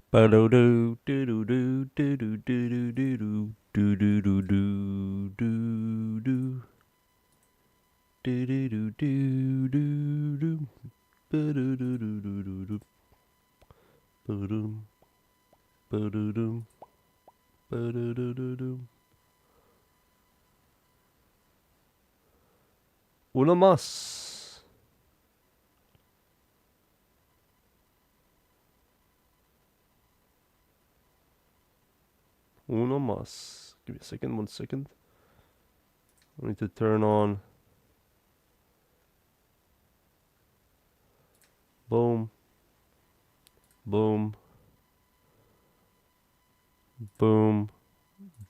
Ba-do-do, do-do-do, do-do-do-do-do-do, do-do-do-do-do-do, do-do-do-do-do-do, ba-do-do-do-do-do-do, ba-dum, ba-do-dum, ba-do-do-do-dum. Uno más. Uno más. Give me a second, 1 second. I need to turn on. Boom. Boom. Boom.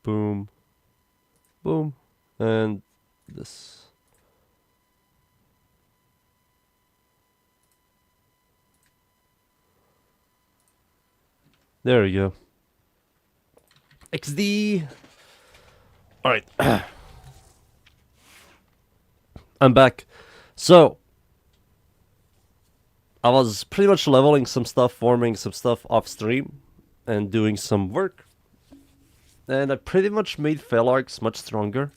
Boom. Boom. And this. There we go. XD. All right. I'm back. So, I was pretty much leveling some stuff, forming some stuff off stream, and doing some work. And I pretty much made Felarks much stronger.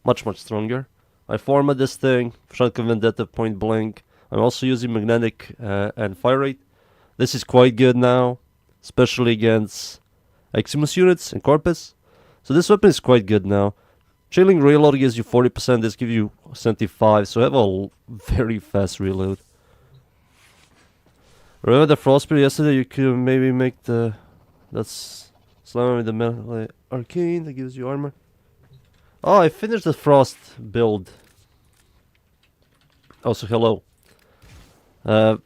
Much stronger. I formed this thing, Franco Vendetta point blank. I'm also using magnetic and fire rate. This is quite good now, especially against Eximus units and Corpus. So this weapon is quite good now. Trailing reload gives you 40%, this gives you 75, so I have a very fast reload. Remember the Frostbeard yesterday? You could maybe make the... That's... Slam with the melee arcane, that gives you armor. Oh, I finished the Frost build. Also, hello. I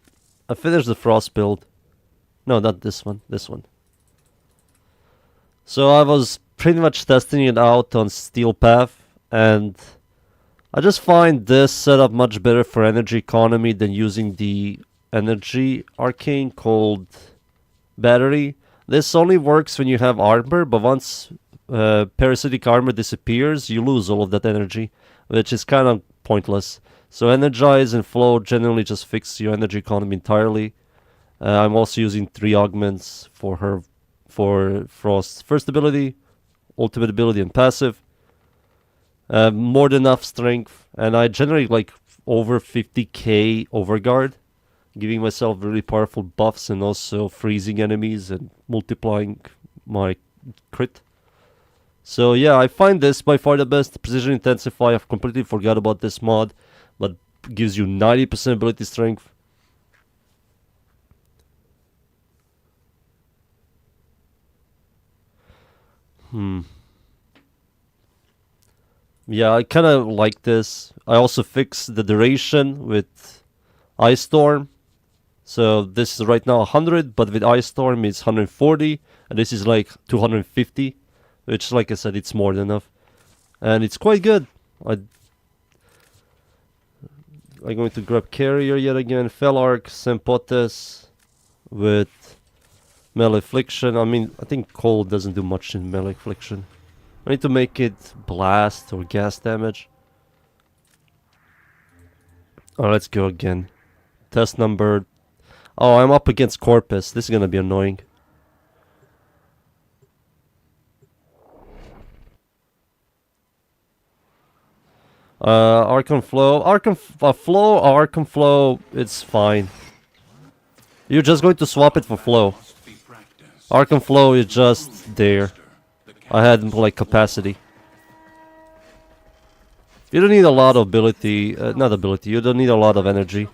finished the Frost build. No, not this one, this one. So I was pretty much testing it out on Steel Path, and I just find this setup much better for energy economy than using the energy arcane called Battery. This only works when you have armor, but once parasitic armor disappears, you lose all of that energy, which is kind of pointless. So Energize and Flow generally just fix your energy economy entirely. I'm also using 3 augments for Frost's first ability, ultimate ability, and passive. More than enough strength, and I generate like over 50k overguard, giving myself really powerful buffs and also freezing enemies and multiplying my crit. So yeah, I find this by far the best. Precision Intensify, I've completely forgot about this mod, but gives you 90% ability strength. Yeah, I kind of like this. I also fixed the duration with Ice Storm. So this is right now 100, but with Ice Storm it's 140, and this is like 250, which, like I said, it's more than enough. And it's quite good. I'm going to grab Carrier yet again, Felark, Sempotes with Melee Affliction. I mean, I think Cold doesn't do much in Melee Affliction. I need to make it blast or gas damage. Oh, let's go again. Test number... Oh, I'm up against Corpus. This is gonna be annoying. Archon Flow. Archon Flow, it's fine. You're just going to swap it for Flow. Archon Flow is just there. I had like capacity. You don't need a lot of ability, not ability, you don't need a lot of energy.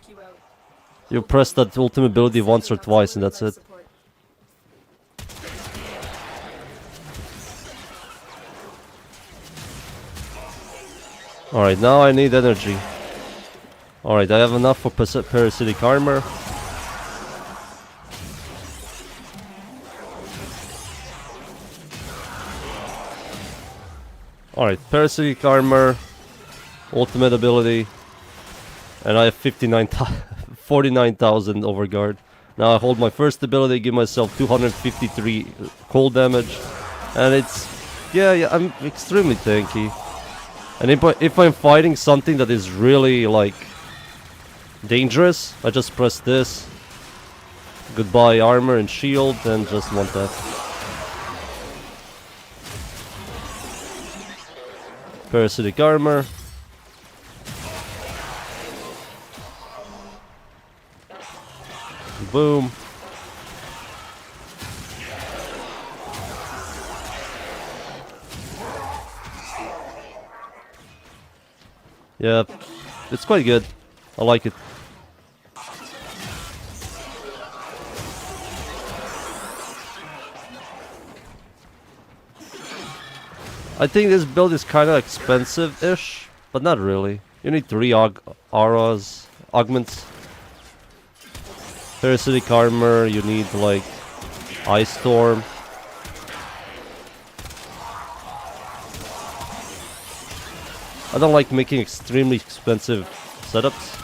You press that ultimate ability once or twice and that's it. Alright, now I need energy. Alright, I have enough for parasitic armor. Alright, parasitic armor, ultimate ability, and I have 49,000 overguard. Now I hold my first ability, give myself 253 cold damage, and it's, yeah, I'm extremely tanky. And if I'm fighting something that is really, like, dangerous, I just press this, Goodbye armor and shield, and just want that. Parasitic armor. Boom. Yeah, it's quite good. I like it. I think this build is kind of expensive-ish, but not really. You need 3 auras, augments. Parasitic armor, you need like Ice Storm. I don't like making extremely expensive setups,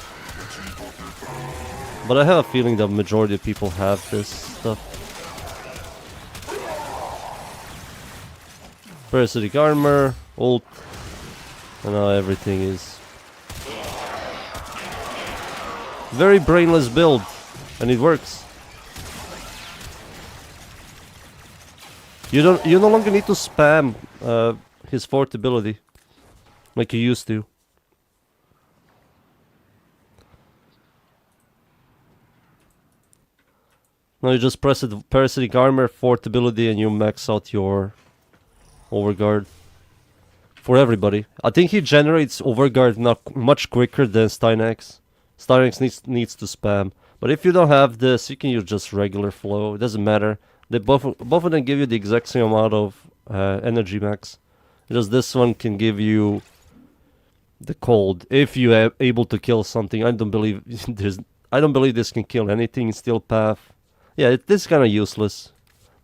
but I have a feeling the majority of people have this stuff. Parasitic armor, ult, and now everything is very brainless build, and it works. You no longer need to spam his fourth ability like you used to. Now you just press the Parasitic Armor, fourth ability, and you max out your Overguard. For everybody. I think he generates Overguard not much quicker than Stynax. Stynax needs to spam. But if you don't have this, you can use just regular flow. It doesn't matter. They both of them give you the exact same amount of energy max. Just this one can give you the cold if you are able to kill something. I don't believe this can kill anything in Steel Path. Yeah, this is kind of useless,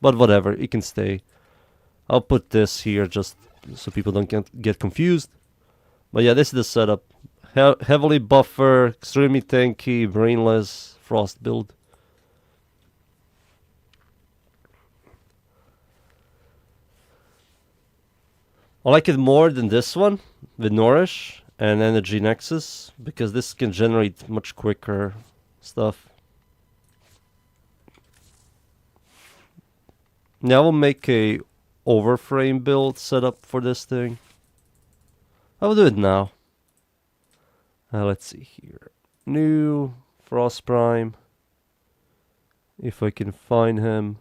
but whatever, it can stay. I'll put this here just so people don't get confused. But yeah, this is the setup. Heavily buffer, extremely tanky, brainless Frost build. I like it more than this one with Nourish and Energy Nexus, because this can generate much quicker stuff. Now we'll make a Warframe build setup for this thing. I will do it now. Let's see here. New Frost Prime. If I can find him.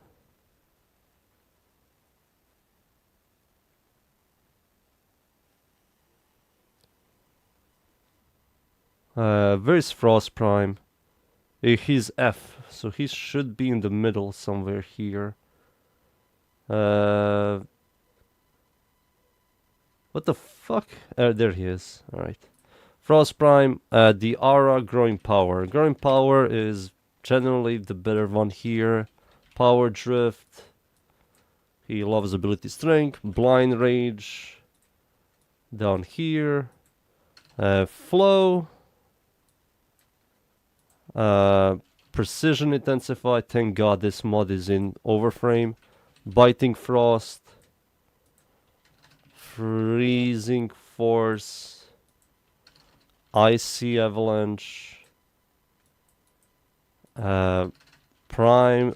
Where's Frost Prime? He's F, so he should be in the middle somewhere here. What the fuck? There he is. Alright. Frost Prime, the Aura Growing Power. Growing Power is generally the better one here. Power Drift. He loves ability strength. Blind Rage. Down here. Flow. Precision Intensify. Thank God this mod is in Warframe. Biting Frost. Freezing Force. Icy Avalanche. Prime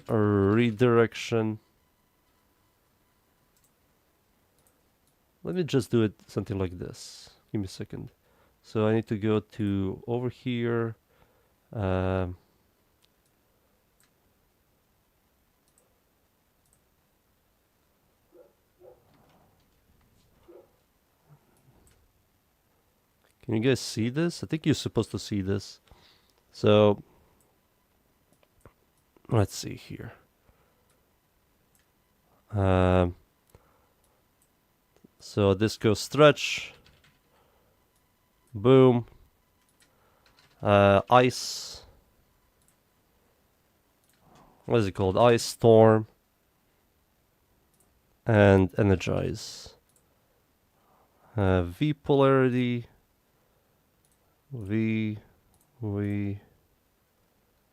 Redirection. Let me just do it something like this. Give me a second. So I need to go to over here. Can you guys see this? I think you're supposed to see this. So, let's see here. So this goes stretch. Boom. Ice. What is it called? Ice Storm. And Energize. V polarity. Is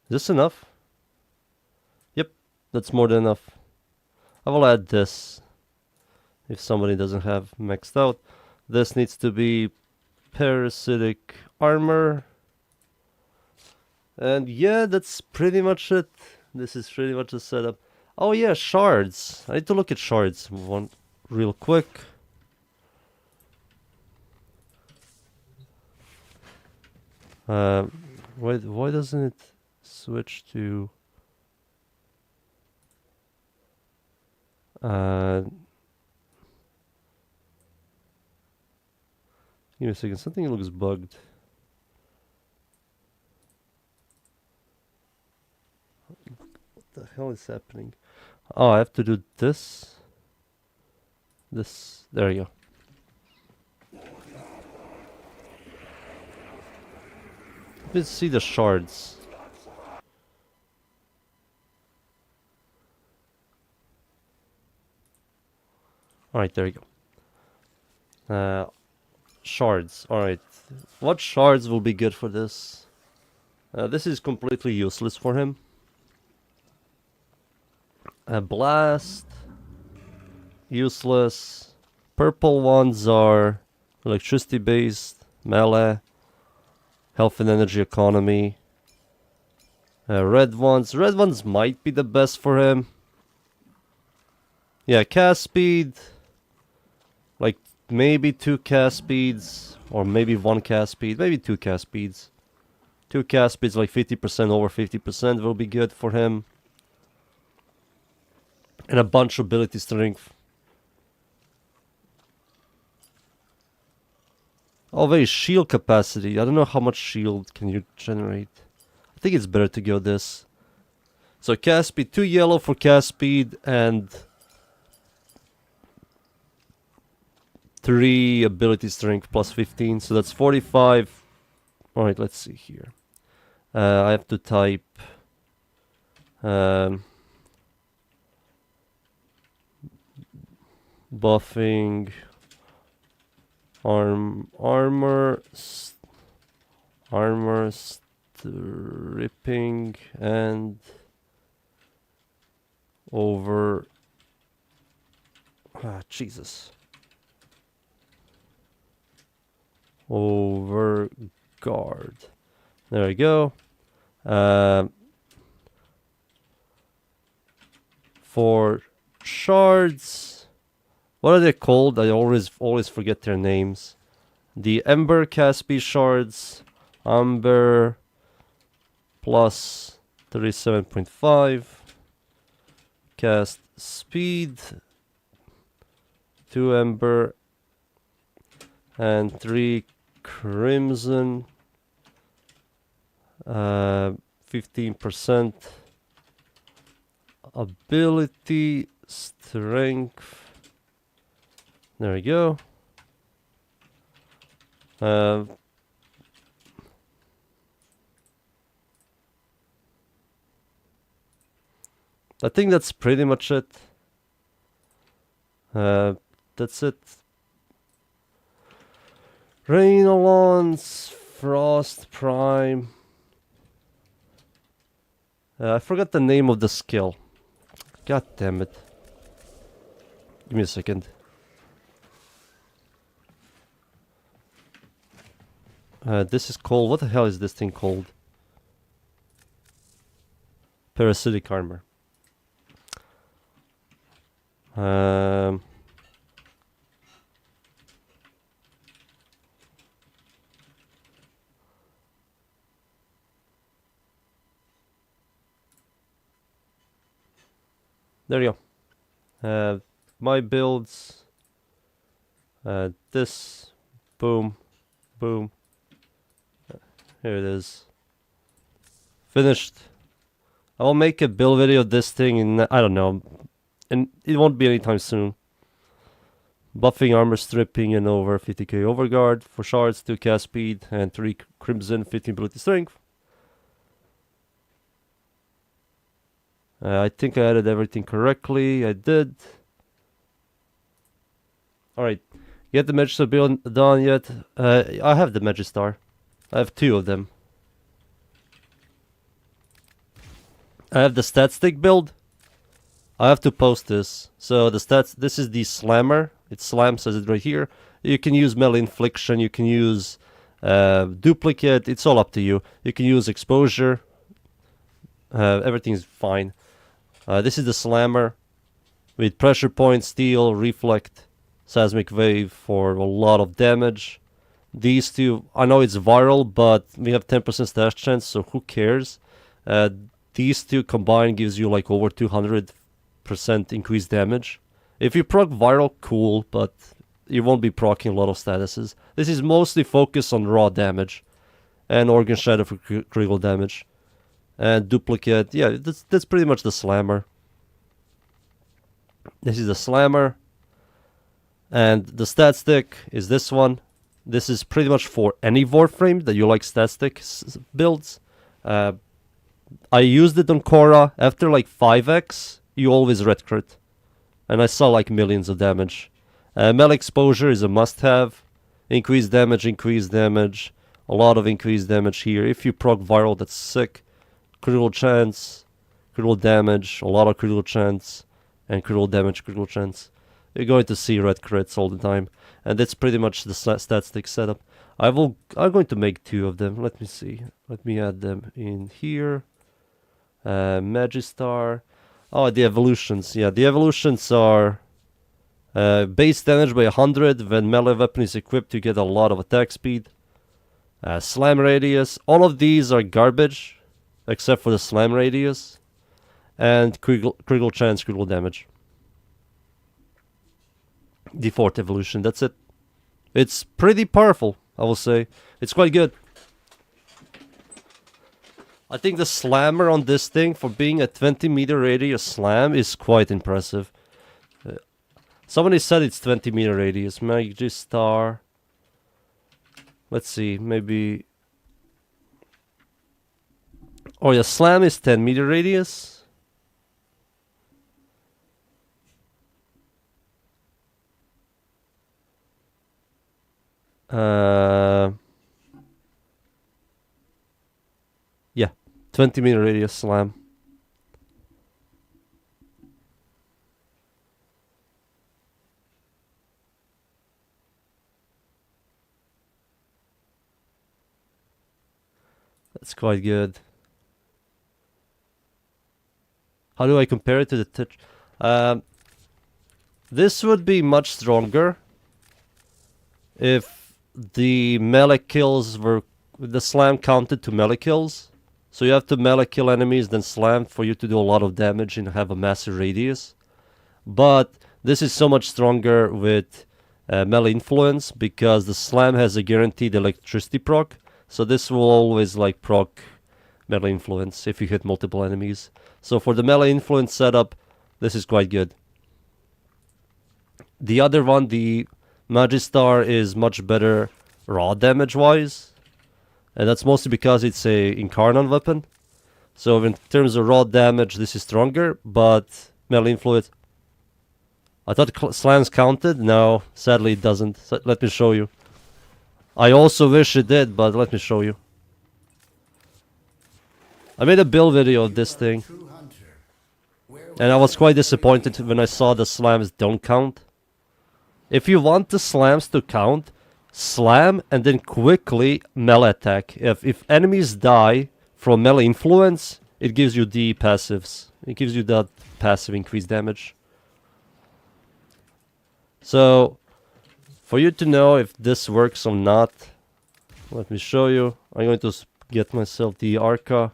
this enough? Yep, that's more than enough. I will add this if somebody doesn't have maxed out. This needs to be Parasitic Armor. And yeah, that's pretty much it. This is pretty much the setup. Oh yeah, shards. I need to look at shards one real quick. Why doesn't it switch to give me a second, something looks bugged. What the hell is happening? Oh, I have to do this. This, there you go. Let's see the shards. Alright, there you go. Shards, alright. What shards will be good for this? This is completely useless for him. Blast. Useless. Purple ones are electricity based, melee, health and energy economy. Red ones might be the best for him. Yeah, cast speed. Like maybe 2 cast speeds, or maybe 1 cast speed, maybe 2 cast speeds. 2 cast speeds, like 50% over 50% will be good for him. And a bunch of ability strength. Oh, very shield capacity. I don't know how much shield can you generate. I think it's better to go this. So cast speed, 2 yellow for cast speed, and 3 ability strength plus 15, so that's 45. Alright, let's see here. I have to type buffing armor stripping and over Jesus. Over guard. There we go. For shards, what are they called? I always forget their names. The Ember Caspi shards, Amber plus 37.5, cast speed, 2 Ember and 3 Crimson, 15% ability strength. There we go. I think that's pretty much it. That's it. Rain-Alon's Frost Prime. I forgot the name of the skill. God damn it. Give me a second. This is called... What the hell is this thing called? Parasitic armor. There you go. My builds. This. Boom. Boom. Here it is. Finished. I'll make a build video of this thing in, I don't know, and it won't be anytime soon. Buffing armor stripping and over 50k overguard for shards, 2 cast speed, and 3 crimson, 15 ability strength. I think I added everything correctly. I did. Alright. Get the Magistar build done yet? I have the Magistar. I have 2 of them. I have the stat stick build. I have to post this. So the stats, this is the slammer. It slams, says it right here. You can use melee infliction. You can use duplicate. It's all up to you. You can use exposure. Everything's fine. This is the slammer with pressure point, steel, reflect, seismic wave for a lot of damage. These two, I know it's viral, but we have 10% stash chance, so who cares? These two combined gives you like over 200% increased damage. If you proc viral, cool, but you won't be proccing a lot of statuses. This is mostly focused on raw damage and organ shatter for critical damage. And duplicate, yeah, that's pretty much the slammer. This is the slammer. And the stat stick is this one. This is pretty much for any Warframe that you like stat stick builds. I used it on Korra. After like 5x, you always red crit. And I saw like millions of damage. Melee exposure is a must-have. Increased damage. A lot of increased damage here. If you proc viral, that's sick. Critical chance, critical damage, a lot of critical chance, and critical damage, critical chance. You're going to see red crits all the time. And that's pretty much the stat stick setup. I'm going to make 2 of them. Let me see. Let me add them in here. Magistar. Oh, the evolutions. Yeah, the evolutions are base damage by 100. When melee weapon is equipped, you get a lot of attack speed. Slam radius. All of these are garbage, except for the slam radius. And critical chance, critical damage. The 4th evolution, that's it. It's pretty powerful, I will say. It's quite good. I think the slammer on this thing, for being a 20-meter radius slam, is quite impressive. Somebody said it's 20-meter radius. Magistar. Let's see, maybe... Oh yeah, slam is 10-meter radius. Yeah, 20-meter radius slam. That's quite good. How do I compare it to the touch? This would be much stronger if the melee kills were... the slam counted to melee kills. So you have to melee kill enemies, then slam for you to do a lot of damage and have a massive radius. But this is so much stronger with melee influence, because the slam has a guaranteed electricity proc. So this will always like proc melee influence if you hit multiple enemies. So for the melee influence setup, this is quite good. The other one, the Magistar, is much better raw damage wise, and that's mostly because it's a Incarnon weapon. So in terms of raw damage, this is stronger, but melee influence... I thought slams counted. No, sadly it doesn't. So let me show you. I also wish it did, but let me show you. I made a build video of this thing, and I was quite disappointed when I saw the slams don't count. If you want the slams to count, slam and then quickly melee attack. If enemies die from melee influence, it gives you the passives. It gives you that passive increased damage. So, for you to know if this works or not, let me show you. I'm going to get myself the Arca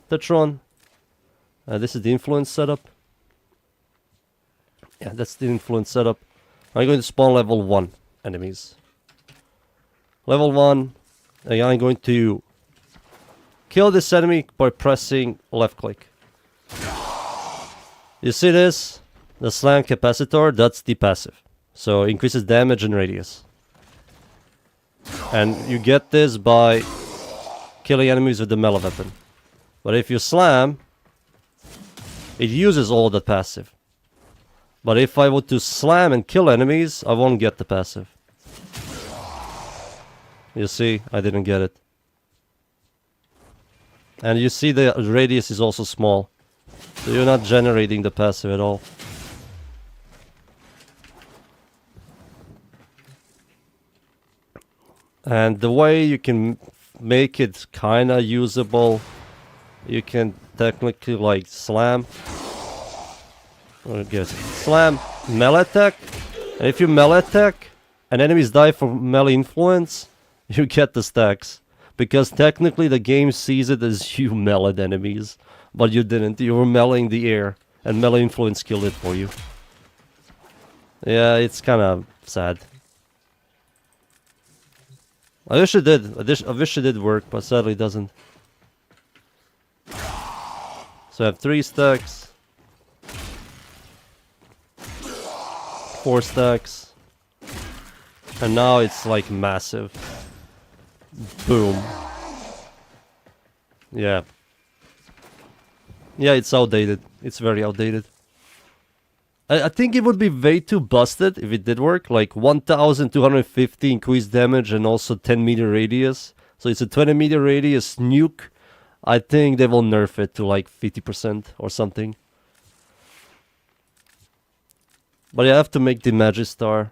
Tetron. This is the influence setup. Yeah, that's the influence setup. I'm going to spawn level 1 enemies. Level 1, I'm going to kill this enemy by pressing left click. You see this? The slam capacitor, that's the passive. So increases damage and radius. And you get this by killing enemies with the melee weapon. But if you slam, it uses all that passive. But if I were to slam and kill enemies, I won't get the passive. You see, I didn't get it. And you see the radius is also small. So you're not generating the passive at all. And the way you can make it kinda usable, you can technically like slam. I guess slam, melee attack. And if you melee attack and enemies die for melee influence, you get the stacks. Because technically the game sees it as you meleeed enemies. But you didn't. You were meleeing the air. And melee influence killed it for you. Yeah, it's kind of sad. I wish it did. I wish it did work, but sadly it doesn't. So I have 3 stacks. 4 stacks. And now it's like massive. Boom. Yeah. Yeah, it's outdated. It's very outdated. I think it would be way too busted if it did work. Like 1250 increased damage and also 10 meter radius. So it's a 20 meter radius nuke. I think they will nerf it to like 50% or something. But I have to make the Magistar.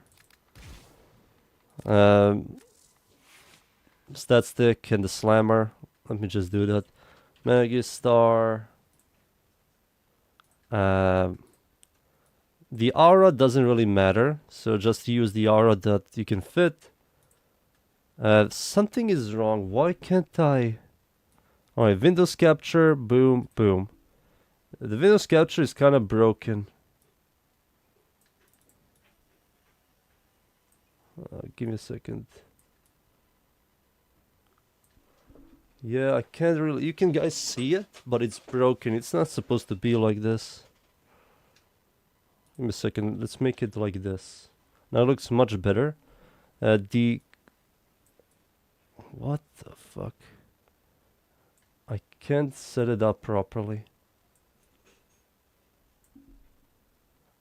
Stat stick and the slammer. Let me just do that. Magistar. The aura doesn't really matter, so just use the aura that you can fit. Something is wrong. Why can't I? Alright, Windows capture, boom, boom. The Windows capture is kind of broken. Give me a second. Yeah, I can't really... You can guys see it, but it's broken. It's not supposed to be like this. Give me a second. Let's make it like this. Now it looks much better. What the fuck? I can't set it up properly.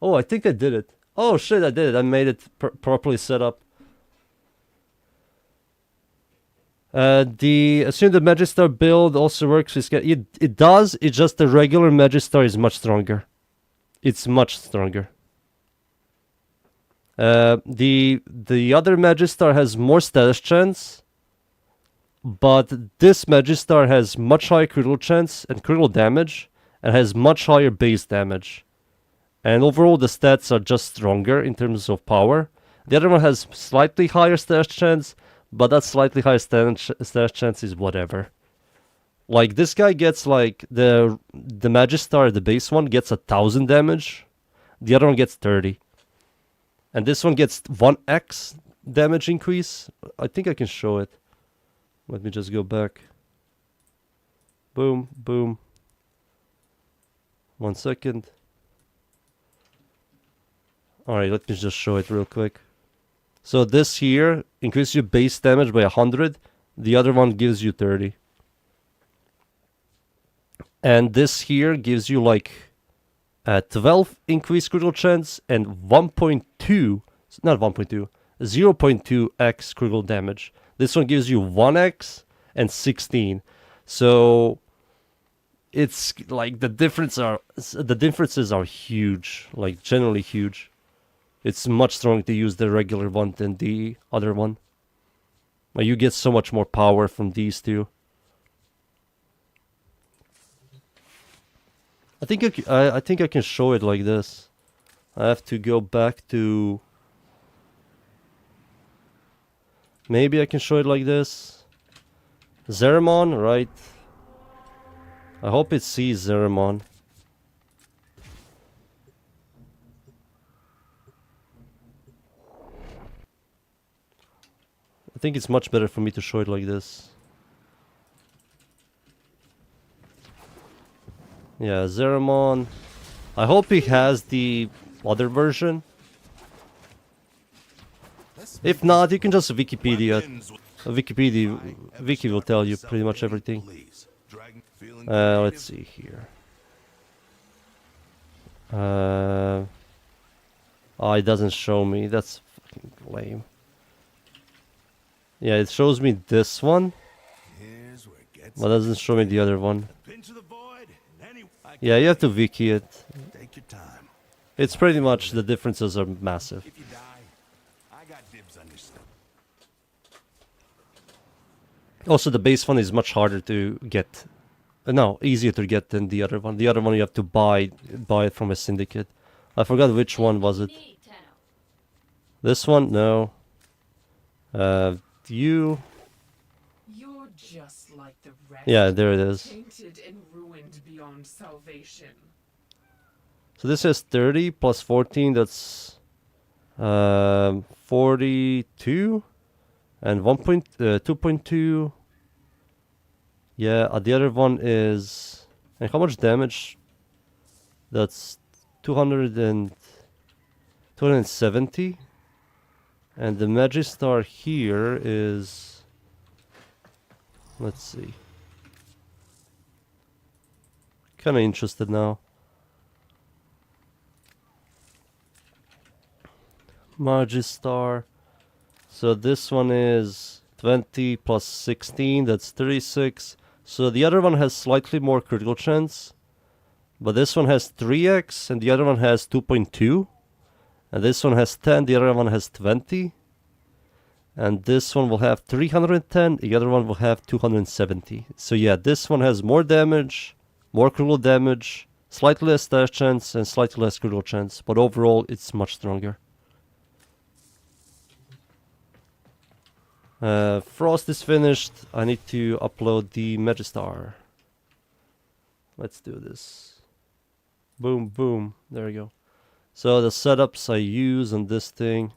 Oh, I think I did it. Oh shit, I did it. I made it properly set up. Assume the Magistar build also works. It does. It's just the regular Magistar is much stronger. It's much stronger. The other Magistar has more status chance, but this Magistar has much higher critical chance and critical damage, and has much higher base damage. And overall, the stats are just stronger in terms of power. The other one has slightly higher status chance, but that slightly higher status chance is whatever. Like, this guy gets, like, the Magistar, the base one, gets 1000 damage. The other one gets 30. And this one gets 1x damage increase. I think I can show it. Let me just go back. Boom, boom. 1 second. Alright, let me just show it real quick. So this here increases your base damage by 100. The other one gives you 30. And this here gives you like 12 increased critical chance and 1.2, not 1.2, 0.2x critical damage. This one gives you 1x and 16. So it's like the differences are huge, like generally huge. It's much stronger to use the regular one than the other one. Like, you get so much more power from these two. I think I can show it like this. I have to go back to... Maybe I can show it like this. Zeramon, right? I hope it sees Zeramon. I think it's much better for me to show it like this. Yeah, Zeramon. I hope he has the other version. If not, you can just Wikipedia. Wiki will tell you pretty much everything. Let's see here. Oh, it doesn't show me. That's fucking lame. Yeah, it shows me this one, but doesn't show me the other one. Yeah, you have to wiki it. It's pretty much, the differences are massive. Also, the base one is much harder to get No, easier to get than the other one. The other one you have to buy it from a syndicate. I forgot which one was it. This one? No. You? You're just like the rest. Yeah, there it is. Tainted and ruined beyond salvation. So this is 30 plus 14, that's 42 and 2.2. Yeah, the other one is, and how much damage? That's 270. And the Magistar here is, let's see. Kind of interested now. Magistar. So this one is 20 plus 16, that's 36. So the other one has slightly more critical chance. But this one has 3x and the other one has 2.2. And this one has 10, the other one has 20. And this one will have 310, the other one will have 270. So yeah, this one has more damage, more critical damage, slightly less dash chance, and slightly less critical chance. But overall, it's much stronger. Frost is finished. I need to upload the Magistar. Let's do this. Boom, boom. There we go. So the setups I use on this thing.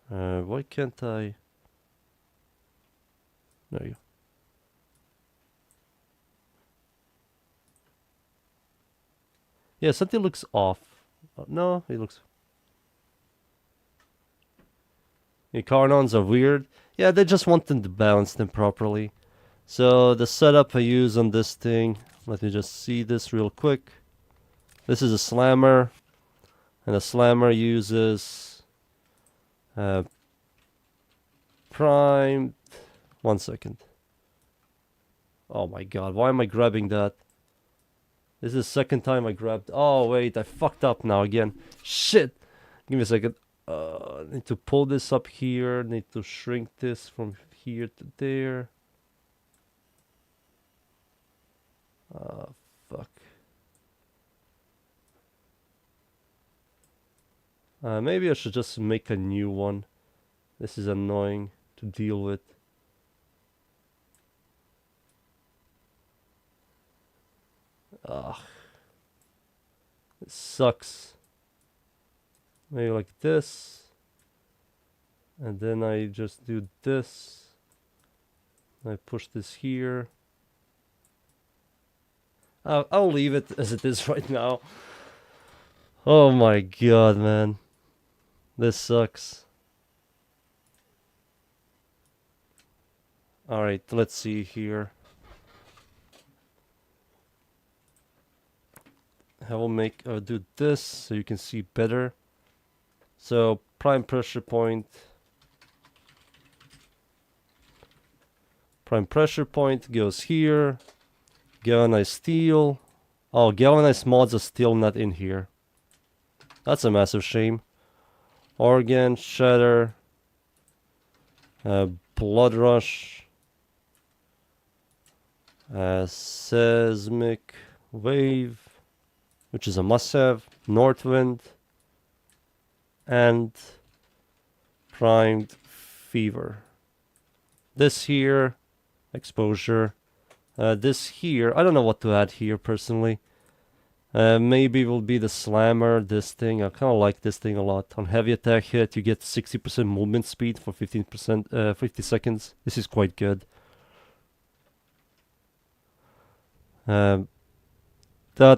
Why can't I? There you go. Yeah, something looks off. No, it looks... The Carnons are weird. Yeah, they just want them to balance them properly. So the setup I use on this thing, let me just see this real quick. This is a slammer, and the slammer uses primed. 1 second. Oh my god, why am I grabbing that? This is the second time I grabbed. Oh wait, I fucked up now again. Shit! Give me a second. Need to pull this up here. Need to shrink this from here to there. Fuck. Maybe I should just make a new one. This is annoying to deal with. Ugh. It sucks. Maybe like this. And then I just do this. I push this here. I'll leave it as it is right now. Oh my god, man. This sucks. Alright, let's see here. I will do this so you can see better. So, prime pressure point. Prime pressure point goes here. Galvanized steel. Oh, galvanized mods are still not in here. That's a massive shame. Organ, shatter. Blood rush. Seismic wave, which is a must-have. Northwind. And primed fever. This here, exposure. This here, I don't know what to add here personally. Maybe it will be the slammer, this thing. I kind of like this thing a lot. On heavy attack hit, you get 60% movement speed for 15%, 50 seconds. This is quite good. That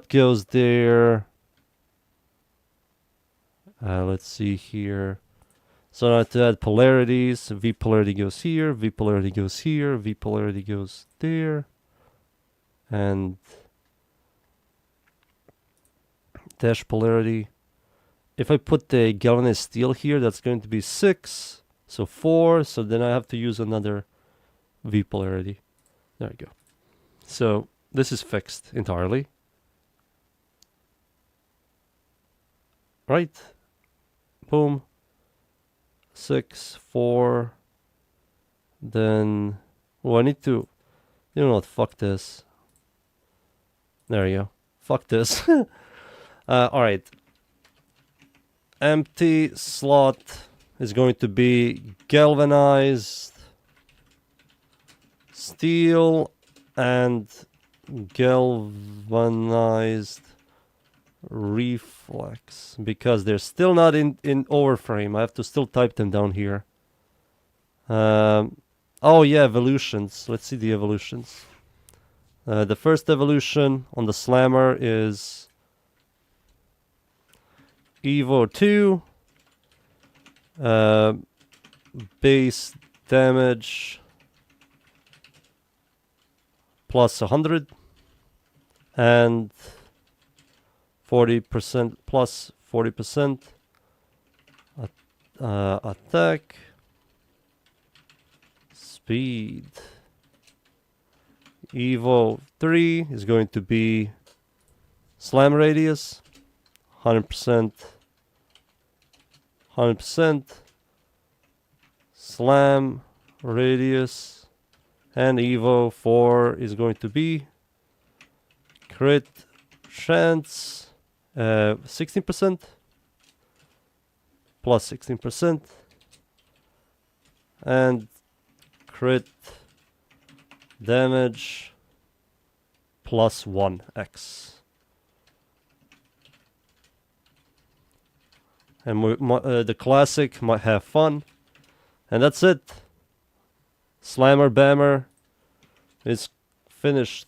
goes there. Let's see here. So now to add polarities, V polarity goes here, V polarity goes here, V polarity goes there. And dash polarity. If I put the galvanized steel here, that's going to be 6. So 4. So then I have to use another V polarity. There we go. So this is fixed entirely. Right. Boom. 6, 4. Then, oh, I need to. You know what? Fuck this. There you go. Fuck this. Alright. Empty slot is going to be galvanized steel and galvanized reflex, because they're still not in Warframe. I have to still type them down here. Oh yeah, evolutions. Let's see the evolutions. The first evolution on the slammer is Evo 2. Base damage plus 100 and 40% plus 40% attack speed. Evo 3 is going to be slam radius 100% slam radius, and Evo 4 is going to be crit chance 16% plus 16% and crit damage plus 1x. And the classic might have fun. And that's it. Slammer Bammer is finished.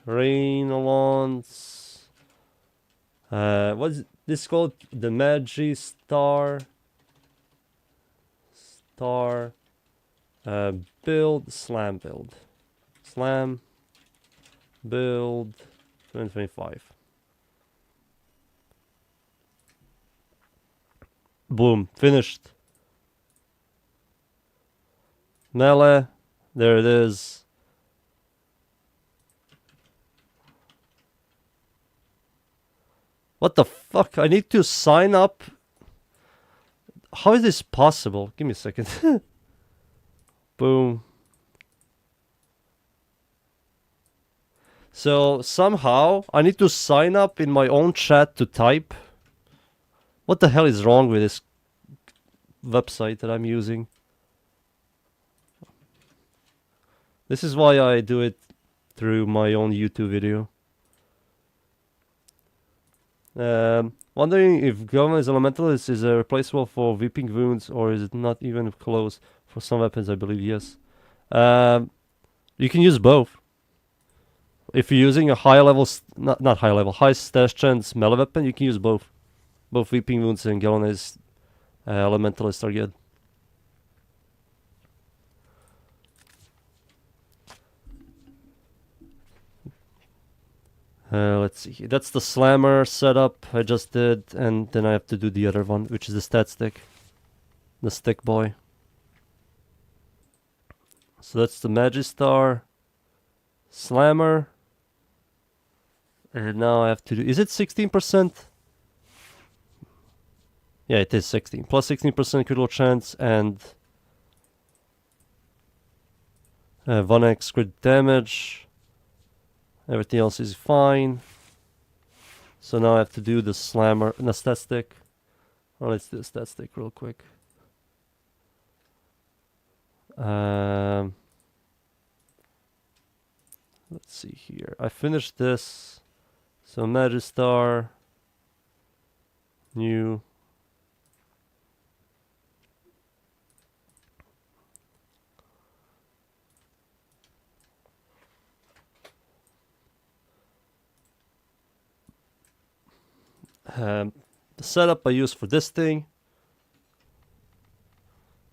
Rain-Alon's. What's this called? The Magi Star. Build. Slam build. Slam build 2025. Boom. Finished. Melee. There it is. What the fuck? I need to sign up. How is this possible? Give me a second. Boom. So somehow I need to sign up in my own chat to type. What the hell is wrong with this website that I'm using? This is why I do it through my own YouTube video. Wondering if Government's Elementalist is replaceable for Weeping Wounds, or is it not even close? For some weapons, I believe yes. You can use both. If you're using a high level, not high level, high stash chance melee weapon, you can use both. Both Weeping Wounds and Galvanized Elementalist are good. Let's see. That's the slammer setup I just did, and then I have to do the other one, which is the stat stick. The stick boy. So that's the Magistar slammer. And now I have to do... Is it 16%? Yeah, it is 16. Plus 16% critical chance and 1x crit damage. Everything else is fine. So now I have to do the slammer, the stat stick. Oh, let's do the stat stick real quick. Let's see here. I finished this. So Magistar. New. The setup I use for this thing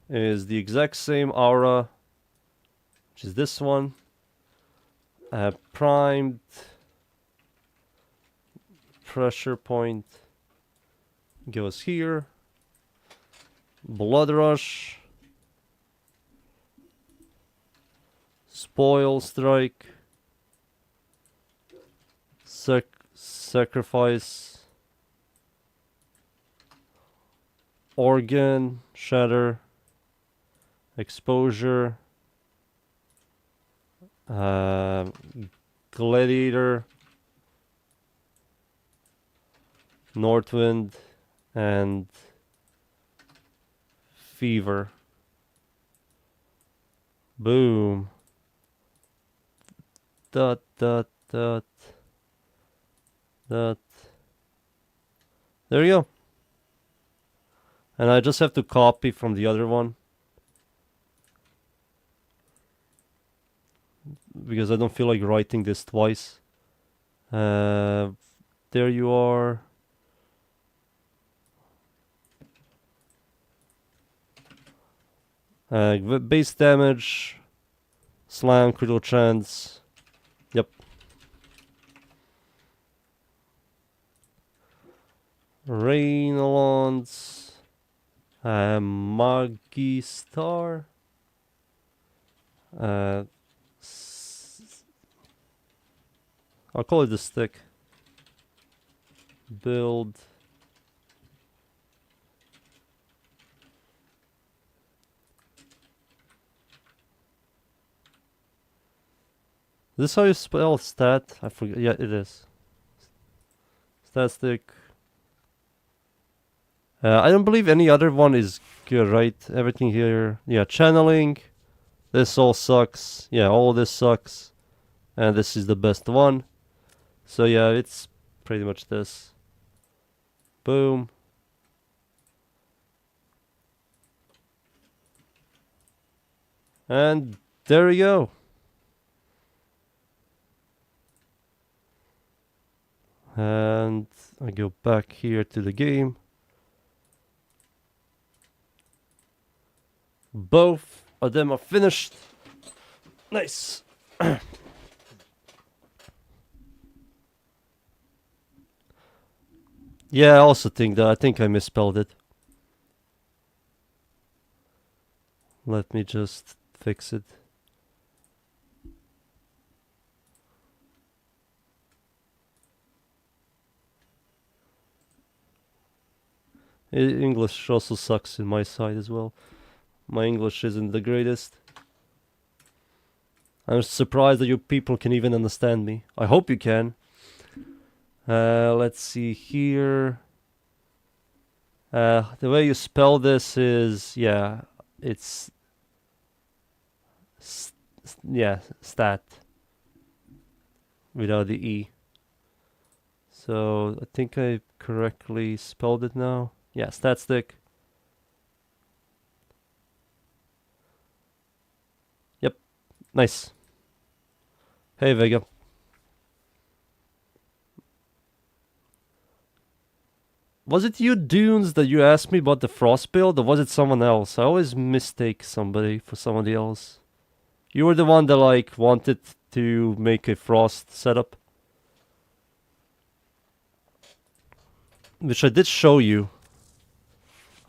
is the exact same aura, which is this one. Primed pressure point goes here. Blood Rush, Spoil Strike, Sacrifice, Organ Shatter, Exposure, Uh, Gladiator, Northwind, and Fever. Boom. Dot, dot, dot, dot. There you go. And I just have to copy from the other one, because I don't feel like writing this twice. There you are. Base damage, slam, critical chance. Yep. Rainalons. Magistar. I'll call it the stick. Build. Is this how you spell stat? I forget. Yeah, it is. Stat stick. I don't believe any other one is good, right? Everything here. Yeah, channeling. This all sucks. Yeah, all this sucks. And this is the best one. So yeah, it's pretty much this. Boom. And there you go. And I go back here to the game. Both of them are finished. Nice. Yeah, I also think that. I think I misspelled it. Let me just fix it. English also sucks in my side as well. My English isn't the greatest. I'm surprised that you people can even understand me. I hope you can. Let's see here. The way you spell this is, yeah, it's stat without the E. So I think I correctly spelled it now. Yeah, stat stick. Yep, nice. Hey Vega. Was it you, Dunes, that you asked me about the Frost build, or was it someone else? I always mistake somebody for somebody else. You were the one that, like, wanted to make a Frost setup. Which I did show you.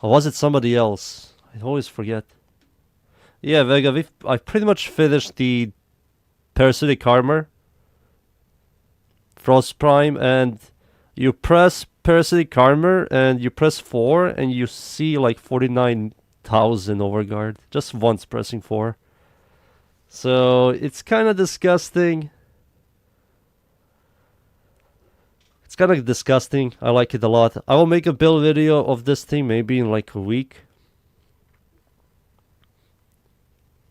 Or was it somebody else? I always forget. Yeah, Vega, I pretty much finished the Parasitic Armor, Frost Prime, and you press Parasitic Armor and you press 4 and you see like 49,000 overguard just once pressing 4. So it's kind of disgusting. It's kind of disgusting. I like it a lot. I will make a build video of this thing maybe in like a week.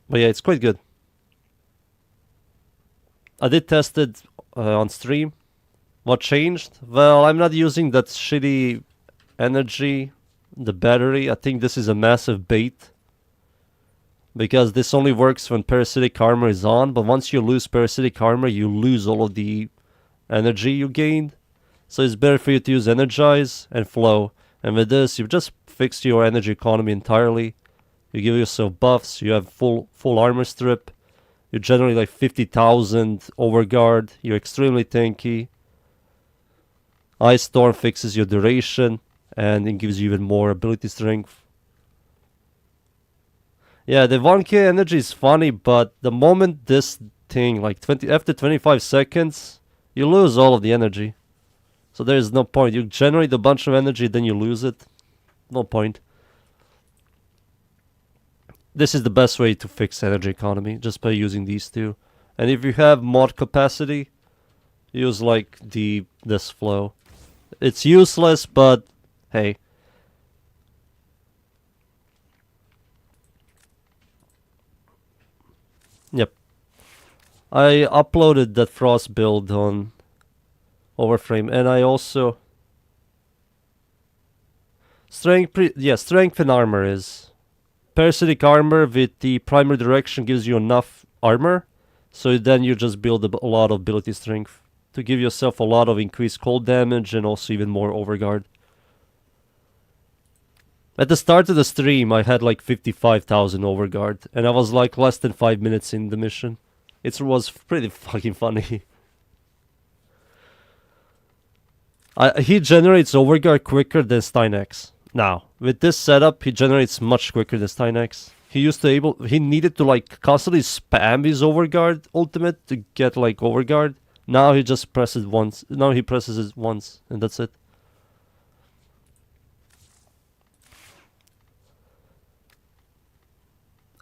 But yeah, it's quite good. I did test it on stream. What changed? Well, I'm not using that shitty energy, the battery. I think this is a massive bait. Because this only works when Parasitic Armor is on. But once you lose Parasitic Armor, you lose all of the energy you gained. So it's better for you to use Energize and Flow. And with this, you've just fixed your energy economy entirely. You give yourself buffs. You have full armor strip. You generate like 50,000 overguard. You're extremely tanky. Ice Storm fixes your duration. And it gives you even more ability strength. Yeah, the 1k energy is funny, but the moment this thing, like after 25 seconds, you lose all of the energy. So there is no point. You generate a bunch of energy, then you lose it. No point. This is the best way to fix energy economy, just by using these two. And if you have mod capacity, use like this flow. It's useless, but hey. Yep. I uploaded that Frost build on Warframe, and I also strength and armor is parasitic armor with the primary direction gives you enough armor, so then you just build a lot of ability strength to give yourself a lot of increased cold damage and also even more overguard. At the start of the stream, I had like 55,000 overguard, and I was like less than 5 minutes in the mission. It was pretty fucking funny. He generates overguard quicker than Steinex. Now, with this setup, he generates much quicker than Steinex. He needed to like constantly spam his overguard ultimate to get like overguard. Now he just presses once. Now he presses it once, and that's it.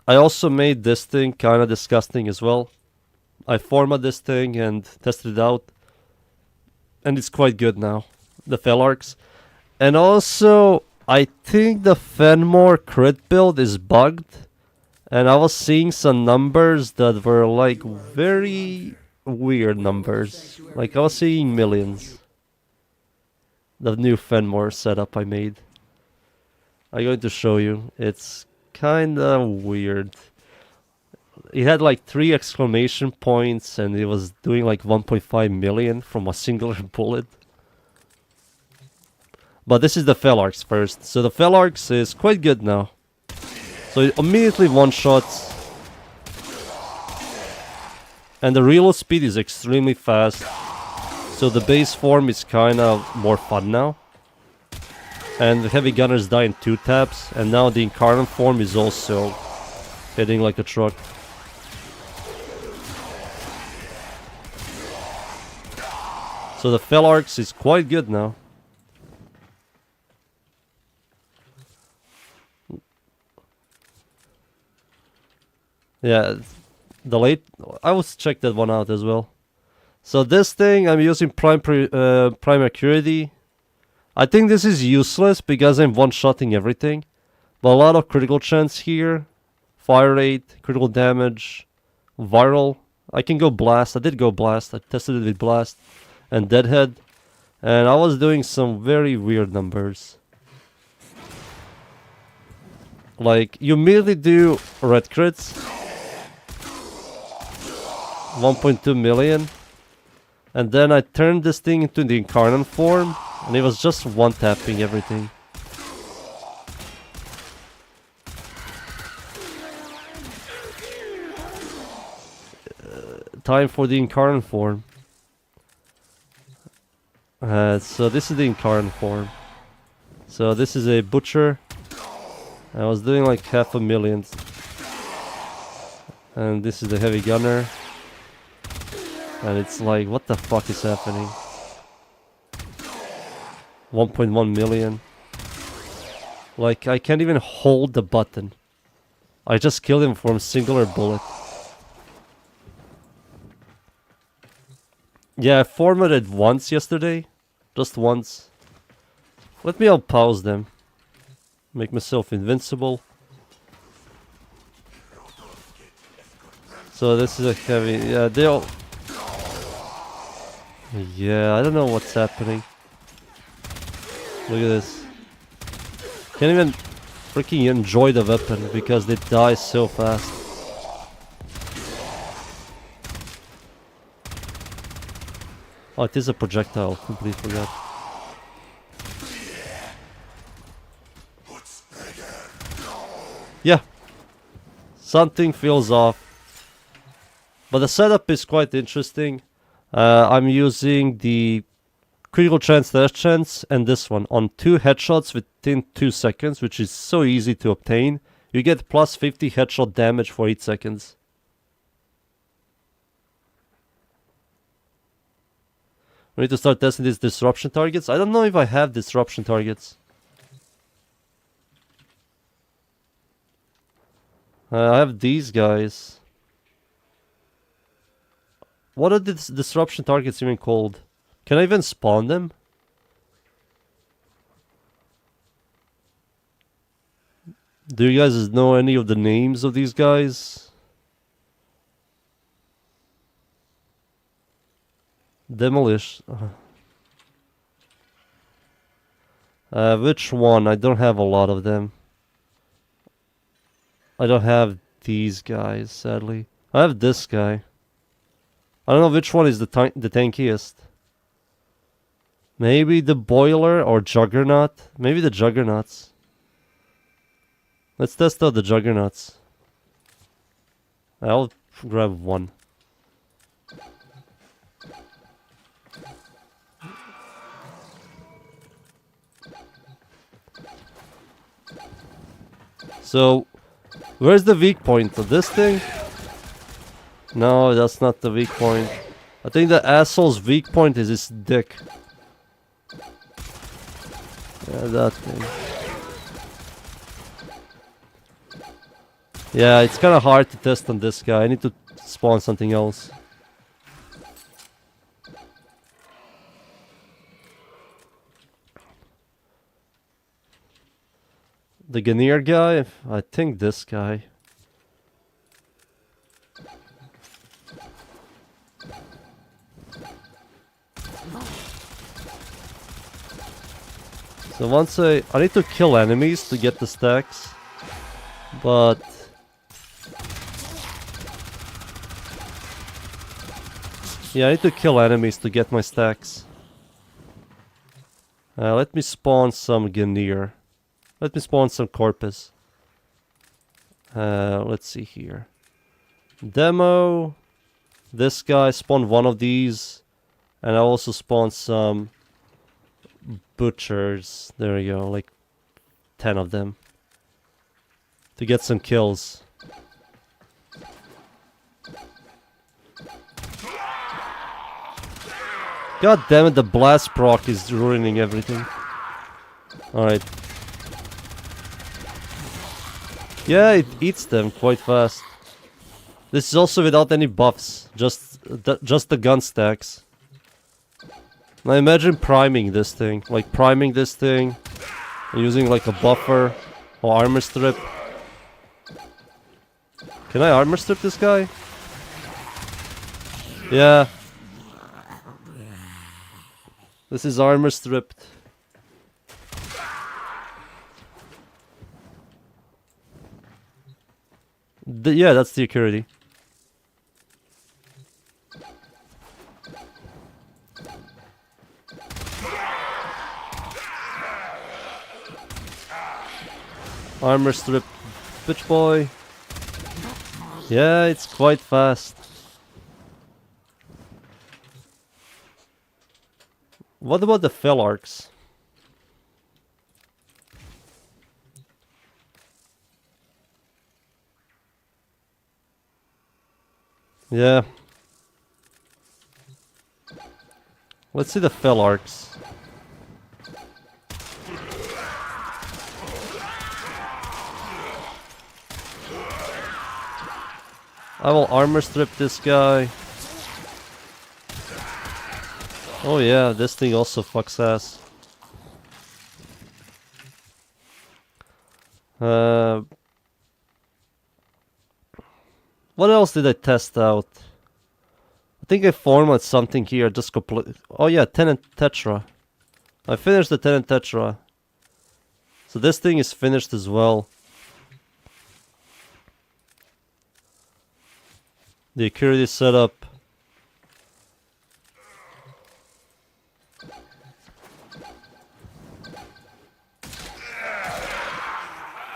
I also made this thing kind of disgusting as well. I formatted this thing and tested it out. And it's quite good now. The Felarks. And also, I think the Fenmore crit build is bugged. And I was seeing some numbers that were like very weird numbers. Like I was seeing millions. The new Fenmore setup I made. I'm going to show you. It's kinda weird. It had like 3 exclamation points and it was doing like 1.5 million from a singular bullet. But this is the Felarks first. So the Felarks is quite good now. So it immediately one-shots. And the reload speed is extremely fast. So the base form is kinda more fun now. And the heavy gunners die in 2 taps. And now the incarnate form is also hitting like a truck. So the Felarks is quite good now. Yeah, I will check that one out as well. So this thing, I'm using prime accuracy. I think this is useless because I'm one-shotting everything. But a lot of critical chance here. Fire rate, critical damage, viral. I can go blast. I did go blast. I tested it with blast. And deadhead. And I was doing some very weird numbers. Like, you immediately do red crits. 1.2 million. And then I turned this thing into the incarnate form. And it was just one-tapping everything. Time for the incarnate form. So this is the incarnate form. So this is a butcher. I was doing like 500,000. And this is the heavy gunner. And it's like, what the fuck is happening? 1.1 million. Like, I can't even hold the button. I just killed him from a singular bullet. Yeah, I formatted once yesterday. Just once. Let me pause them. Make myself invincible. So this is a heavy... Yeah, they all... Yeah, I don't know what's happening. Look at this. Can't even freaking enjoy the weapon because they die so fast. Oh, it is a projectile. Completely forgot. Yeah. Something feels off. But the setup is quite interesting. I'm using the critical chance, dash chance, and this one on 2 headshots within 2 seconds, which is so easy to obtain. You get plus 50 headshot damage for 8 seconds. We need to start testing these disruption targets. I don't know if I have disruption targets. I have these guys. What are the disruption targets even called? Can I even spawn them? Do you guys know any of the names of these guys? Demolish. Which one? I don't have a lot of them. I don't have these guys, sadly. I have this guy. I don't know which one is the tankiest. Maybe the boiler or juggernaut? Maybe the juggernauts. Let's test out the juggernauts. I'll grab one. So, where's the weak point of this thing? No, that's not the weak point. I think the asshole's weak point is his dick. Yeah, that thing. Yeah, it's kind of hard to test on this guy. I need to spawn something else. The Ganir guy? I think this guy. So once I need to kill enemies to get the stacks. But yeah, I need to kill enemies to get my stacks. Let me spawn some Ganir. Let me spawn some Corpus. Let's see here. Demo. This guy, spawn one of these. And I also spawn some Butchers. There we go, like 10 of them. To get some kills. God damn it, the blast proc is ruining everything. Alright. Yeah, it eats them quite fast. This is also without any buffs, just the gun stacks. Now imagine priming this thing, like priming this thing, and using like a buffer or armor strip. Can I armor strip this guy? Yeah. This is armor stripped. Yeah, that's the security. Armor strip, bitch boy. Yeah, it's quite fast. What about the Fellarks? Yeah. Let's see the Fellarks. I will armor strip this guy. Oh yeah, this thing also fucks ass. What else did I test out? I think I formatted something here just complete. Oh yeah, Tenant Tetra. I finished the Tenant Tetra. So this thing is finished as well. The security setup.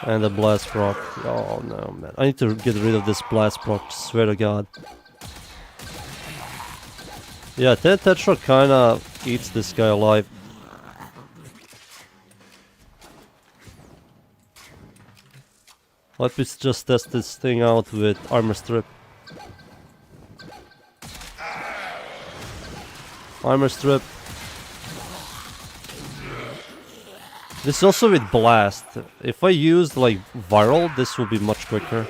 And the blast proc. Oh no, man. I need to get rid of this blast proc, swear to god. Yeah, Tetra kinda eats this guy alive. Let me just test this thing out with armor strip. Armor strip. This is also with blast. If I use like viral, this will be much quicker.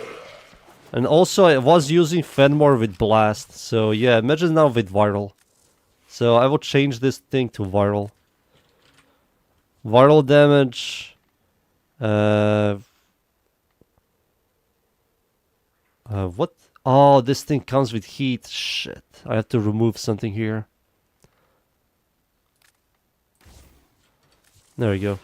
And also I was using Fenmore with Blast. So yeah, imagine now with Viral. So I will change this thing to Viral. Viral damage. What? Oh, this thing comes with heat. Shit. I have to remove something here. There we go.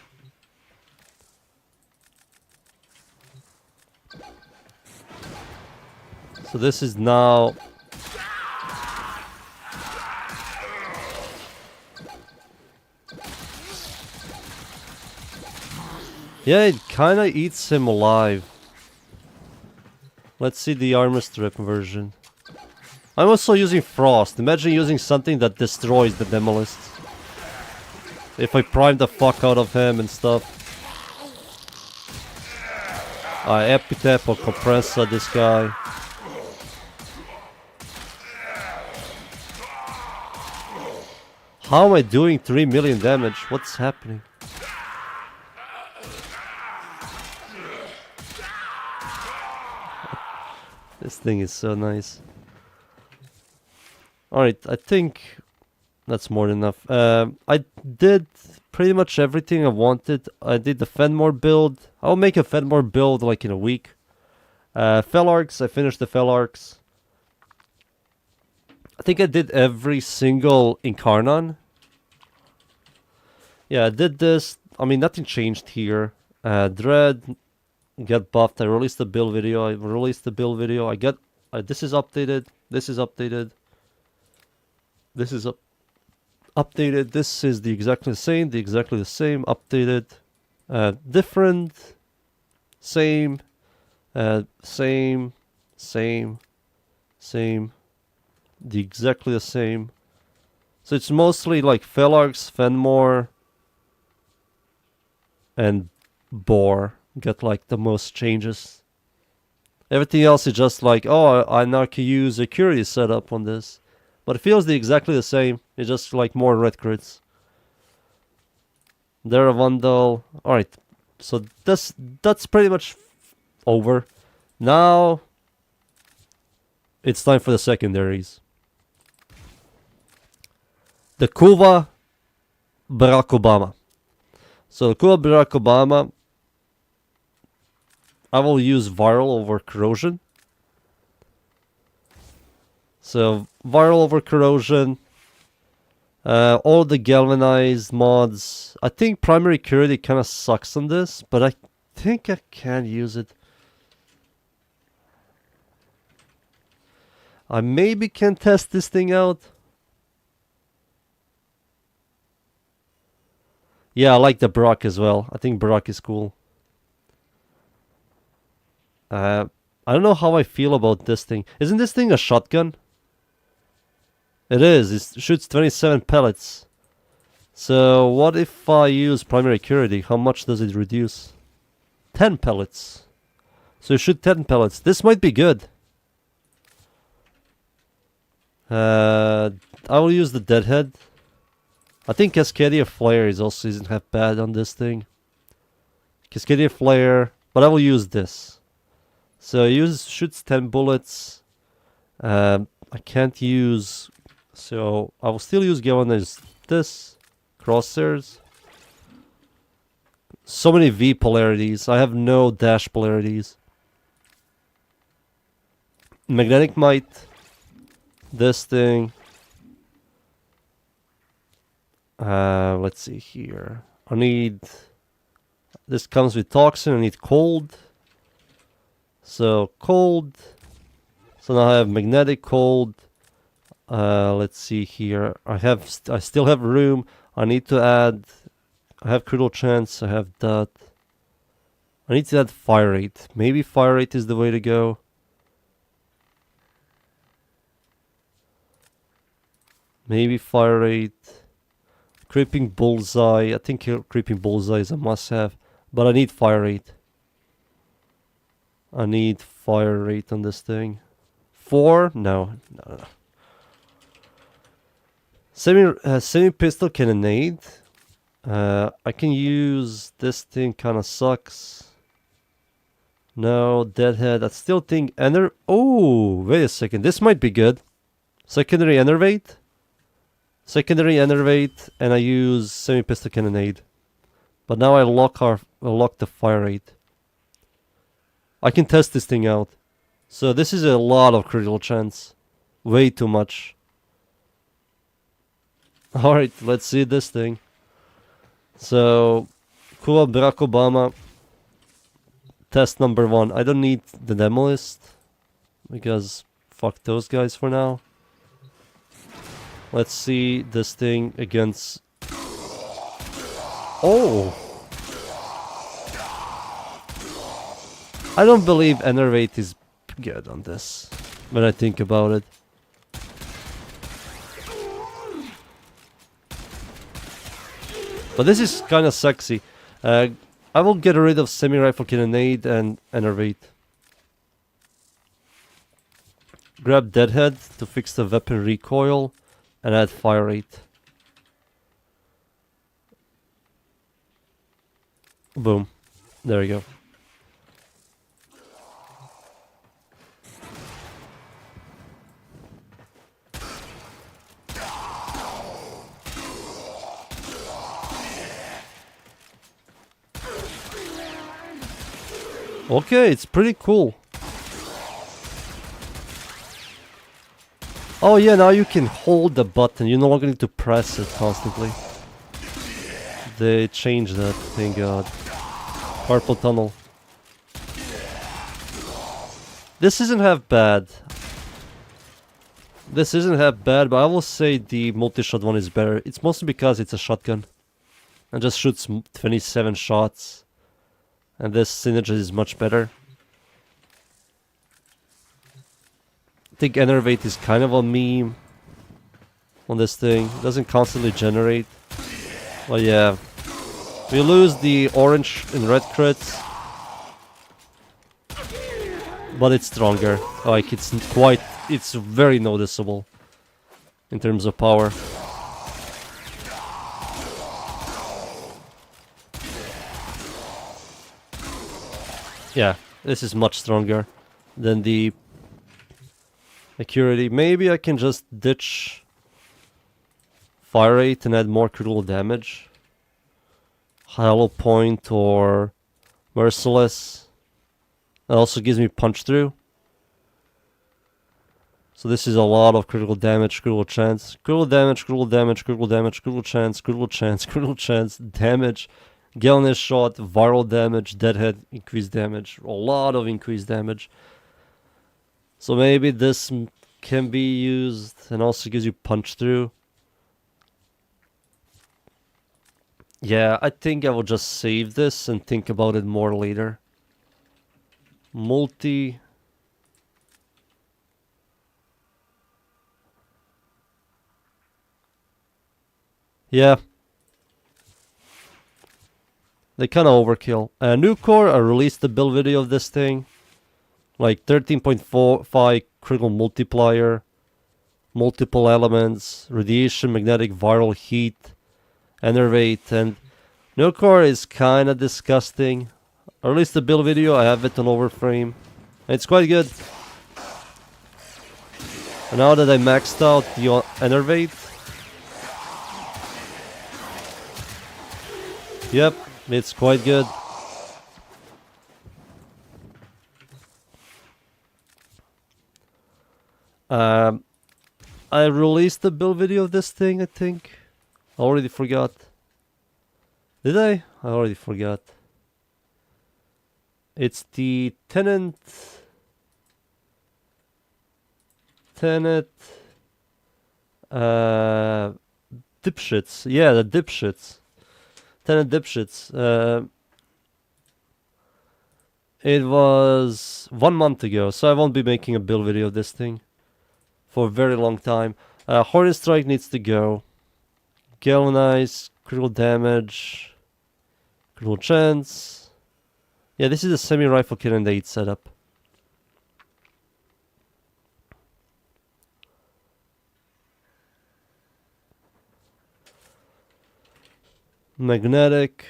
So this is now... Yeah, it kinda eats him alive. Let's see the armor strip version. I'm also using Frost. Imagine using something that destroys the Demolists. If I prime the fuck out of him and stuff. I epitap or compressor this guy. How am I doing 3 million damage? What's happening? This thing is so nice. Alright, I think that's more than enough. I did pretty much everything I wanted. I did the Fenmore build. I'll make a Fenmore build like in a week. Fell Arcs, I finished the Fell Arcs. I think I did every single Incarnon. Yeah, I did this. I mean, nothing changed here. Dread got buffed. I released the build video. I got... this is updated. This is updated. This is updated. This is the exactly the same, updated. Different. Same. Same. The exactly the same. So it's mostly like Felarx, Fenmore, and Boar get like the most changes. Everything else is just like, oh, I now can use a Curious setup on this. But it feels exactly the same. It's just like more red crits. There a Vandal. Alright. So that's pretty much over. Now it's time for the secondaries. The Kuva Barack Obama. So the Kuva Barack Obama, I will use Viral over Corrosion. So Viral over Corrosion. All the Galvanized mods. I think Primary Curity kind of sucks on this, but I think I can use it. I maybe can test this thing out. Yeah, I like the Brock as well. I think Brock is cool. I don't know how I feel about this thing. Isn't this thing a shotgun? It is. It shoots 27 pellets. So what if I use Primary Curity? How much does it reduce? 10 pellets. So you shoot 10 pellets. This might be good. I will use the Deadhead. I think Cascadia Flare is also isn't half bad on this thing. Cascadia Flare, but I will use this. So shoots 10 bullets. I can't use, so I will still use Galvanize this. Crosshairs. So many V polarities. I have no dash polarities. Magnetic Might. This thing. Let's see here. I need... This comes with Toxin. I need Cold. So, Cold. So now I have Magnetic Cold. Let's see here. I still have room. I need to add... I have Critical Chance. I have that. I need to add Fire Rate. Maybe Fire Rate is the way to go. Maybe Fire Rate. Creeping Bullseye. I think Creeping Bullseye is a must-have. But I need Fire Rate. I need Fire Rate on this thing. 4? No. Semi-pistol cannonade. I can use this thing, kinda sucks. No, Deadhead. I still think Oh, wait a second. This might be good. Secondary Enervate. Secondary Enervate, and I use Semi-Pistol Cannonade. But now I lock the fire rate. I can test this thing out. So this is a lot of critical chance. Way too much. Alright, let's see this thing. So, cool, Barack Obama. Test number 1. I don't need the demo list. Because fuck those guys for now. Let's see this thing against... Oh! I don't believe Enervate is good on this. When I think about it. But this is kind of sexy. I will get rid of Semi-Rifle Cannonade and Enervate. Grab Deadhead to fix the weapon recoil and add fire rate. Boom. There we go. Okay, it's pretty cool. Oh yeah, now you can hold the button. You no longer need to press it constantly. They changed that, thank god. Purple tunnel. This isn't half bad. This isn't half bad, but I will say the multi-shot one is better. It's mostly because it's a shotgun. And just shoots 27 shots. And this synergy is much better. I think Enervate is kind of a meme on this thing. It doesn't constantly generate. Well, yeah. We lose the orange and red crits. But it's stronger. Like, it's very noticeable in terms of power. Yeah, this is much stronger than the accuracy. Maybe I can just ditch fire rate and add more critical damage. Hollow Point or Merciless. That also gives me punch through. So this is a lot of critical damage, critical chance. Critical damage, critical damage, critical damage, critical chance, critical chance, critical chance, damage. Galvanized shot, viral damage, deadhead, increased damage. A lot of increased damage. So maybe this can be used and also gives you punch through. Yeah, I think I will just save this and think about it more later. Multi... Yeah. They kind of overkill. Nucor, I released the build video of this thing. Like 13.45 critical multiplier. Multiple elements. Radiation, magnetic, viral, heat. Enervate. And Nucor is kind of disgusting. I released the build video. I have it on Warframe. It's quite good. And now that I maxed out the Enervate. Yep. It's quite good. I released the build video of this thing, I think. I already forgot. Did I? I already forgot. It's the Tenet... Dipshits. Yeah, the Dipshits. Tenet Dipshits. It was 1 month ago, so I won't be making a build video of this thing for a very long time. Hornet Strike needs to go. Galvanize, critical damage, critical chance. Yeah, this is a semi-rifle cannonade setup. Magnetic.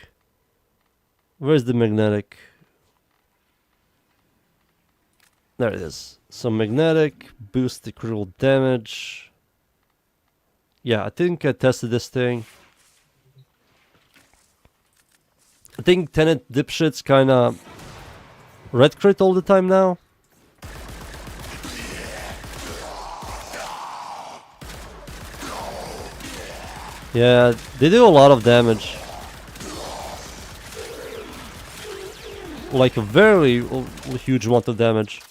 Where's the magnetic? There it is. So magnetic, boost the critical damage. Yeah, I think I tested this thing. I think Tenant dipshit's kinda red crit all the time now. Yeah, they do a lot of damage. Like a very huge amount of damage.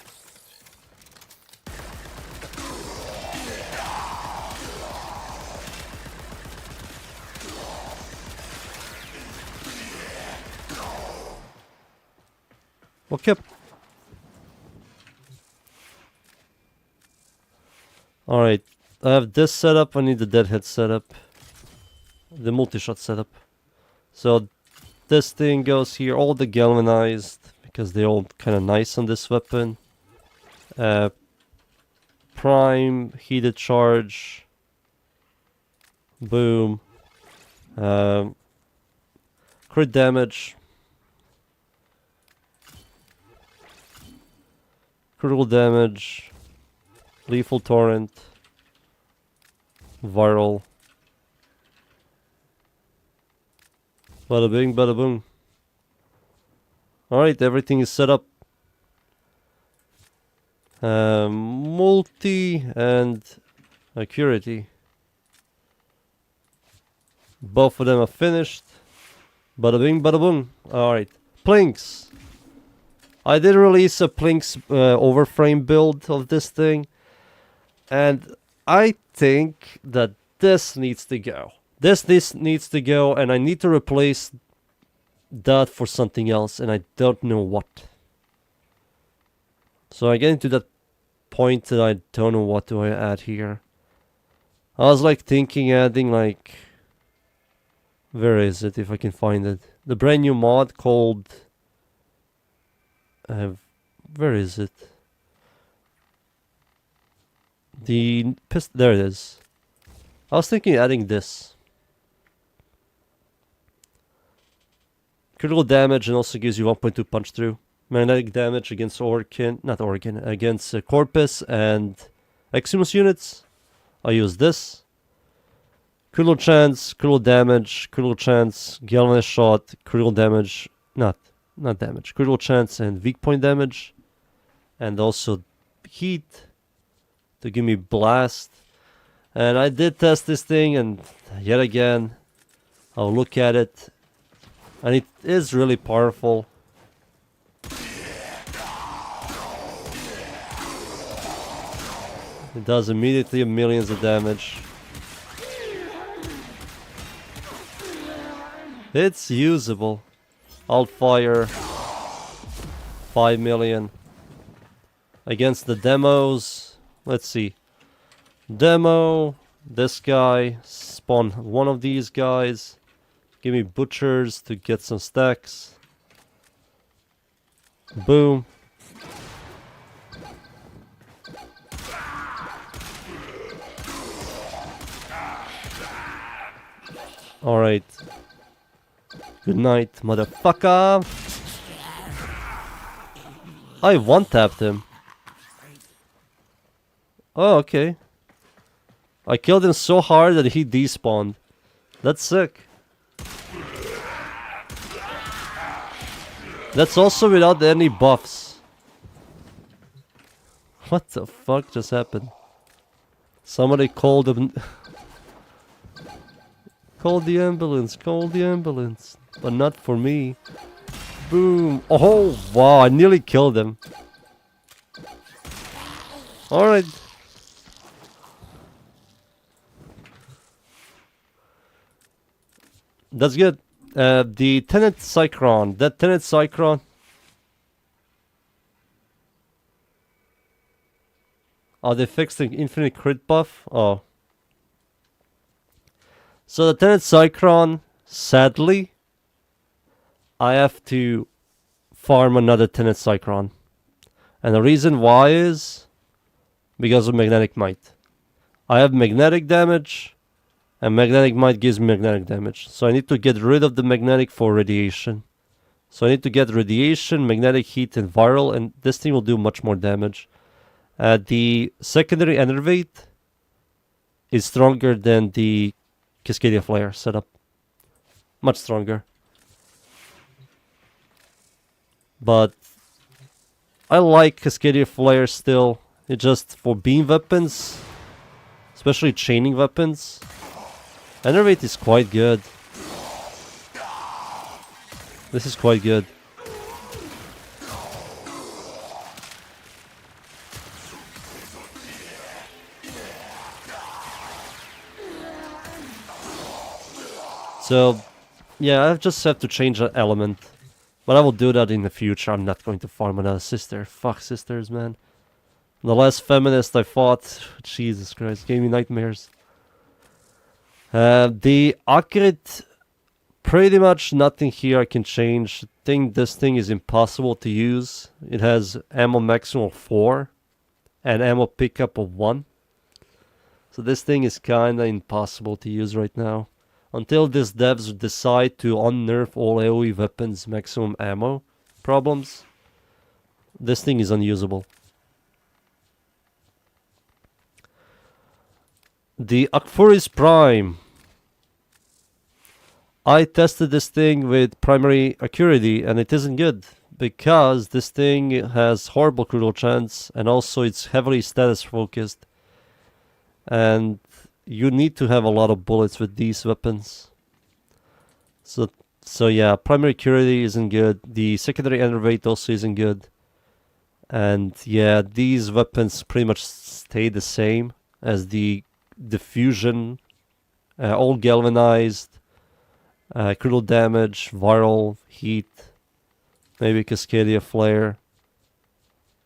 Okay. Alright, I have this setup, I need the deadhead setup. The multi-shot setup. So this thing goes here, all the galvanized, because they're all kind of nice on this weapon. Prime, heated charge. Boom. Crit damage. Critical damage. Lethal torrent. Viral. Bada bing, bada boom. Alright, everything is set up. Multi and accuracy. Both of them are finished. Bada bing, bada boom. Alright, Plinks. I did release a Plinks overframe build of this thing. And I think that this needs to go. This needs to go, and I need to replace that for something else, and I don't know what. So I get into that point that I don't know what do I add here. I was like thinking adding like... Where is it, if I can find it? The brand new mod called... where is it? There it is. I was thinking adding this. Critical damage and also gives you 1.2 punch through. Magnetic damage against against Corpus and Eximus units. I use this. Critical chance, critical damage, critical chance, galvanized shot, critical damage, not damage, critical chance and weak point damage. And also heat to give me blast. And I did test this thing, and yet again, I'll look at it. And it is really powerful. It does immediately millions of damage. It's usable. Alt fire. 5 million. Against the demos. Let's see. Demo. This guy. Spawn one of these guys. Give me butchers to get some stacks. Boom. Alright. Good night, motherfucker. I one-tapped him. Oh, okay. I killed him so hard that he despawned. That's sick. That's also without any buffs. What the fuck just happened? Somebody called him. Call the ambulance, call the ambulance. But not for me. Boom. Oh, wow, I nearly killed him. Alright. That's good. The Tenet Cycron. That Tenet Cycron. Oh, they fixed the infinite crit buff? Oh. So the Tenet Cycron, sadly, I have to farm another Tenet Cycron. And the reason why is because of Magnetic Might. I have magnetic damage, and Magnetic Might gives me magnetic damage. So I need to get rid of the magnetic for radiation. So I need to get radiation, magnetic heat, and viral, and this thing will do much more damage. The secondary enervate is stronger than the Cascadia Flare setup. Much stronger. But I like Cascadia Flare still. It just for beam weapons, especially chaining weapons. Enervate is quite good. This is quite good. So, yeah, I just have to change that element. But I will do that in the future. I'm not going to farm another sister. Fuck sisters, man. The last feminist I fought, Jesus Christ, gave me nightmares. The accurate, pretty much nothing here I can change. I think this thing is impossible to use. It has ammo maximum of 4 and ammo pickup of 1. So this thing is kinda impossible to use right now. Until these devs decide to unnerf all AoE weapons maximum ammo problems, this thing is unusable. The Akfuris Prime. I tested this thing with primary accuracy and it isn't good because this thing has horrible critical chance and also it's heavily status focused. And you need to have a lot of bullets with these weapons. So yeah, primary accuracy isn't good. The secondary enervate also isn't good. And yeah, these weapons pretty much stay the same as the diffusion, all galvanized, critical damage, viral, heat, maybe Cascadia Flare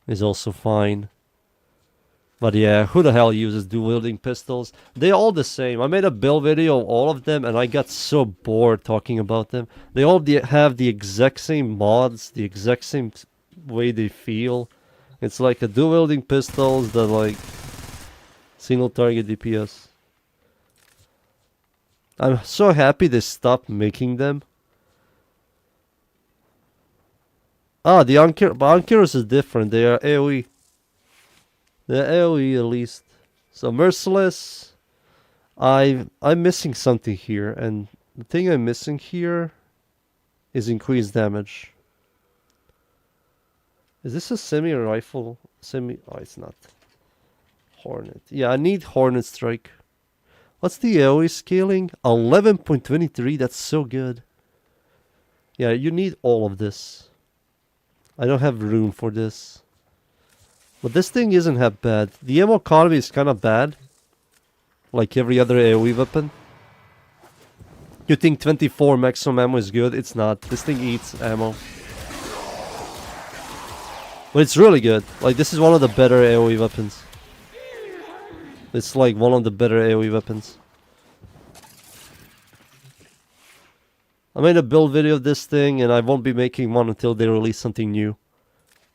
is also fine. But yeah, who the hell uses dual-wielding pistols? They're all the same. I made a build video of all of them, and I got so bored talking about them. They all have the exact same mods, the exact same way they feel. It's like a dual-wielding pistols that like single-target DPS. I'm so happy they stopped making them. Ah, the Ankyros is different. They are AoE. The AoE at least. So Merciless. I'm missing something here, and the thing I'm missing here is increased damage. Is this a semi-rifle? Oh, it's not. Hornet. Yeah, I need Hornet Strike. What's the AoE scaling? 11.23, that's so good. Yeah, you need all of this. I don't have room for this. But this thing isn't that bad. The ammo economy is kind of bad. Like every other AoE weapon. You think 24 maximum ammo is good? It's not. This thing eats ammo. But it's really good. Like, this is one of the better AoE weapons. It's like one of the better AoE weapons. I made a build video of this thing, and I won't be making one until they release something new.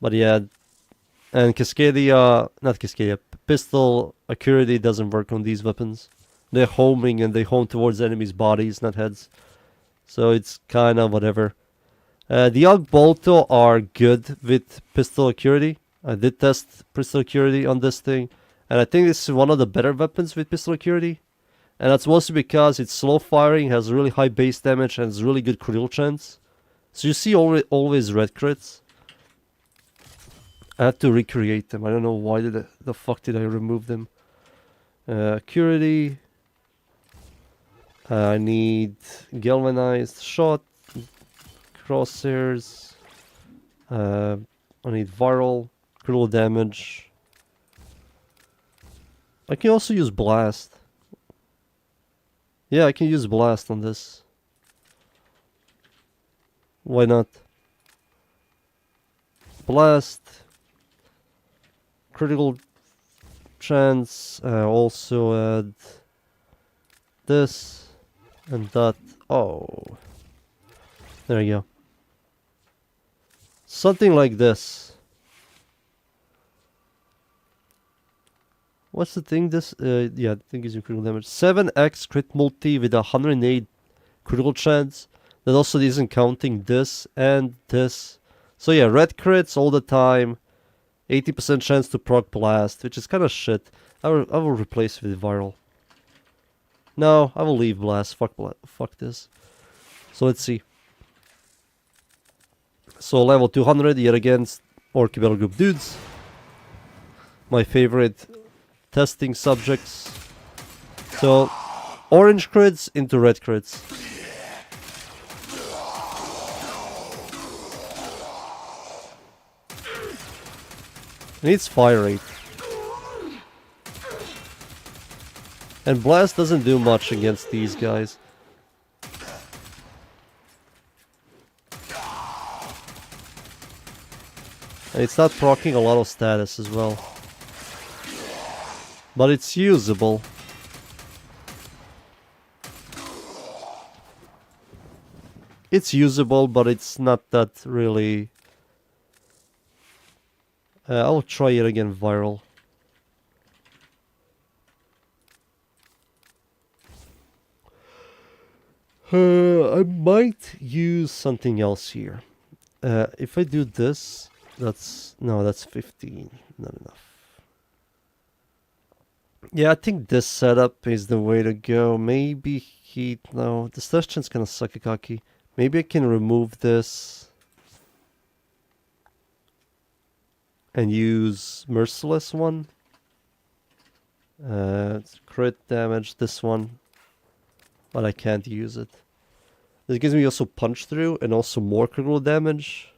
But yeah, and Cascadia, not Cascadia, pistol accuracy doesn't work on these weapons. They're homing and they home towards enemies' bodies, not heads. So it's kind of whatever. The Young Bolto are good with pistol accuracy. I did test pistol accuracy on this thing. And I think this is one of the better weapons with pistol accuracy. And that's mostly because it's slow firing, has really high base damage, and has really good critical chance. So you see always red crits. I have to recreate them. I don't know why the fuck did I remove them. Accuracy. I need galvanized shot, crosshairs. I need viral, critical damage. I can also use blast. Yeah, I can use blast on this. Why not? Blast. Critical chance. Also add this and that. Oh. There you go. Something like this. What's the thing? This, yeah, the thing is critical damage. 7x crit multi with 108 critical chance. That also isn't counting this and this. So yeah, red crits all the time. 80% chance to proc blast, which is kind of shit. I will replace it with viral. No, I will leave blast. Fuck this. So let's see. So level 200 yet again, Orc Battle Group dudes. My favorite testing subjects. So orange crits into red crits. Needs fire rate. And blast doesn't do much against these guys. And it's not proccing a lot of status as well. But it's usable. It's usable, but it's not that really... I'll try it again, viral. I might use something else here. If I do this, that's 15. Not enough. Yeah, I think this setup is the way to go. Maybe heat. No, the slash chain's kind of sucky. Maybe I can remove this and use merciless one. It's crit damage this one, but I can't use it. This gives me also punch through and also more critical damage.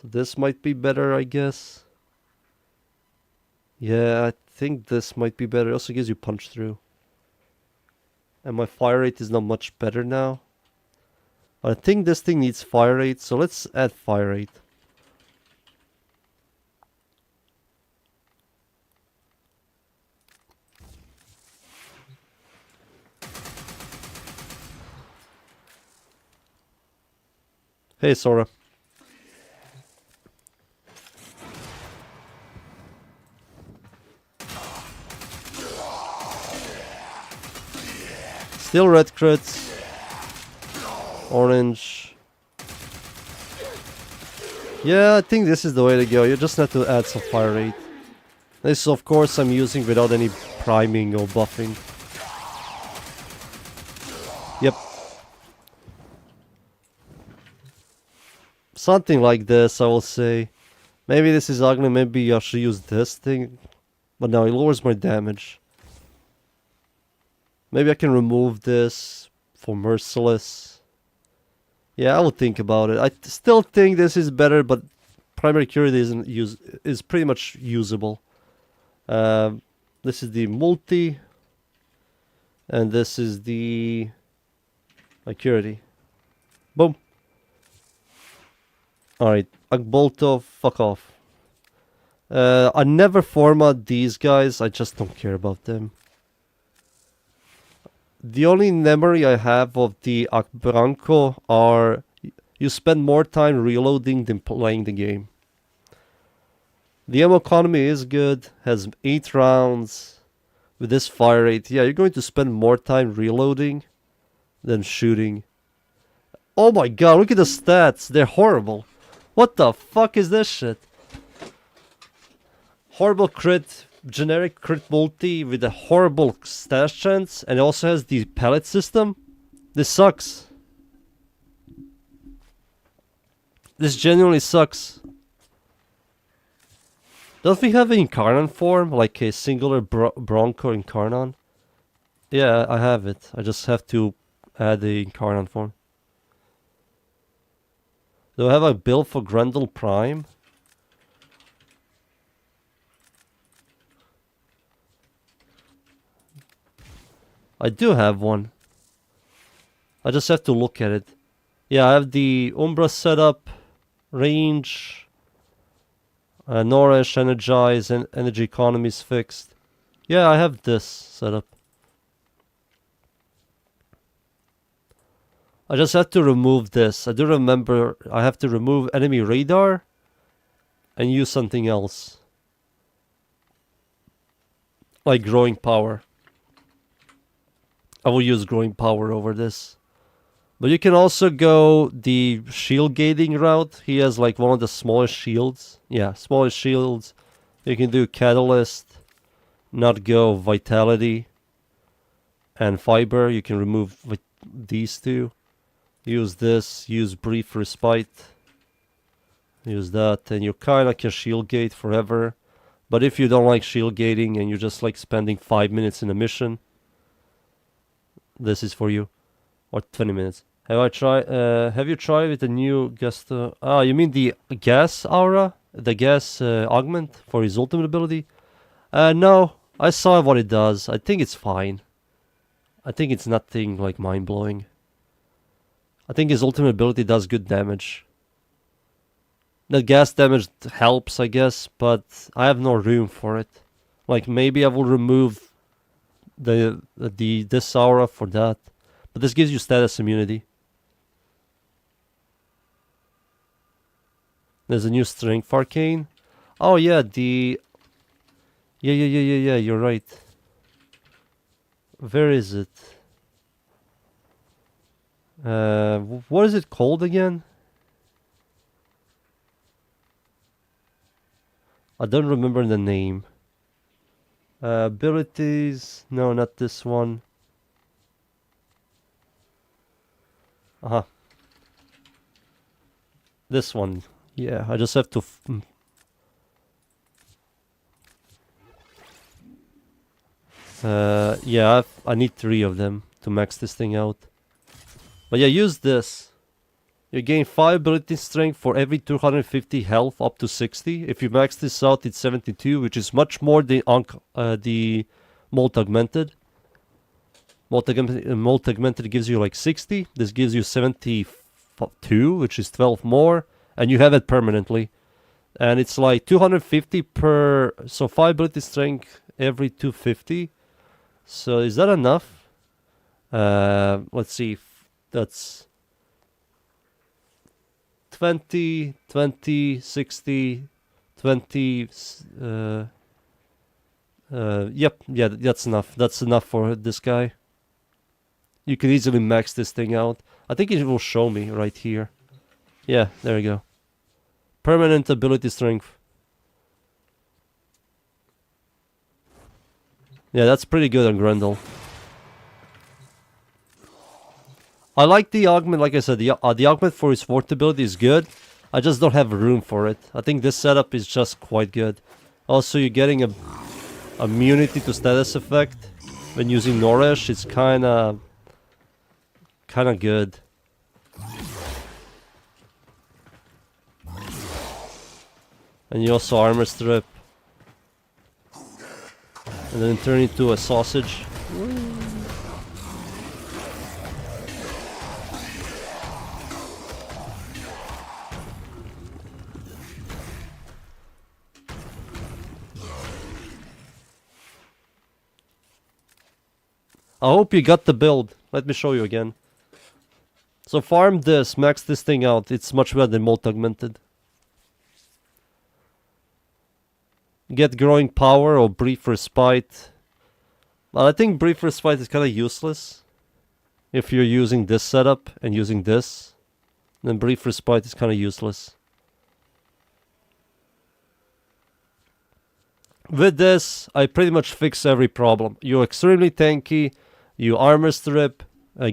So this might be better, I guess. Yeah, I think this might be better. It also gives you punch through. And my fire rate is not much better now. But I think this thing needs fire rate, so let's add fire rate. Hey, Sora. Still red crits. Orange. Yeah, I think this is the way to go. You just have to add some fire rate. This, of course, I'm using without any priming or buffing. Yep. Something like this, I will say. Maybe this is ugly, maybe I should use this thing. But no, it lowers my damage. Maybe I can remove this for merciless. Yeah, I will think about it. I still think this is better, but primary curity is pretty much usable. This is the multi, and this is the curity. Boom. Alright, Agbolto, fuck off. I never format these guys, I just don't care about them. The only memory I have of the Akbranco are you spend more time reloading than playing the game. The ammo economy is good, has 8 rounds. With this fire rate, yeah, you're going to spend more time reloading than shooting. Oh my god, look at the stats, they're horrible. What the fuck is this shit? Horrible crit, generic crit multi with a horrible stash chance, and it also has the pellet system. This sucks. This genuinely sucks. Don't we have an Incarnon form, like a singular Bronco Incarnon? Yeah, I have it. I just have to add the Incarnon form. Do I have a build for Grendel Prime? I do have one. I just have to look at it. Yeah, I have the Umbra setup, range, Nourish, Energize, and energy economy is fixed. Yeah, I have this setup. I just have to remove this. I do remember I have to remove enemy radar and use something else. Like growing power. I will use growing power over this. But you can also go the shield gating route. He has like one of the smallest shields. Yeah, smallest shields. You can do catalyst, not go vitality, and fiber. You can remove these two. Use this, use brief respite. Use that, and you kinda can shield gate forever. But if you don't like shield gating and you just like spending 5 minutes in a mission, this is for you. Or 20 minutes. Have you tried with the new gas? You mean the gas aura? The gas augment for his ultimate ability? No. I saw what it does. I think it's fine. I think it's nothing like mind-blowing. I think his ultimate ability does good damage. The gas damage helps, I guess, but I have no room for it. Like, maybe I will remove this aura for that. But this gives you status immunity. There's a new strength arcane. Oh yeah, yeah, you're right. Where is it? What is it called again? I don't remember the name. Abilities. No, not this one. Uh-huh. This one. Yeah, I just have to... yeah, I need 3 of them to max this thing out. But yeah, use this. You gain 5 ability strength for every 250 health up to 60. If you max this out, it's 72, which is much more than the Molt Augmented. Molt Augmented gives you like 60. This gives you 72, which is 12 more. And you have it permanently. And it's like 250 per... So 5 ability strength every 250. So is that enough? Let's see. That's 20, 20, 60, 20... yep, yeah, that's enough. That's enough for this guy. You can easily max this thing out. I think it will show me right here. Yeah, there we go. Permanent ability strength. Yeah, that's pretty good on Grendel. I like the augment, like I said, the augment for his fourth ability is good. I just don't have room for it. I think this setup is just quite good. Also, you're getting a immunity to status effect when using Noresh. It's kinda good. And you also armor strip. And then turn into a sausage. I hope you got the build. Let me show you again. So farm this, max this thing out. It's much better than Molt Augmented. Get growing power or brief respite. Well, I think brief respite is kind of useless. If you're using this setup and using this, then brief respite is kind of useless. With this, I pretty much fix every problem. You're extremely tanky. You armor strip,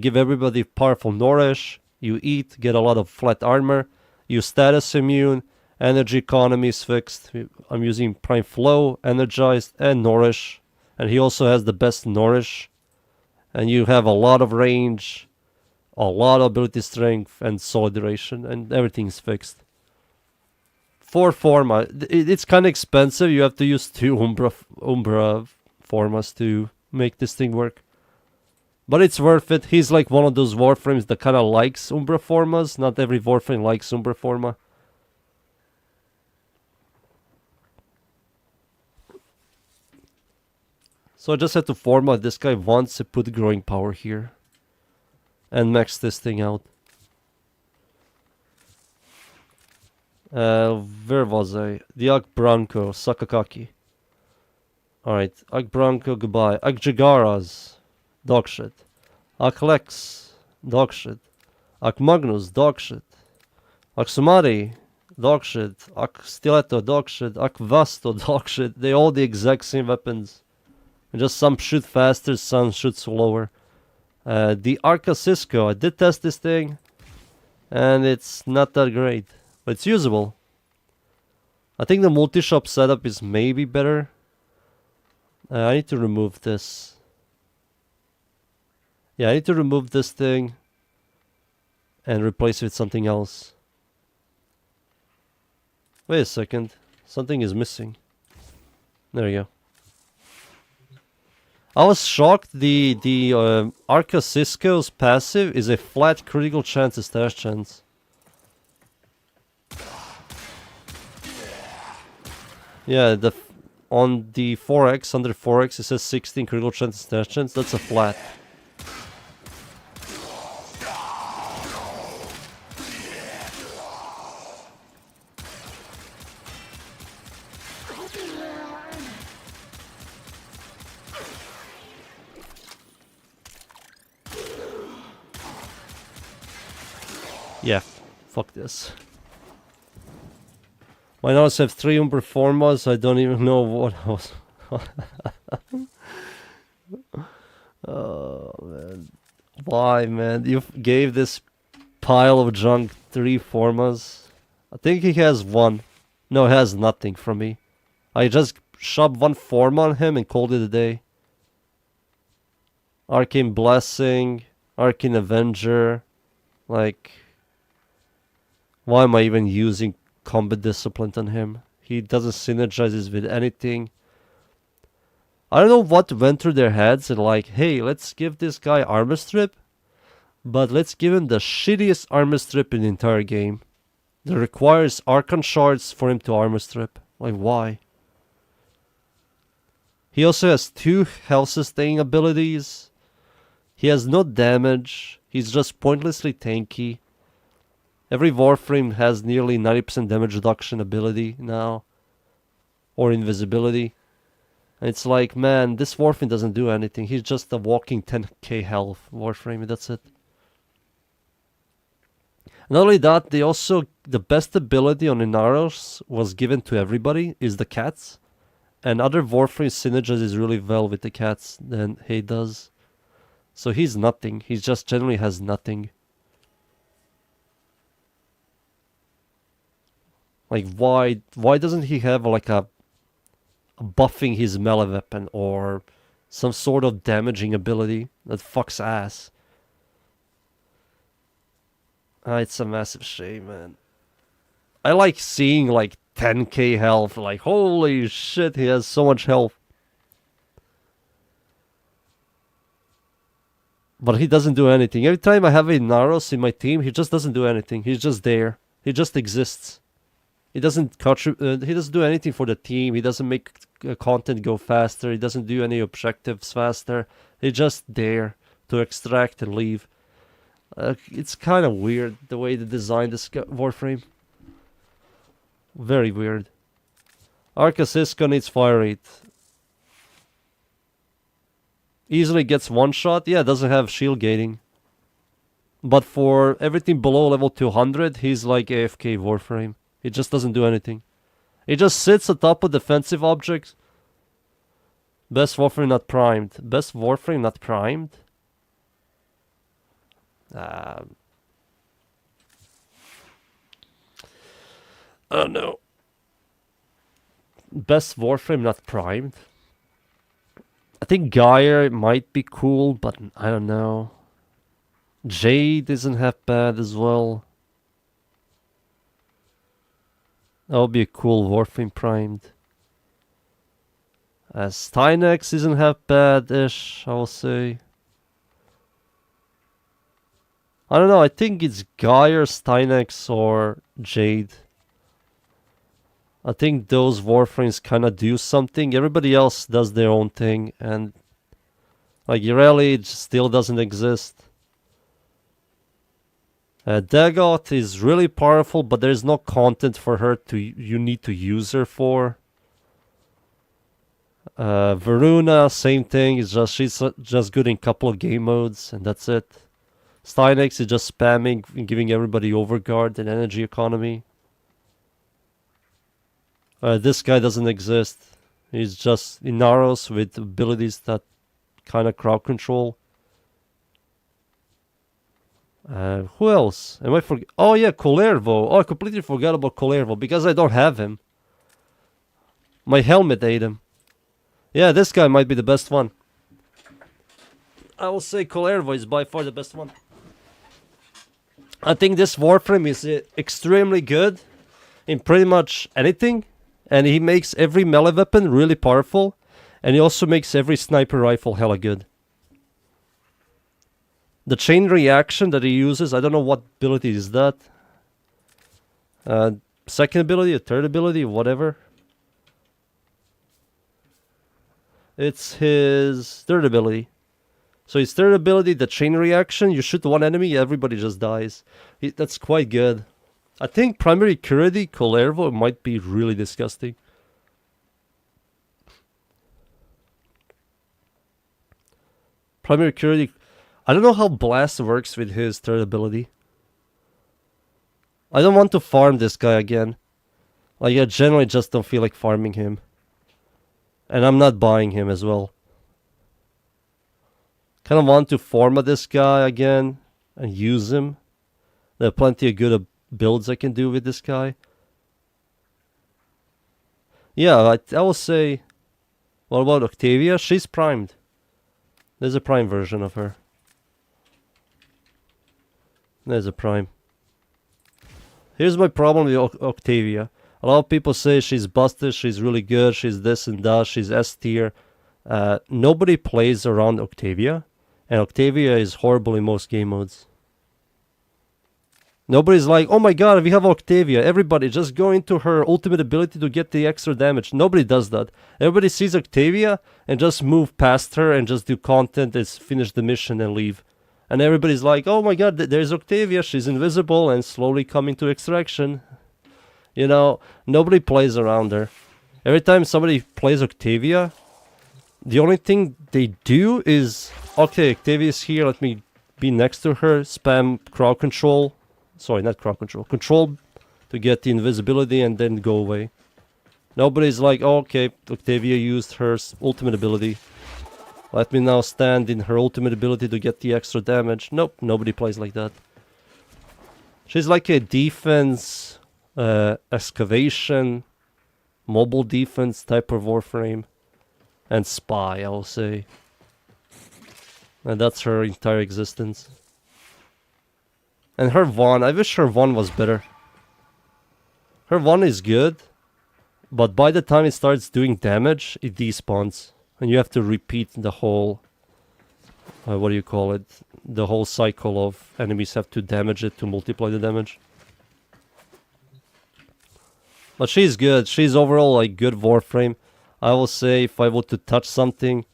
give everybody powerful Noresh. You eat, get a lot of flat armor. You status immune. Energy economy is fixed. I'm using Prime Flow, Energized, and Nourish. And he also has the best Nourish. And you have a lot of range, a lot of ability strength, and solid duration, and everything's fixed. For Forma, it's kind of expensive. You have to use 2 Umbra Formas to make this thing work. But it's worth it. He's like one of those Warframes that kind of likes Umbra Formas. Not every Warframe likes Umbra Forma. So I just had to format this guy once to put growing power here. And max this thing out. Where was I? The Ag Branco, Sakakaki. Alright, Ag Branco, goodbye. Ag Jagaras, dog shit. Ag Lex, dog shit. Ak Magnus, dog shit. Ak Sumari, dog shit. Ak Stiletto, dog shit. Ak Vasto, dog shit. They all the exact same weapons. And just some shoot faster, some shoot slower. The Arca Cisco, I did test this thing. And it's not that great. But it's usable. I think the multi-shop setup is maybe better. I need to remove this. Yeah, I need to remove this thing. And replace it with something else. Wait a second. Something is missing. There you go. I was shocked. The Arca Cisco's passive is a flat critical chance to stash chance. Yeah, on the 4x, under 4x, it says 16 critical chance to stash chance. That's a flat. Yeah, fuck this. My notes have 3 Umber Formas, I don't even know what I was... Oh, man. Why, man? You gave this pile of junk 3 Formas? I think he has 1. No, he has nothing from me. I just shoved 1 Forma on him and called it a day. Arcane Blessing, Arcane Avenger, like... Why am I even using Combat Discipline on him? He doesn't synergize with anything. I don't know what went through their heads and like, hey, let's give this guy armor strip, but let's give him the shittiest armor strip in the entire game. That requires Archon shards for him to armor strip. Like, why? He also has 2 health sustaining abilities. He has no damage. He's just pointlessly tanky. Every Warframe has nearly 90% damage reduction ability now. Or invisibility. And it's like, man, this Warframe doesn't do anything. He's just a walking 10k health Warframe, and that's it. Not only that, the best ability on Inaros was given to everybody is the cats. And other Warframe synergizes really well with the cats than he does. So he's nothing. He just generally has nothing. Like, why doesn't he have like a buffing his melee weapon or some sort of damaging ability that fucks ass? It's a massive shame, man. I like seeing like 10k health, like holy shit, he has so much health. But he doesn't do anything. Every time I have a Naros in my team, he just doesn't do anything. He's just there. He just exists. He doesn't he doesn't do anything for the team. He doesn't make content go faster. He doesn't do any objectives faster. He's just there to extract and leave. It's kind of weird the way they designed this Warframe. Very weird. Arca Cisco needs fire rate. Easily gets one shot. Yeah, doesn't have shield gating. But for everything below level 200, he's like AFK Warframe. He just doesn't do anything. He just sits atop of defensive objects. Best Warframe not primed. Best Warframe not primed? I don't know. Best Warframe not primed? I think Geyer might be cool, but I don't know. Jade isn't half bad as well. That would be a cool Warframe primed. Stynex isn't half bad-ish, I will say. I don't know, I think it's Geyer, Stynex, or Jade. I think those Warframes kind of do something. Everybody else does their own thing, and like Irelia still doesn't exist. Dagot is really powerful, but there's no content for her to you need to use her for. Varuna, same thing. It's just she's just good in a couple of game modes, and that's it. Stynex is just spamming and giving everybody overguard and energy economy. This guy doesn't exist. He's just Inaros with abilities that kind of crowd control. Who else? Am I forget? Oh yeah, Colervo. Oh, I completely forgot about Colervo because I don't have him. My helmet ate him. Yeah, this guy might be the best one. I will say Colervo is by far the best one. I think this Warframe is extremely good in pretty much anything. And he makes every melee weapon really powerful. And he also makes every sniper rifle hella good. The chain reaction that he uses, I don't know what ability is that. Second ability, a third ability, whatever. It's his third ability. So his third ability, the chain reaction, you shoot one enemy, everybody just dies. That's quite good. I think primary curity, Colervo, might be really disgusting. Primary curity... I don't know how Blast works with his third ability. I don't want to farm this guy again. Like, I generally just don't feel like farming him. And I'm not buying him as well. Kind of want to format this guy again and use him. There are plenty of good builds I can do with this guy. Yeah, I will say... What about Octavia? She's primed. There's a prime version of her. There's a prime. Here's my problem with Octavia. A lot of people say she's busted, she's really good, she's this and that, she's S tier. Nobody plays around Octavia. And Octavia is horrible in most game modes. Nobody's like, oh my god, we have Octavia. Everybody just go into her ultimate ability to get the extra damage. Nobody does that. Everybody sees Octavia and just move past her and just do content, is finish the mission and leave. And everybody's like, oh my god, there's Octavia, she's invisible and slowly coming to extraction. You know, nobody plays around her. Every time somebody plays Octavia, the only thing they do is, okay, Octavia's here, let me be next to her, spam crowd control. Sorry, not crowd control. Control to get the invisibility and then go away. Nobody's like, oh, okay, Octavia used her ultimate ability. Let me now stand in her ultimate ability to get the extra damage. Nope, nobody plays like that. She's like a defense, excavation, mobile defense type of Warframe. And spy, I will say. And that's her entire existence. And her Vaughn, I wish her Vaughn was better. Her Vaughn is good, but by the time it starts doing damage, it despawns. And you have to repeat the whole, what do you call it? The whole cycle of enemies have to damage it to multiply the damage. But she's good. She's overall like good Warframe. I will say if I were to touch something,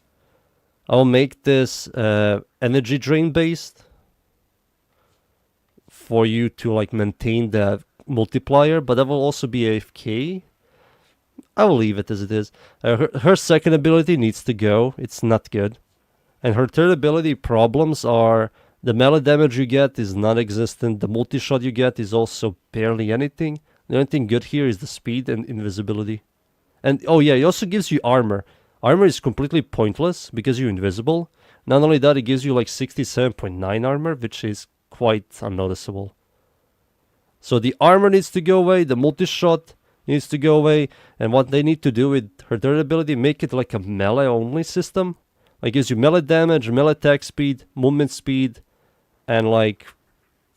I will make this energy drain based. For you to like maintain the multiplier, but that will also be AFK. I will leave it as it is. Her second ability needs to go. It's not good. And her third ability problems are the melee damage you get is non-existent. The multi-shot you get is also barely anything. The only thing good here is the speed and invisibility. And oh yeah, it also gives you armor. Armor is completely pointless because you're invisible. Not only that, it gives you like 67.9 armor, which is quite unnoticeable. So the armor needs to go away, the multi-shot needs to go away, and what they need to do with her third ability, make it like a melee only system. Like gives you melee damage, melee attack speed, movement speed, and like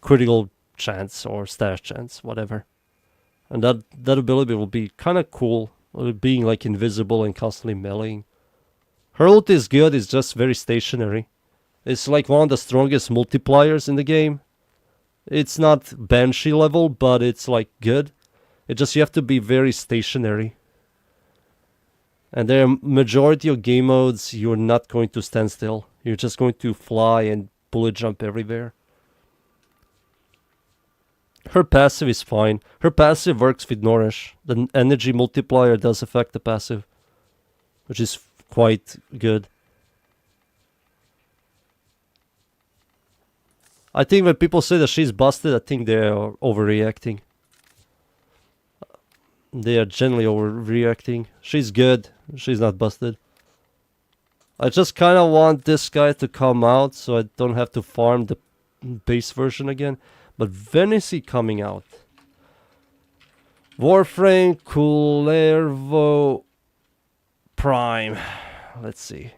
critical chance or stash chance, whatever. And that ability will be kind of cool, being like invisible and constantly meleeing. Her ult is good, it's just very stationary. It's like one of the strongest multipliers in the game. It's not Banshee level, but it's like good. It just, you have to be very stationary. And there are majority of game modes, you're not going to stand still. You're just going to fly and bullet jump everywhere. Her passive is fine. Her passive works with Nourish. The energy multiplier does affect the passive, which is quite good. I think when people say that she's busted, I think they are overreacting. They are generally overreacting. She's good. She's not busted. I just kind of want this guy to come out so I don't have to farm the base version again. But when is he coming out? Warframe, Culervo, Prime. Let's see.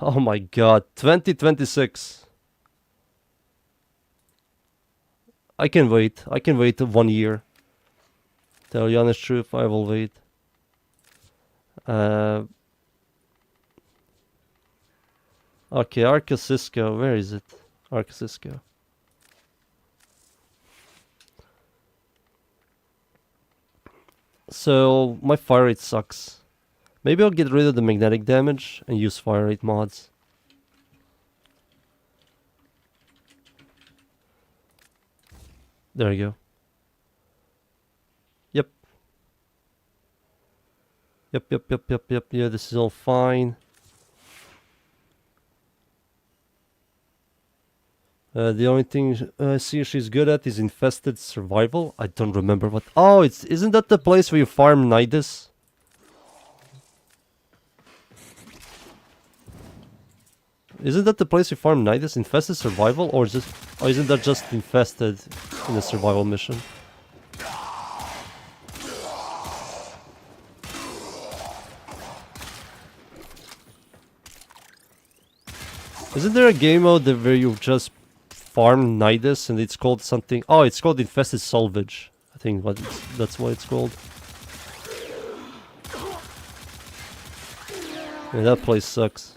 Oh my god, 2026. I can wait. I can wait 1 year. Tell you honest truth, I will wait. Okay, Arca Cisco. Where is it? Arca Cisco. So, my fire rate sucks. Maybe I'll get rid of the magnetic damage and use fire rate mods. There you go. Yep. Yep. Yeah, this is all fine. The only thing I see she's good at is infested survival. I don't remember what. Oh, isn't that the place where you farm Nidus? Isn't that the place you farm Nidus? Infested survival, or isn't that just infested in a survival mission? Isn't there a game mode where you just farm Nidus and it's called something? Oh, it's called Infested Salvage. I think that's what it's called. Yeah, that place sucks.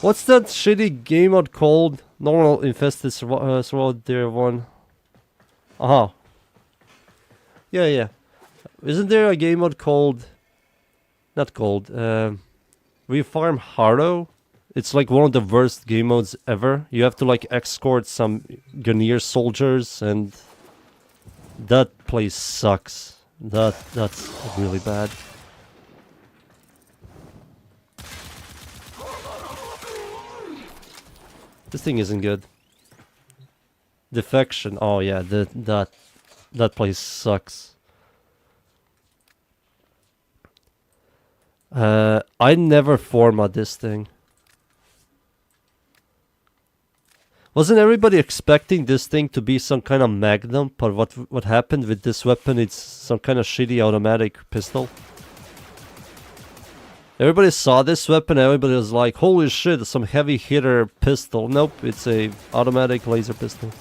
What's that shitty game mode called? Normal Infested Survival there one. Aha. Yeah. Isn't there a game mode called... Not called, we farm Harrow. It's like one of the worst game modes ever. You have to like escort some Gunir soldiers and that place sucks. That's really bad. This thing isn't good. Defection. Oh yeah, that place sucks. I never format this thing. Wasn't everybody expecting this thing to be some kind of magnum? But what happened with this weapon? It's some kind of shitty automatic pistol. Everybody saw this weapon. Everybody was like, "Holy shit! Some heavy hitter pistol." Nope, it's a automatic laser pistol.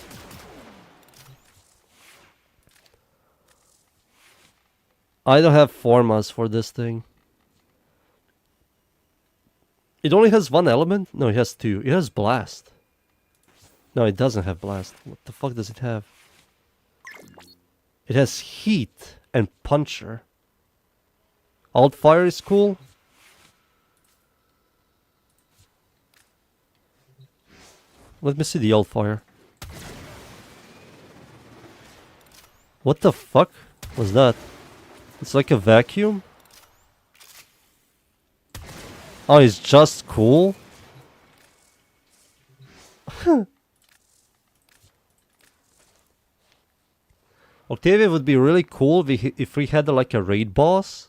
I don't have formas for this thing. It only has one element? No, it has two. It has blast. No, it doesn't have blast. What the fuck does it have? It has heat and puncher. Alt fire is cool. Let me see the alt fire. What the fuck was that? It's like a vacuum? Oh, it's just cool? Octavia would be really cool if we had like a raid boss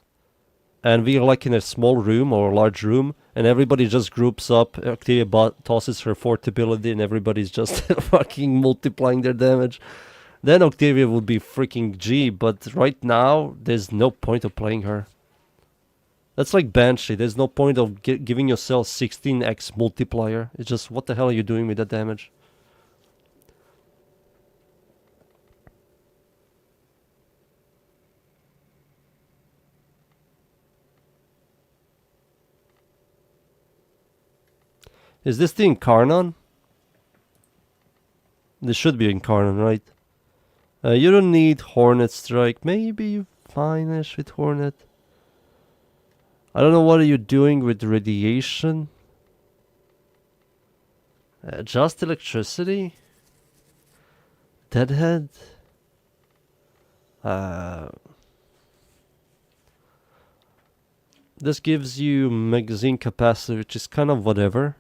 and we're like in a small room or a large room and everybody just groups up. Octavia tosses her fourth ability and everybody's just fucking multiplying their damage. Then Octavia would be freaking G, but right now there's no point of playing her. That's like Banshee. There's no point of giving yourself 16x multiplier. It's just, what the hell are you doing with that damage? Is this the Incarnon? This should be Incarnon, right? You don't need Hornet Strike. Maybe you fine-ish with Hornet. I don't know what are you doing with radiation. Just electricity? Deadhead? This gives you magazine capacity, which is kind of whatever.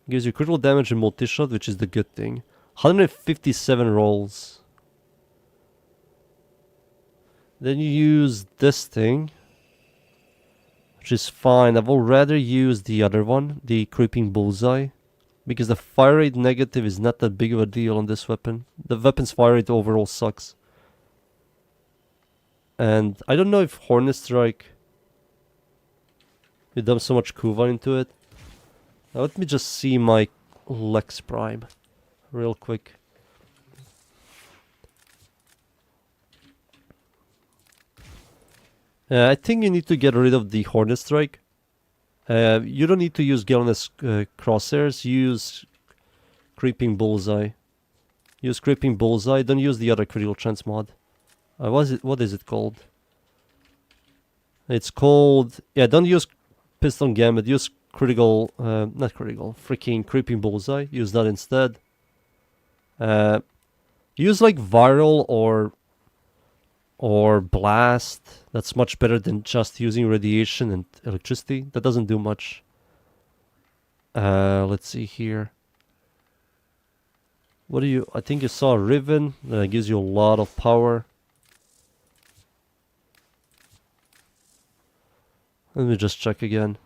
Gives you critical damage and multi-shot, which is the good thing. 157 rolls. Then you use this thing, which is fine. I will rather use the other one, the creeping bullseye, because the fire rate negative is not that big of a deal on this weapon. The weapon's fire rate overall sucks. And I don't know if Hornet Strike, you dump so much Kuva into it. Now let me just see my Lex Prime real quick. I think you need to get rid of the Hornet Strike. You don't need to use Galvanous Crosshairs, use Creeping Bullseye. Use Creeping Bullseye, don't use the other critical chance mod. What is it called? It's called... Yeah, don't use Piston Gambit, use critical... not critical, freaking Creeping Bullseye. Use that instead. Use like Viral or Blast. That's much better than just using Radiation and Electricity. That doesn't do much. Let's see here. What do you... I think you saw Riven. That gives you a lot of power. Let me just check again.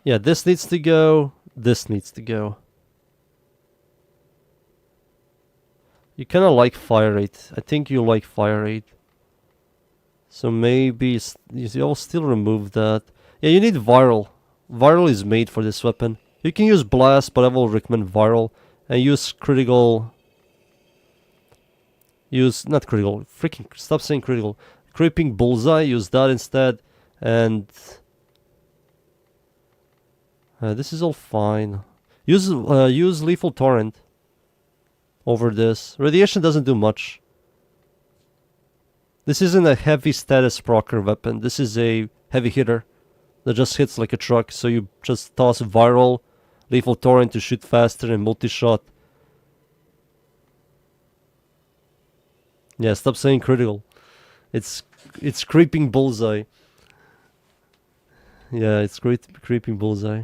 Yeah, this needs to go. This needs to go. You kind of like fire rate. I think you like fire rate. So maybe you'll still remove that. Yeah, you need Viral. Viral is made for this weapon. You can use Blast, but I will recommend Viral. And use critical... not critical. Freaking stop saying critical. Creeping Bullseye, use that instead. And... this is all fine. Use Lethal Torrent over this. Radiation doesn't do much. This isn't a heavy status procer weapon. This is a heavy hitter that just hits like a truck. So you just toss Viral, Lethal Torrent to shoot faster, and multi-shot. Yeah, stop saying critical. It's Creeping Bullseye. Yeah, it's Creeping Bullseye.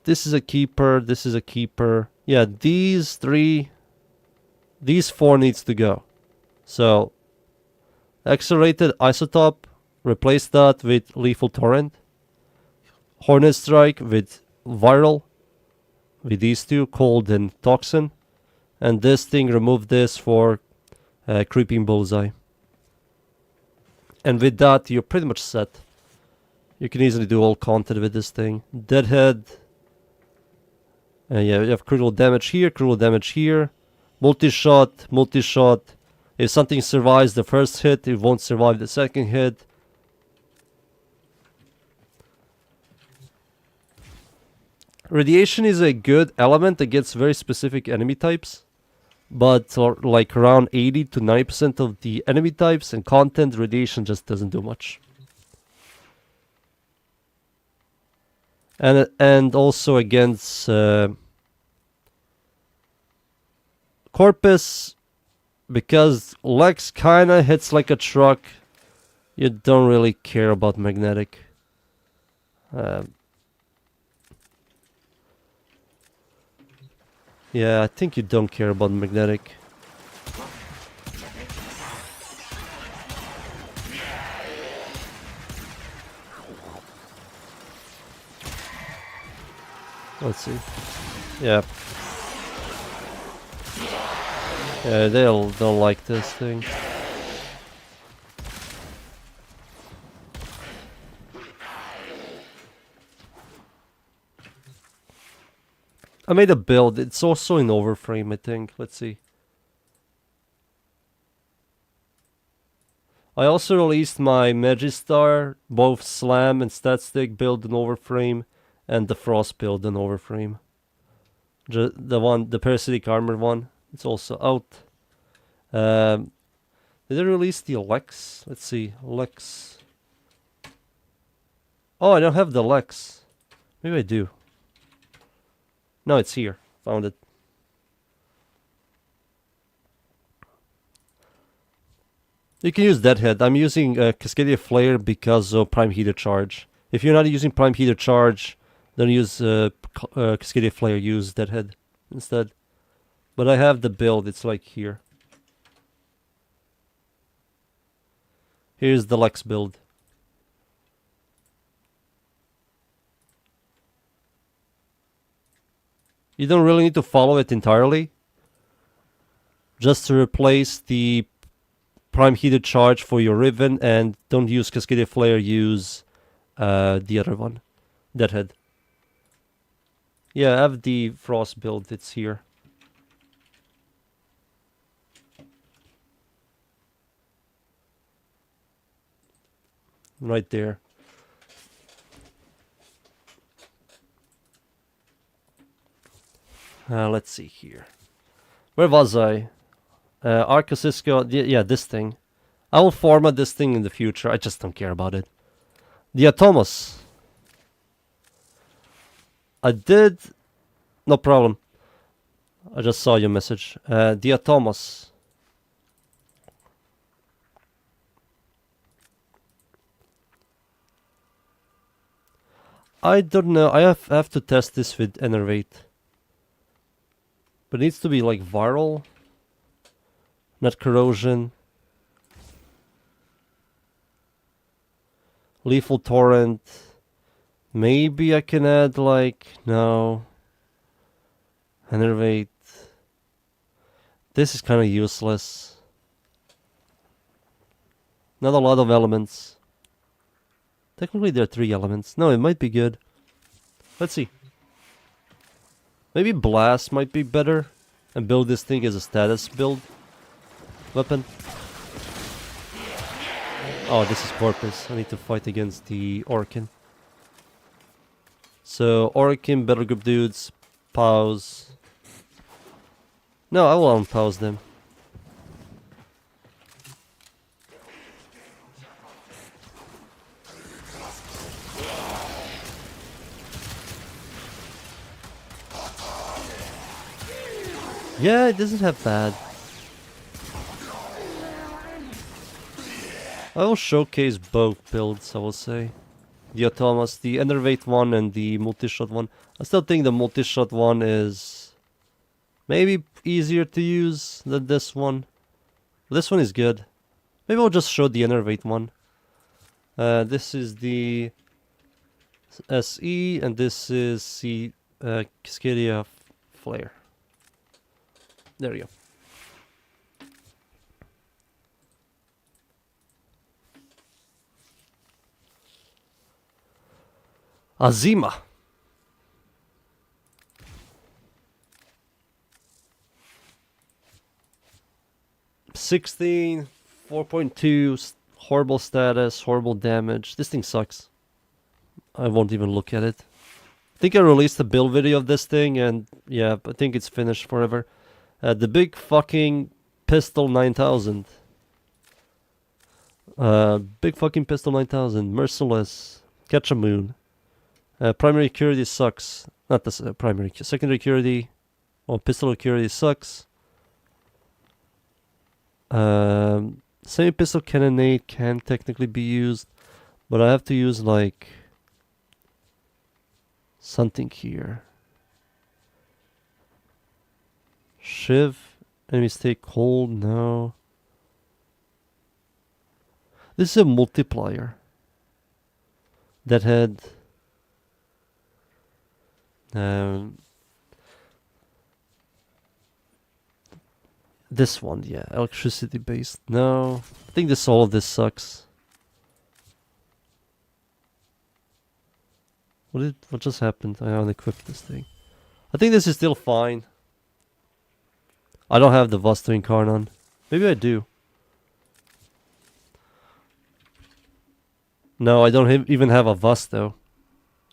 This is a keeper. This is a keeper. Yeah, these four needs to go. So, Accelerated Isotope, replace that with Lethal Torrent. Hornet Strike with Viral, with these two, Cold and Toxin. And this thing, remove this for Creeping Bullseye. And with that, you're pretty much set. You can easily do all content with this thing. Deadhead. Yeah, you have critical damage here, critical damage here. Multi-shot, multi-shot. If something survives the first hit, it won't survive the second hit. Radiation is a good element against very specific enemy types. But like around 80 to 90% of the enemy types and content, radiation just doesn't do much. And also against Corpus, because Lex kinda hits like a truck, you don't really care about magnetic. Yeah, I think you don't care about magnetic. Let's see. Yeah. Yeah, they'll like this thing. I made a build. It's also in Warframe, I think. Let's see. I also released my Magistar, both Slam and Statstick build in Warframe, and the Frost build in Warframe. The Parasitic Armor one. It's also out. Did they release the Lex? Let's see. Lex. Oh, I don't have the Lex. Maybe I do. No, it's here. Found it. You can use Deadhead. I'm using Cascadia Flare because of Prime Heater Charge. If you're not using Prime Heater Charge, then use Cascadia Flare. Use Deadhead instead. But I have the build. It's like here. Here's the Lex build. You don't really need to follow it entirely. Just to replace the Prime Heated Charge for your Riven, and don't use Cascadia Flare, use the other one, Deadhead. Yeah, I have the Frost build, it's here. Right there. Let's see here. Where was I? Arcosisco, yeah, this thing. I will format this thing in the future. I just don't care about it. The Atomos. I did... No problem. I just saw your message. The Atomos. I don't know. I have to test this with Enervate. But it needs to be like viral. Not corrosion. Lethal torrent. Maybe I can add like... No. Enervate. This is kind of useless. Not a lot of elements. Technically there are 3 elements. No, it might be good. Let's see. Maybe Blast might be better. And build this thing as a status build. Weapon. Oh, this is Porpoise. I need to fight against the Orkin. So, Orkin, Better Group dudes, pause. No, I will unpause them. Yeah, it doesn't have bad. I will showcase both builds, I will say. The Automas, the Enervate one and the multi-shot one. I still think the multi-shot one is maybe easier to use than this one. This one is good. Maybe I'll just show the Enervate one. This is the SE and this is the Cascadia Flare. There you go. Azima. $16, 4.2, horrible status, horrible damage. This thing sucks. I won't even look at it. I think I released a build video of this thing and yeah, I think it's finished forever. The big fucking pistol 9000. Big fucking pistol 9000. Merciless. Catch a moon. Primary security sucks. Not the primary. Secondary security. Well, pistol security sucks. Semi-pistol cannonade can technically be used. But I have to use like... something here. Shiv. Enemies take hold. No. This is a multiplier. Deadhead. This one, yeah, electricity based. No, I think all of this sucks. What just happened? I unequipped this thing. I think this is still fine. I don't have the Vasto Incarnon. Maybe I do. No, I don't even have a Vasto.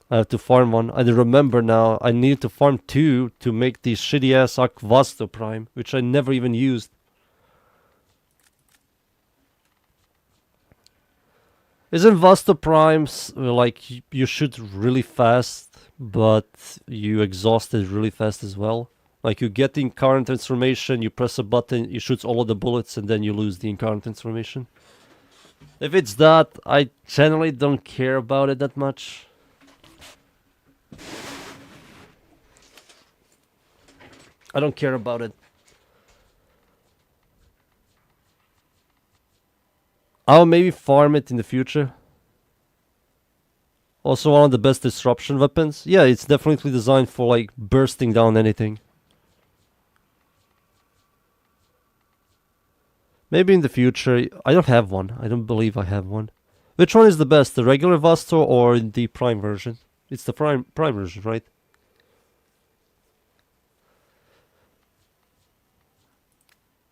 I have to farm one. I remember now, I need to farm 2 to make the shitty ass Vasto Prime, which I never even used. Isn't Vasto Prime like you shoot really fast, but you exhaust it really fast as well? Like you get the incarnate transformation, you press a button, it shoots all of the bullets, and then you lose the incarnate transformation. If it's that, I generally don't care about it that much. I don't care about it. I'll maybe farm it in the future. Also one of the best disruption weapons. Yeah, it's definitely designed for like bursting down anything. Maybe in the future. I don't have one. I don't believe I have one. Which one is the best? The regular Vasto or the Prime version? It's the Prime version, right?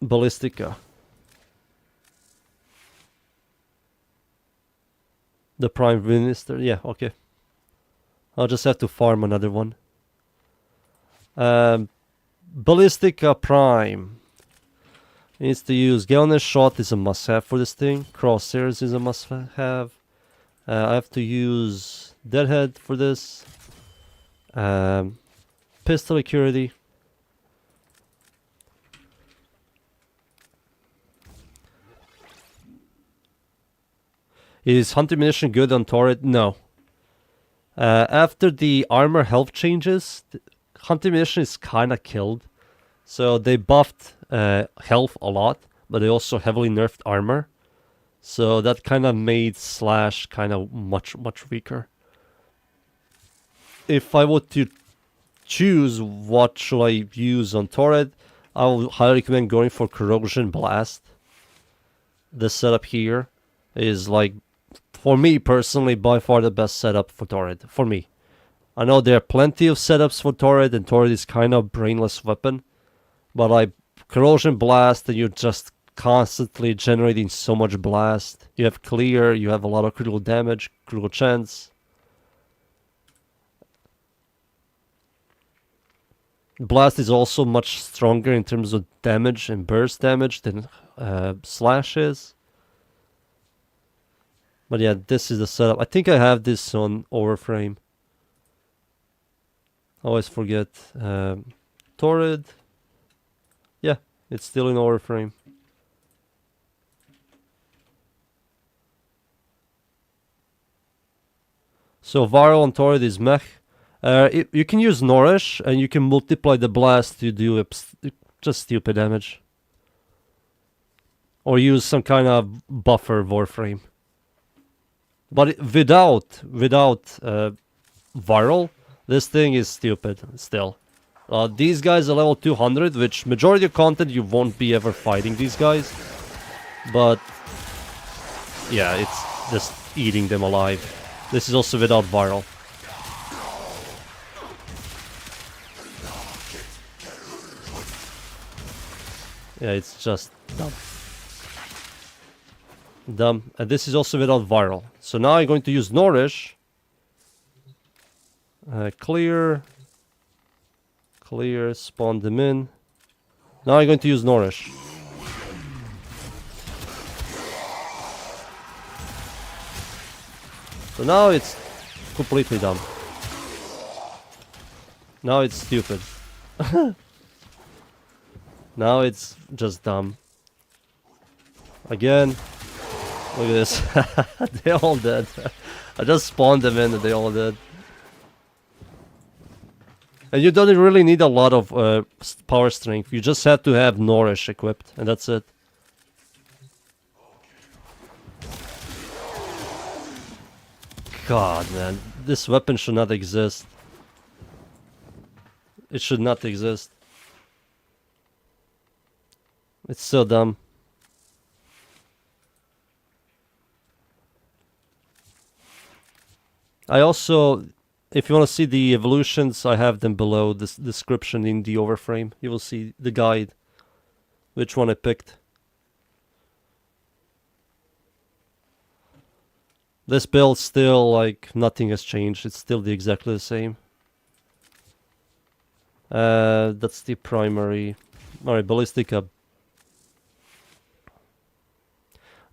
Ballistica. The Prime Minister. Yeah, okay. I'll just have to farm another one. Ballistica Prime. Needs to use Galvanized Shot is a must-have for this thing. Crosshairs is a must-have. I have to use Deadhead for this. Pistol Accuracy. Is Hunter Munition good on turret? No. After the armor health changes, Hunter Munition is kinda killed. So they buffed health a lot, but they also heavily nerfed armor. So that kind of made Slash kind of much weaker. If I were to choose what should I use on turret, I would highly recommend going for Corrosion Blast. This setup here is like, for me personally, by far the best setup for turret. For me. I know there are plenty of setups for turret, and turret is kind of a brainless weapon. But like Corrosion Blast, and you're just constantly generating so much blast. You have clear, you have a lot of critical damage, critical chance. Blast is also much stronger in terms of damage and burst damage than Slash is. But yeah, this is the setup. I think I have this on Warframe. I always forget. Torrid. Yeah, it's still in Warframe. So viral on Torrid is mech. You can use Nourish, and you can multiply the blast to do just stupid damage. Or use some kind of buffer Warframe. But without viral, this thing is stupid still. These guys are level 200, which majority of content you won't be ever fighting these guys. But yeah, it's just eating them alive. This is also without viral. Yeah, it's just dumb. Dumb. And this is also without viral. So now I'm going to use Nourish. Clear. Clear, spawn them in. Now I'm going to use Nourish. So now it's completely dumb. Now it's stupid. Now it's just dumb. Again. Look at this. They're all dead. I just spawned them in and they all dead. And you don't really need a lot of power strength. You just have to have Nourish equipped, and that's it. God, man. This weapon should not exist. It should not exist. It's so dumb. I also, if you want to see the evolutions, I have them below this description in the Warframe. You will see the guide, which one I picked. This build still, like, nothing has changed. It's still exactly the same. That's the primary. Alright, Ballistica.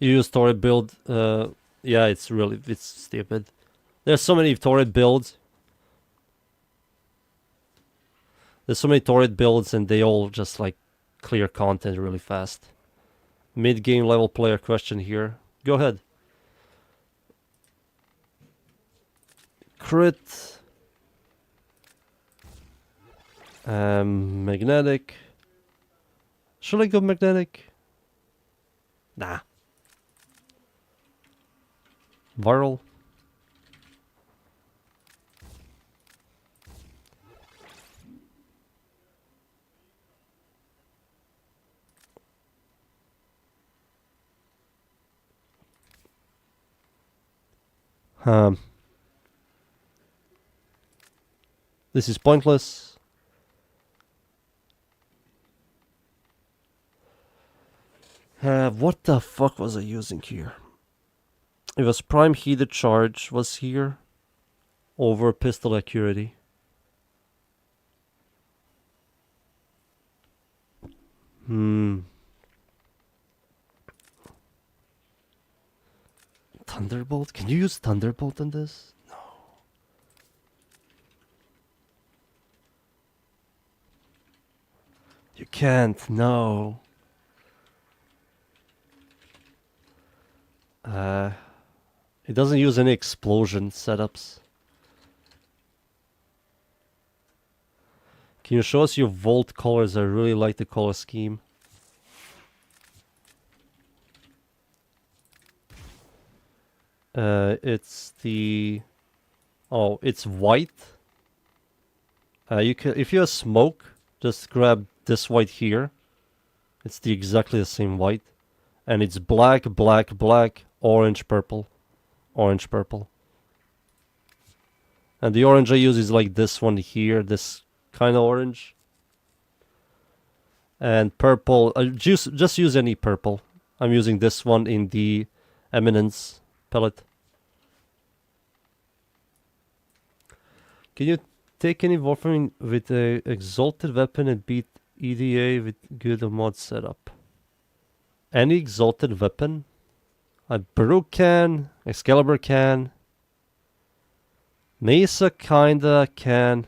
You use turret build. Yeah, it's stupid. There's so many turret builds. There's so many turret builds and they all just like clear content really fast. Mid-game level player question here. Go ahead. Crit. Magnetic. Should I go magnetic? Nah. Viral. This is pointless. What the fuck was I using here? It was prime heated charge was here over pistol accuracy. Thunderbolt? Can you use Thunderbolt on this? No. You can't, no. It doesn't use any explosion setups. Can you show us your Volt colors? I really like the color scheme. It's the... Oh, it's white. You can, if you have smoke, just grab this white here. It's exactly the same white. And it's black, black, black, orange, purple. Orange, purple. And the orange I use is like this one here, this kind of orange. And purple, just use any purple. I'm using this one in the Eminence pellet. Can you take any Warframe with a exalted weapon and beat EDA with good mod setup? Any exalted weapon? A Baruch can, Excalibur can, Mesa kinda can.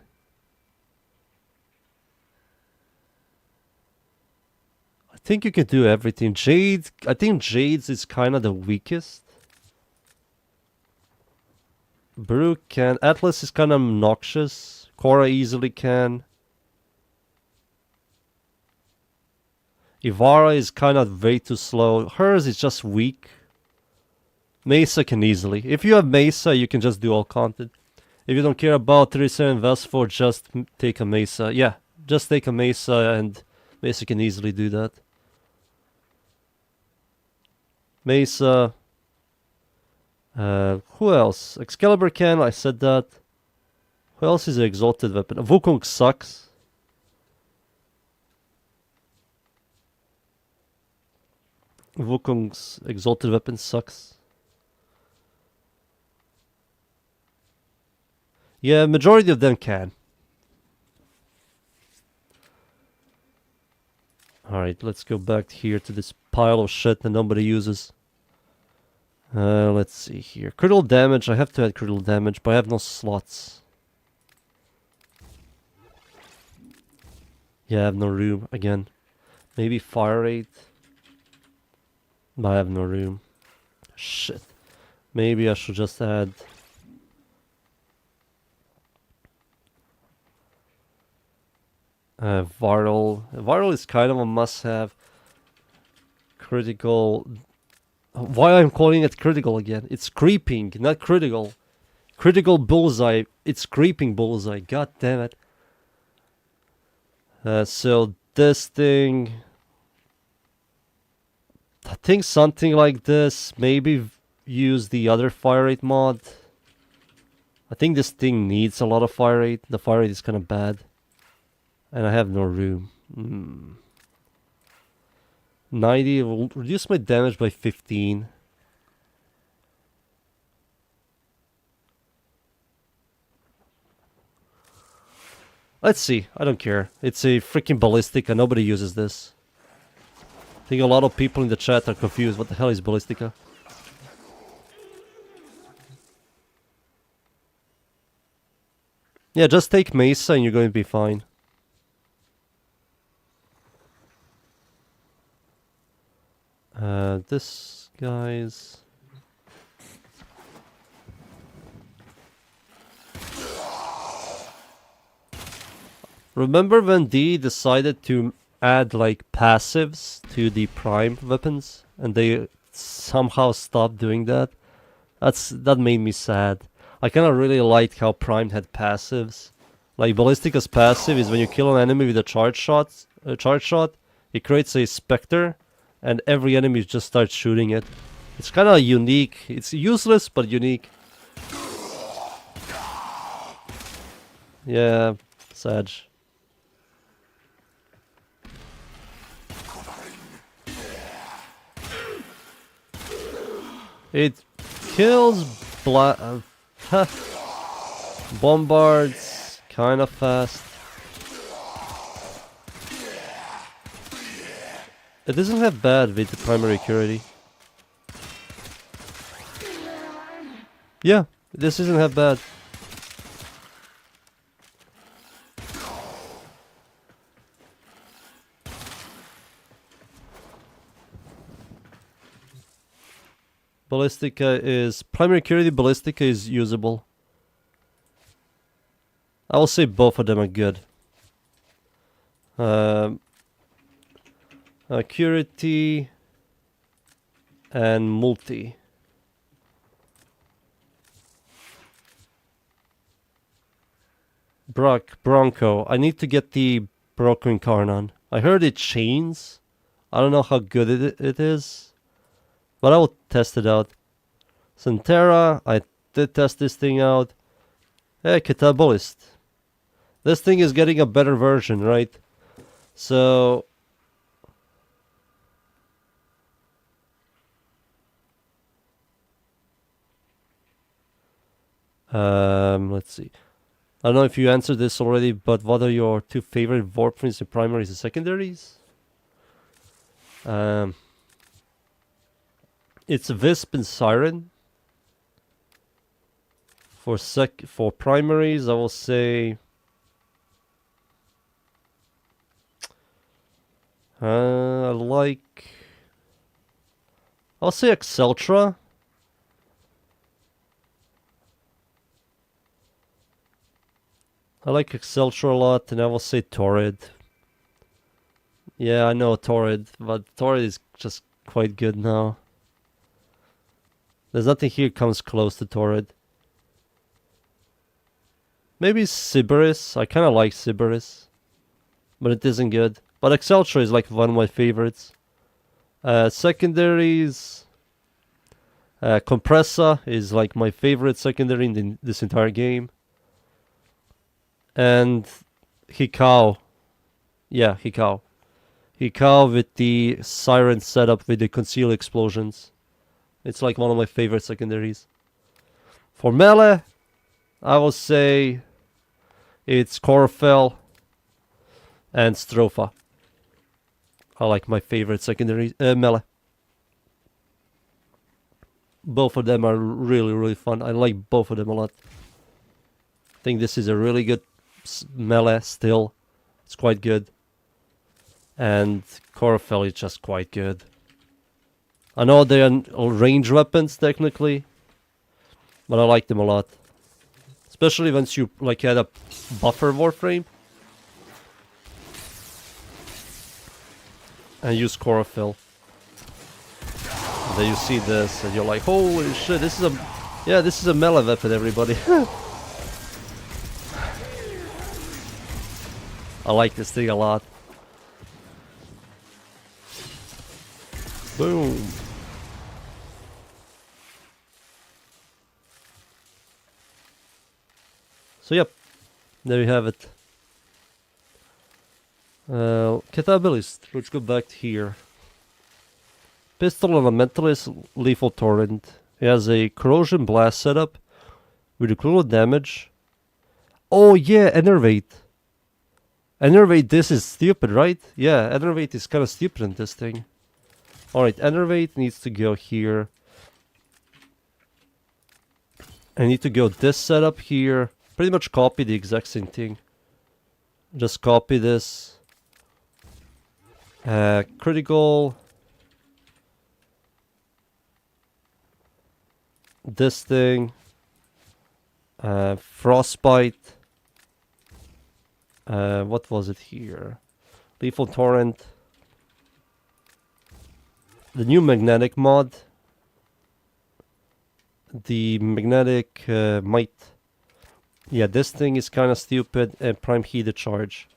I think you can do everything. Jade, I think Jade's is kinda the weakest. Baruch can, Atlas is kinda obnoxious. Korra easily can. Ivara is kinda way too slow. Hers is just weak. Mesa can easily. If you have Mesa, you can just do all content. If you don't care about 37 Vesfor, just take a Mesa. Yeah, just take a Mesa and Mesa can easily do that. Mesa. Who else? Excalibur can, I said that. Who else is an exalted weapon? Wukong sucks. Wukong's exalted weapon sucks. Yeah, majority of them can. Alright, let's go back here to this pile of shit that nobody uses. Let's see here. Critical damage, I have to add critical damage, but I have no slots. Yeah, I have no room, again. Maybe fire rate. But I have no room. Shit. Maybe I should just add... viral. Viral is kind of a must-have. Critical. Why I'm calling it critical again? It's creeping, not critical. Critical bullseye. It's creeping bullseye. God damn it. So this thing. I think something like this. Maybe use the other fire rate mod. I think this thing needs a lot of fire rate. The fire rate is kind of bad. And I have no room. 90 will reduce my damage by 15. Let's see. I don't care. It's a freaking Ballistica. Nobody uses this. I think a lot of people in the chat are confused. What the hell is Ballistica? Yeah, just take Mesa and you're going to be fine. This guy's... Remember when D decided to add like passives to the prime weapons and they somehow stopped doing that? That made me sad. I kind of really liked how Prime had passives. Like Ballistica's passive is when you kill an enemy with a charge shot, it creates a specter, and every enemy just starts shooting it. It's kind of unique. It's useless but unique. Yeah, sad. It kills bombards kind of fast. It doesn't have bad with the primary security. Yeah, this isn't have bad. Ballistica is... Primary security Ballistica is usable. I will say both of them are good. Security and multi. Bronco. I need to get the Bronco Incarnon. I heard it chains. I don't know how good it is. But I will test it out. Centera, I did test this thing out. Hey, Catabolist. This thing is getting a better version, right? So... let's see. I don't know if you answered this already, but what are your two favorite Warframes in primaries and secondaries? It's Wisp and Siren. For primaries, I will say... I'll say Exceltra. I like Exceltra a lot, and I will say Torrid. Yeah, I know Torrid, but Torrid is just quite good now. There's nothing here comes close to Torrid. Maybe Sybaris. I kind of like Sybaris, but it isn't good. But Exceltra is like one of my favorites. Secondaries. Compressa is like my favorite secondary in this entire game. And Hikau. Yeah, Hikau. Hikau with the Siren setup with the conceal explosions. It's like one of my favorite secondaries. For melee, I will say it's Corfell and Stropha. I like my favorite secondary melee. Both of them are really, really fun. I like both of them a lot. I think this is a really good melee still. It's quite good. And Corfell is just quite good. I know they are range weapons technically, but I like them a lot. Especially once you like add a buffer Warframe and use Corfell. And then you see this and you're like, holy shit, this is a melee weapon, everybody. I like this thing a lot. Boom. So yep, there you have it. Catabilist, let's go back here. Pistol Elementalist, Lethal Torrent. It has a Corrosion Blast setup with a critical damage. Oh yeah, Enervate. Enervate, this is stupid, right? Yeah, Enervate is kind of stupid in this thing. Alright, Enervate needs to go here. I need to go this setup here. Pretty much copy the exact same thing. Just copy this. Critical. this thing, frostbite. What was it here? Lethal torrent. The new magnetic mod. The magnetic might. Yeah, this thing is kind of stupid. And prime heated charge.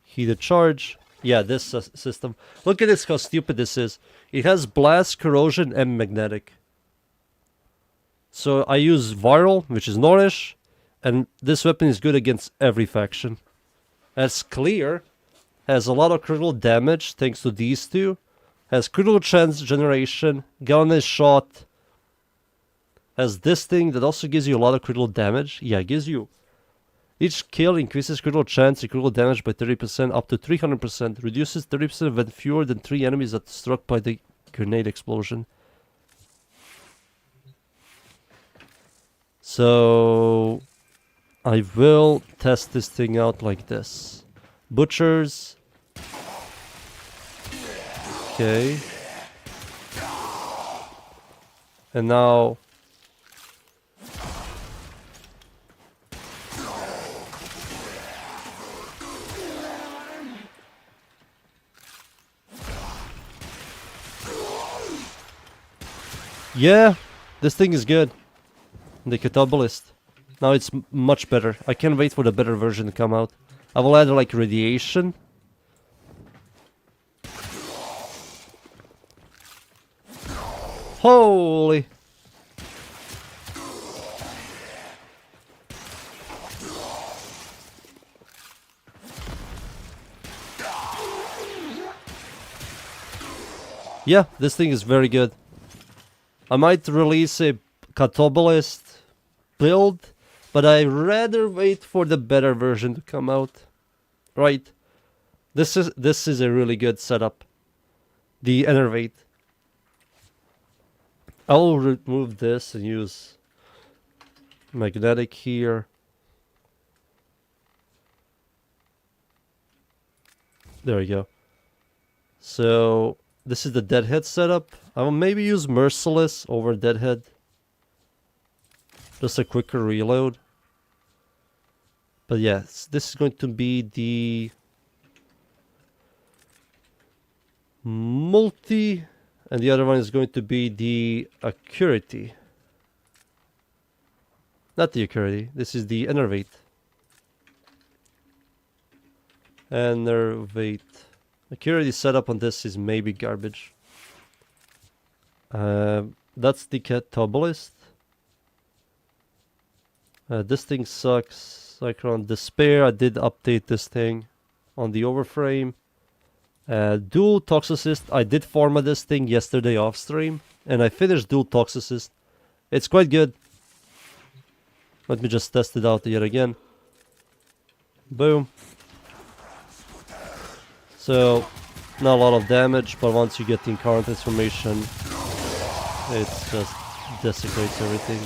Heated charge. Yeah, this system. Look at this, how stupid this is. It has blast, corrosion, and magnetic. So I use viral, which is Nordish, and this weapon is good against every faction. As clear, has a lot of critical damage thanks to these two. Has critical chance generation, galvanized shot. Has this thing that also gives you a lot of critical damage. Yeah, it gives you. Each kill increases critical chance and critical damage by 30% up to 300%. Reduces 30% when fewer than 3 enemies are struck by the grenade explosion. So I will test this thing out like this. Butchers. Okay. And now yeah, this thing is good. The Catabolist. Now it's much better. I can't wait for the better version to come out. I will add like radiation. Holy! Yeah, this thing is very good. I might release a Catabolist build, but I rather wait for the better version to come out. Right. This is a really good setup. The Enervate. I will remove this and use magnetic here. There we go. So this is the Deadhead setup. I will maybe use Merciless over Deadhead. Just a quicker reload. But yes, this is going to be the multi, and the other one is going to be the Accuracy. Not the Accuracy, this is the Enervate. Enervate. Accuracy setup on this is maybe garbage. That's the Catabolist. This thing sucks. Cyclone Despair, I did update this thing on the Warframe. Dual Toxicist, I did format this thing yesterday off stream, and I finished Dual Toxicist. It's quite good. Let me just test it out yet again. Boom. So, not a lot of damage, but once you get the Incarnate Transformation, it just desecrates everything.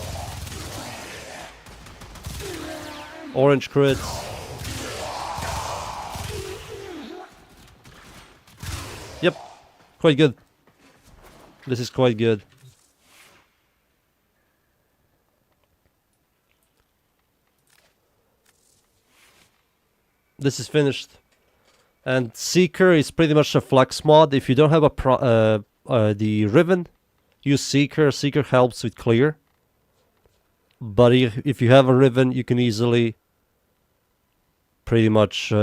Orange crits. Yep, quite good. This is quite good. This is finished. And Seeker is pretty much a flex mod. If you don't have the Riven, use Seeker. Seeker helps with clear. But if you have a Riven, you can easily pretty much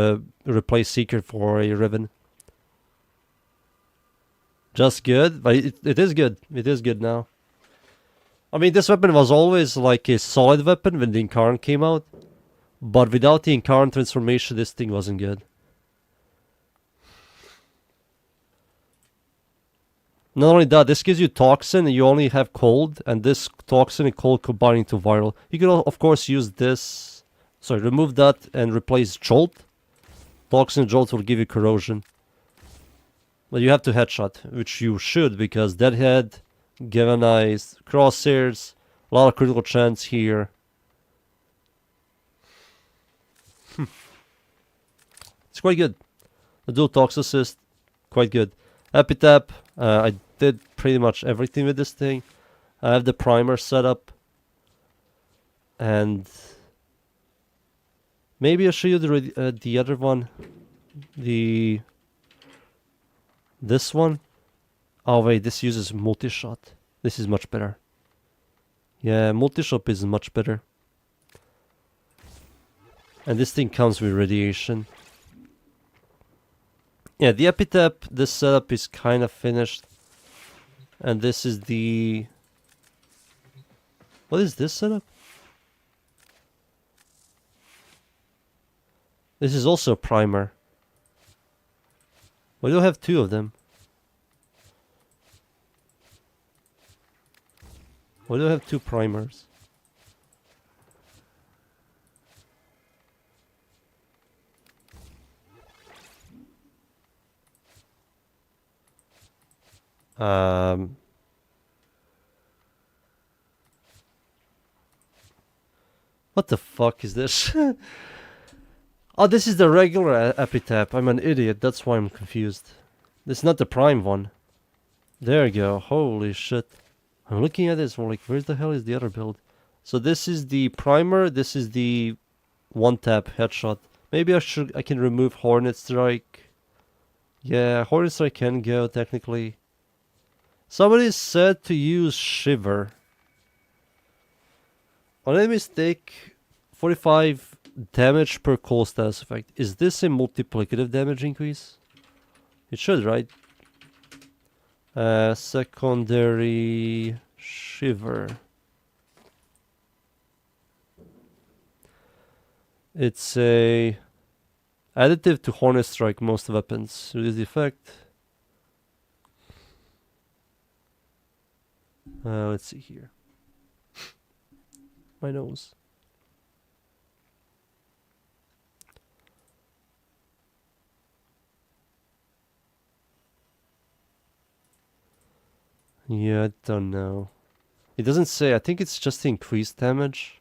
replace Seeker for a Riven. Just good, but it is good. It is good now. I mean, this weapon was always like a solid weapon when the Incarnate came out. But without the Incarnate Transformation, this thing wasn't good. Not only that, this gives you Toxin and you only have Cold. And this Toxin and Cold combining to Viral. You can of course use this. Sorry, remove that and replace Jolt. Toxin and Jolt will give you Corrosion. But you have to headshot, which you should, because Deadhead, Galvanized, Crosshairs, a lot of critical chance here. It's quite good. The Dual Toxicist, quite good. Epitap, I did pretty much everything with this thing. I have the primer set up. And maybe I'll show you the other one. This one. Oh wait, this uses multi-shot. This is much better. Yeah, multi-shot is much better. And this thing comes with radiation. Yeah, the epitap, this setup is kind of finished. And this is the... What is this setup? This is also a primer. Why do I have two of them? Why do I have two primers? What the fuck is this? Oh, this is the regular epitap. I'm an idiot. That's why I'm confused. This is not the prime one. There you go. Holy shit. I'm looking at this. I'm like, where the hell is the other build? So this is the primer. This is the one-tap headshot. Maybe I can remove Hornet Strike. Yeah, Hornet Strike can go technically. Somebody said to use Shiver. On any mistake, 45 damage per cold status effect. Is this a multiplicative damage increase? It should, right? Secondary Shiver. It's a additive to Hornet Strike most weapons. Reduce the effect. Let's see here. My nose. Yeah, I don't know. It doesn't say. I think it's just increased damage.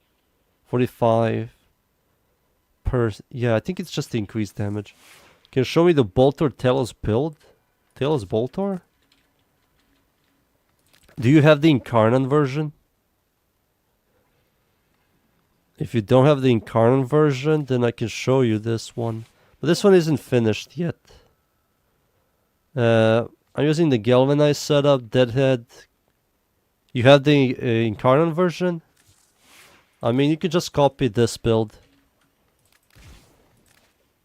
45 per... Yeah, I think it's just increased damage. Can you show me the Boltor Telos build? Telos Boltor? Do you have the Incarnate version? If you don't have the Incarnate version, then I can show you this one. But this one isn't finished yet. I'm using the galvanized setup, Deadhead. You have the Incarnate version? I mean, you could just copy this build.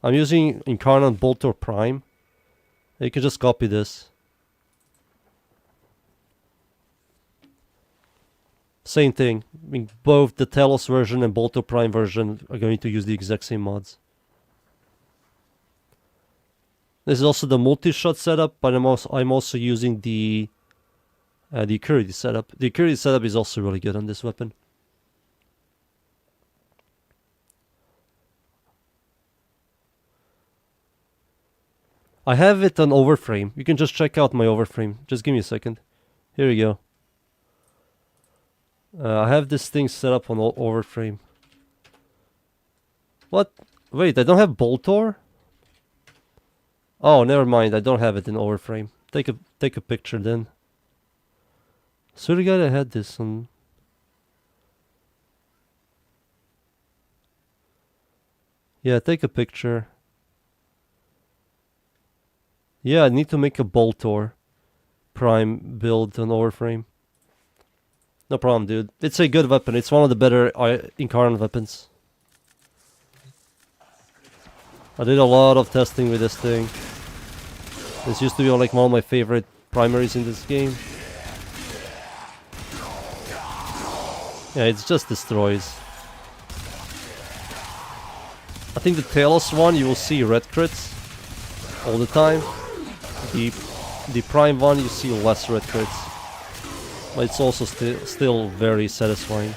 I'm using Incarnate Boltor Prime. You can just copy this. Same thing. I mean, both the Telos version and Boltor Prime version are going to use the exact same mods. This is also the multi-shot setup, but I'm also using the Curity setup. The Curity setup is also really good on this weapon. I have it on Overframe. You can just check out my Overframe. Just give me a second. Here you go. I have this thing set up on Overframe. What? Wait, I don't have Boltor? Oh, never mind. I don't have it in Overframe. Take a picture then. Swear to God, I had this on... Yeah, take a picture. Yeah, I need to make a Boltor Prime build on Overframe. No problem, dude. It's a good weapon. It's one of the better Incarnate weapons. I did a lot of testing with this thing. This used to be like one of my favorite primaries in this game. Yeah, it just destroys. I think the Talos one, you will see red crits all the time. The Prime one, you see less red crits. But it's also still very satisfying.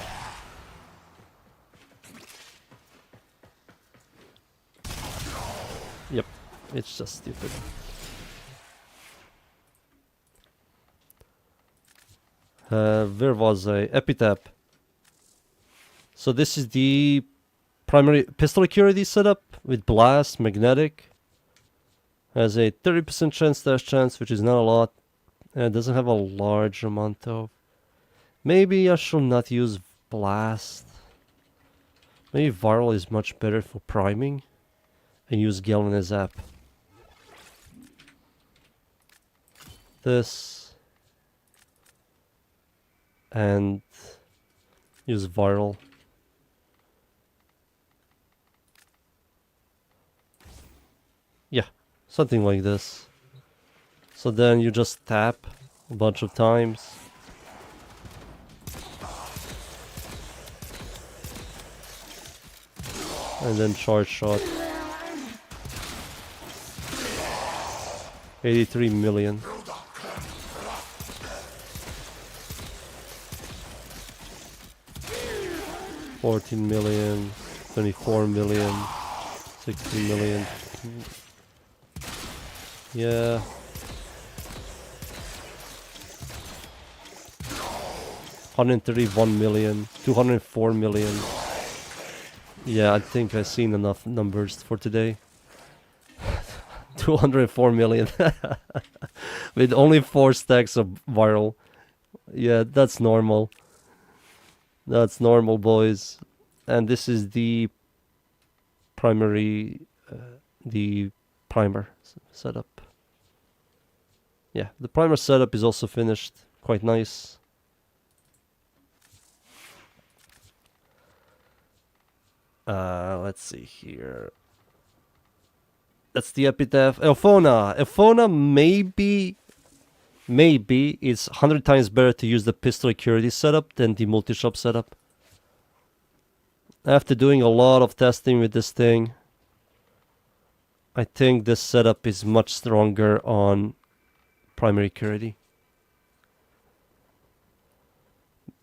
Yep, it's just stupid. Where was I? Epitap. So this is the primary pistol accuracy setup with blast, magnetic. Has a 30% chance dash chance, which is not a lot. And it doesn't have a large amount of... Maybe I should not use Blast. Maybe Viral is much better for priming. And use Galen as Zap. This. And use Viral. Yeah, something like this. So then you just tap a bunch of times. And then charge shot. 83 million. $14 million, 24 million, 60 million. Yeah. $131 million, 204 million. Yeah, I think I've seen enough numbers for today. 204 million. With only 4 stacks of viral. Yeah, that's normal. That's normal, boys. And this is the primary, the primer setup. Yeah, the primer setup is also finished. Quite nice. Let's see here. That's the epitaph. Elphona. Elphona maybe it's 100 times better to use the pistol security setup than the multi-shop setup. After doing a lot of testing with this thing, I think this setup is much stronger on primary security.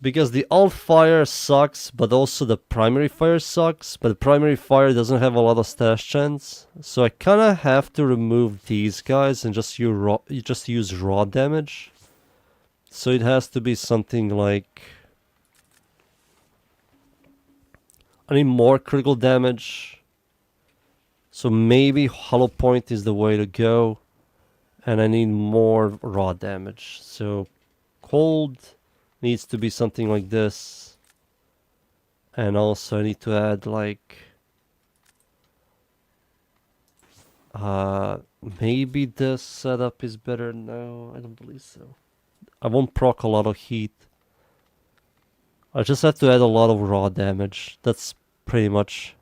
Because the alt fire sucks, but also the primary fire sucks. But the primary fire doesn't have a lot of stash chance. So I kind of have to remove these guys and just use raw damage. So it has to be something like... I need more critical damage. So maybe Hollow Point is the way to go. And I need more raw damage. So cold... needs to be something like this. And also I need to add like maybe this setup is better. No, I don't believe so. I won't proc a lot of heat. I just have to add a lot of raw damage. That's pretty much.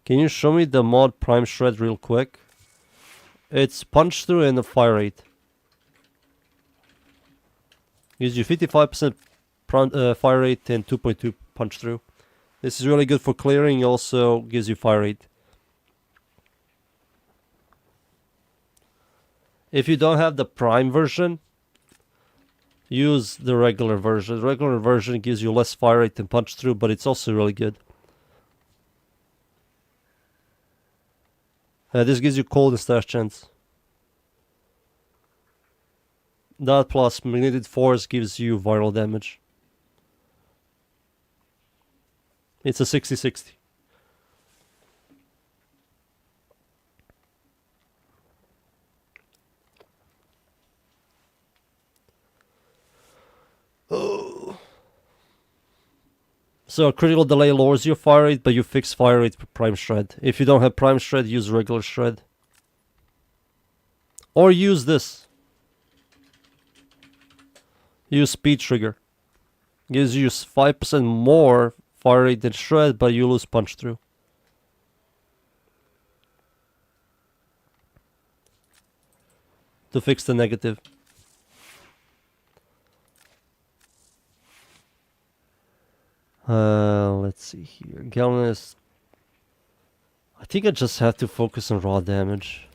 Can you show me the mod Prime Shred real quick? It's punch through and a fire rate. Gives you 55% fire rate and 2.2 punch through. This is really good for clearing, also gives you fire rate. If you don't have the prime version, use the regular version. The regular version gives you less fire rate and punch through, but it's also really good. This gives you cold and stash chance. That plus magnetic force gives you viral damage. It's a 60-60. Oh. So critical delay lowers your fire rate, but you fix fire rate with prime shred. If you don't have prime shred, use regular shred. Or use this. Use speed trigger. Gives you 5% more fire rate than shred, but you lose punch through. To fix the negative. Let's see here. Galvanist. I think I just have to focus on raw damage.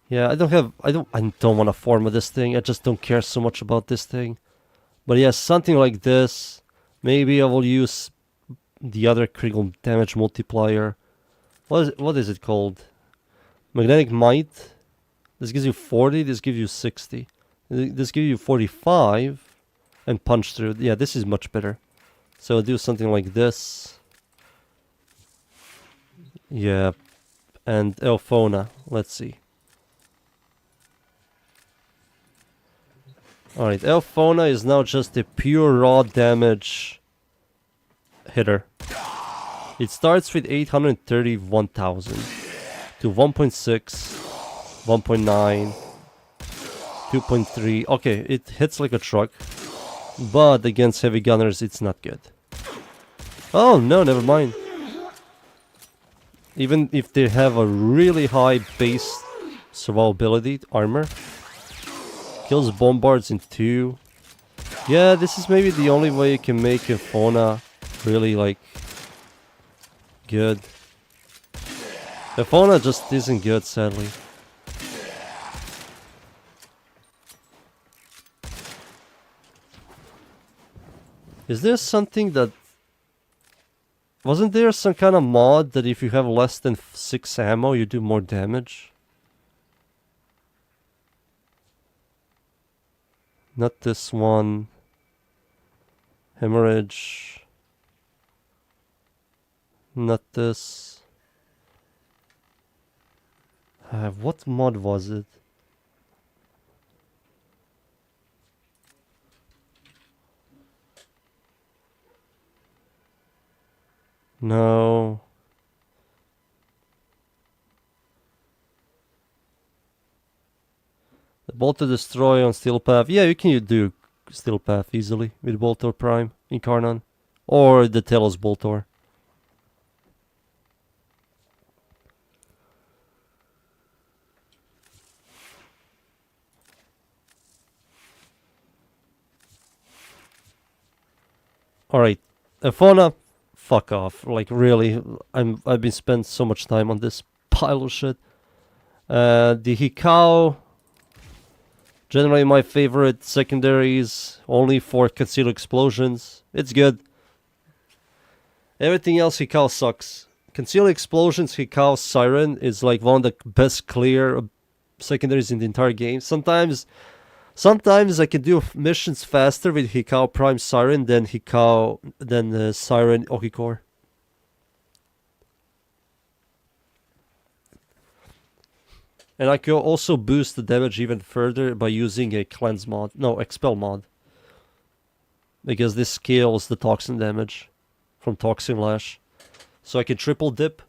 Yeah, I don't want to farm with this thing. I just don't care so much about this thing. But yeah, something like this. Maybe I will use the other critical damage multiplier. What is it called? Magnetic Might. This gives you 40, this gives you 60. This gives you 45 and punch through. Yeah, this is much better. So I'll do something like this. Yeah, and Elfona. Let's see. Alright, Elfona is now just a pure raw damage hitter. It starts with 831,000 to 1.6, 1.9, 2.3. Okay, it hits like a truck, but against heavy gunners it's not good. Oh no, never mind. Even if they have a really high base survivability armor, kills bombards in 2. Yeah, this is maybe the only way you can make a fauna really like good. The fauna just isn't good, sadly. Is there something that... Wasn't there some kind of mod that if you have less than 6 ammo you do more damage? Not this one. Hemorrhage. Not this. What mod was it? No. The Bolt to Destroy on Steel Path. Yeah, you can do Steel Path easily with Boltor Prime in Karnan. Or the Telos Boltor. Alright. Fauna, fuck off. Like really, I've been spent so much time on this pile of shit. The Hikao, generally my favorite secondaries, only for concealed explosions. It's good. Everything else Hikao sucks. Concealed explosions, Hikao Siren is like one of the best clear secondaries in the entire game. Sometimes I can do missions faster with Hikao Prime Siren than Siren Okikor. And I can also boost the damage even further by using a cleanse mod. No, expel mod. Because this scales the toxin damage from Toxin Lash. So I can triple dip.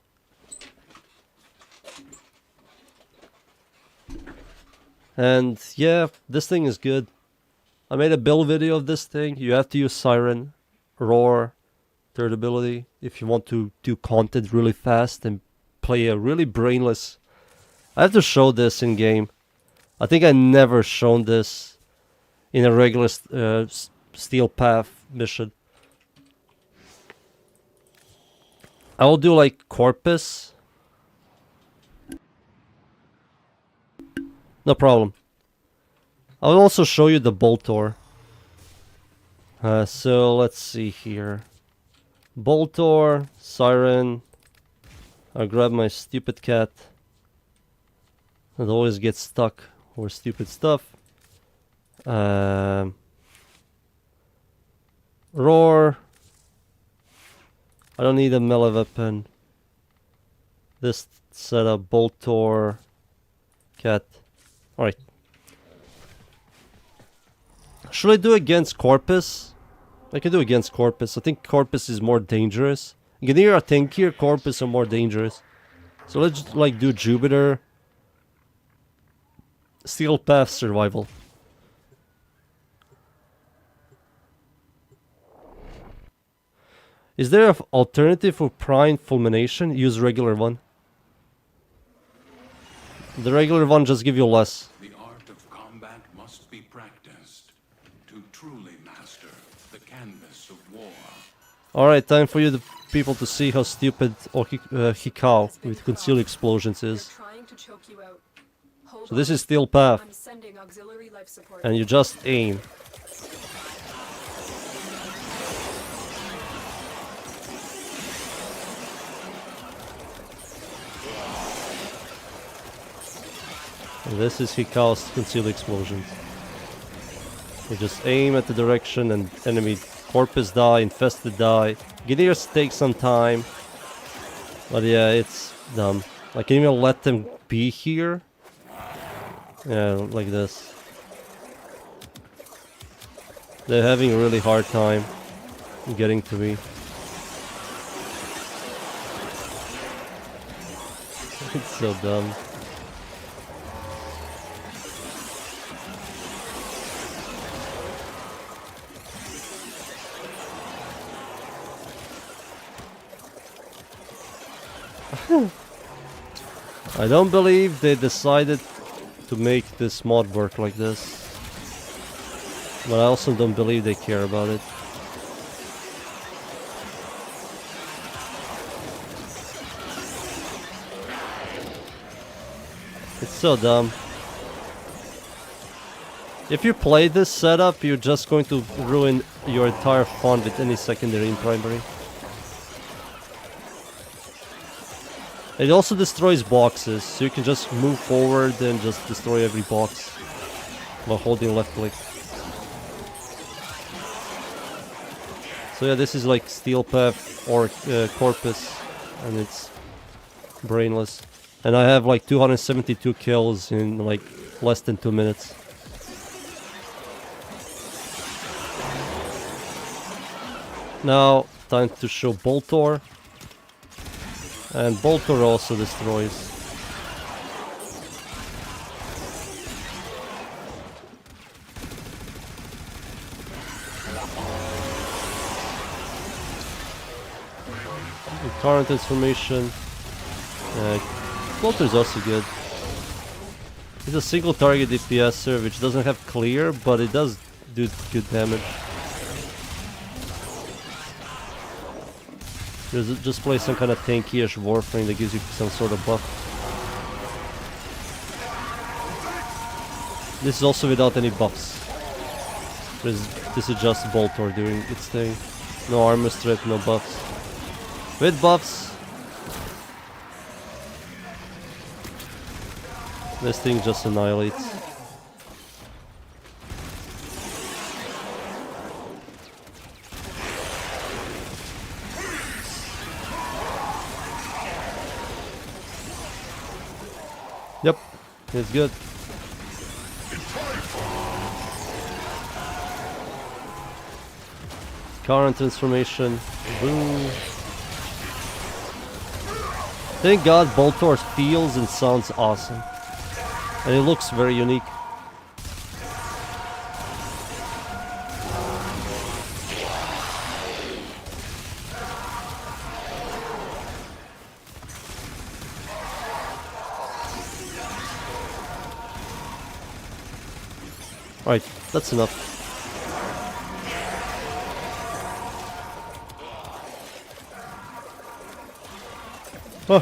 And yeah, this thing is good. I made a build video of this thing. You have to use Siren, Roar, third ability if you want to do content really fast and play a really brainless... I have to show this in game. I think I never shown this in a regular Steel Path mission. I will do like Corpus. No problem. I will also show you the Boltor. So let's see here. Boltor, Siren. I'll grab my stupid cat. It always gets stuck or stupid stuff. Roar. I don't need a melee weapon. This setup, Boltor, cat. Alright. Should I do against Corpus? I can do against Corpus. I think Corpus is more dangerous. Ganir or Tankier, Corpus are more dangerous. So let's like do Jupiter. Steel Path Survival. Is there an alternative for Prime Fulmination? Use regular one. The regular one just give you less. The art of combat must be practiced to truly master the canvas of war. Alright, time for you the people to see how stupid Hikao with concealed explosions is. So this is Steel Path. And you just aim. And this is Hikao's concealed explosions. You just aim at the direction and enemy corpus die, infested die. Gideons take some time. But yeah, it's dumb. I can even let them be here. Yeah, like this. They're having a really hard time getting to me. It's so dumb. I don't believe they decided to make this mod work like this. But I also don't believe they care about it. It's so dumb. If you play this setup, you're just going to ruin your entire fun with any secondary and primary. It also destroys boxes, so you can just move forward and just destroy every box while holding left click. So yeah, this is like Steel Path or Corpus, and it's brainless. And I have like 272 kills in like less than 2 minutes. Now, time to show Boltor. And Boltor also destroys. The current transformation. Boltor is also good. It's a single target DPSer which doesn't have clear, but it does do good damage. Just play some kind of tanky-ish Warframe that gives you some sort of buff. This is also without any buffs. This is just Boltor doing its thing. No armor strip, no buffs. With buffs, this thing just annihilates. Yep, it's good. Current transformation. Boom. Thank God Boltor feels and sounds awesome. And it looks very unique. Alright, that's enough. Oh.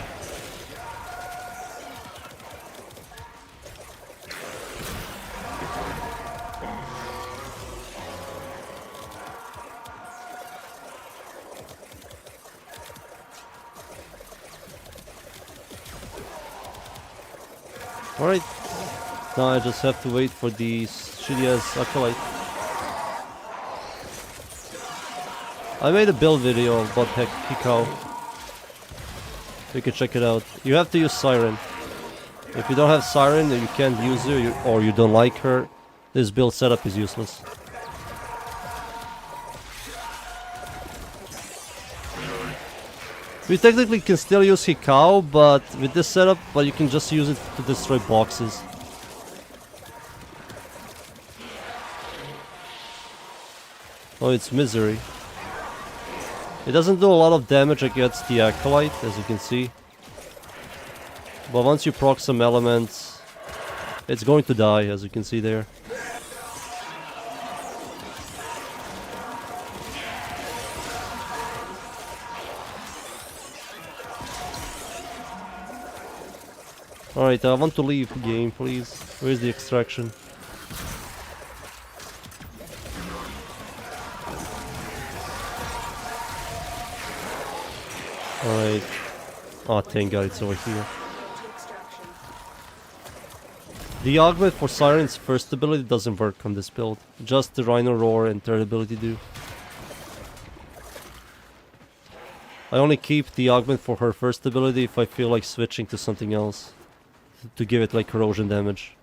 Alright, now I just have to wait for the shitty ass acolyte. I made a build video about Hikao. You can check it out. You have to use Siren. If you don't have Siren, you can't use her, or you don't like her, this build setup is useless. We technically can still use Hikao, but with this setup, you can just use it to destroy boxes. Oh, it's Misery. It doesn't do a lot of damage against the Acolyte, as you can see. But once you proc some elements, it's going to die, as you can see there. Alright, I want to leave the game, please. Where's the extraction? Alright. Oh, thank God it's over here. The augment for Siren's first ability doesn't work on this build. Just the Rhino Roar and third ability do. I only keep the augment for her first ability if I feel like switching to something else. To give it like corrosion damage.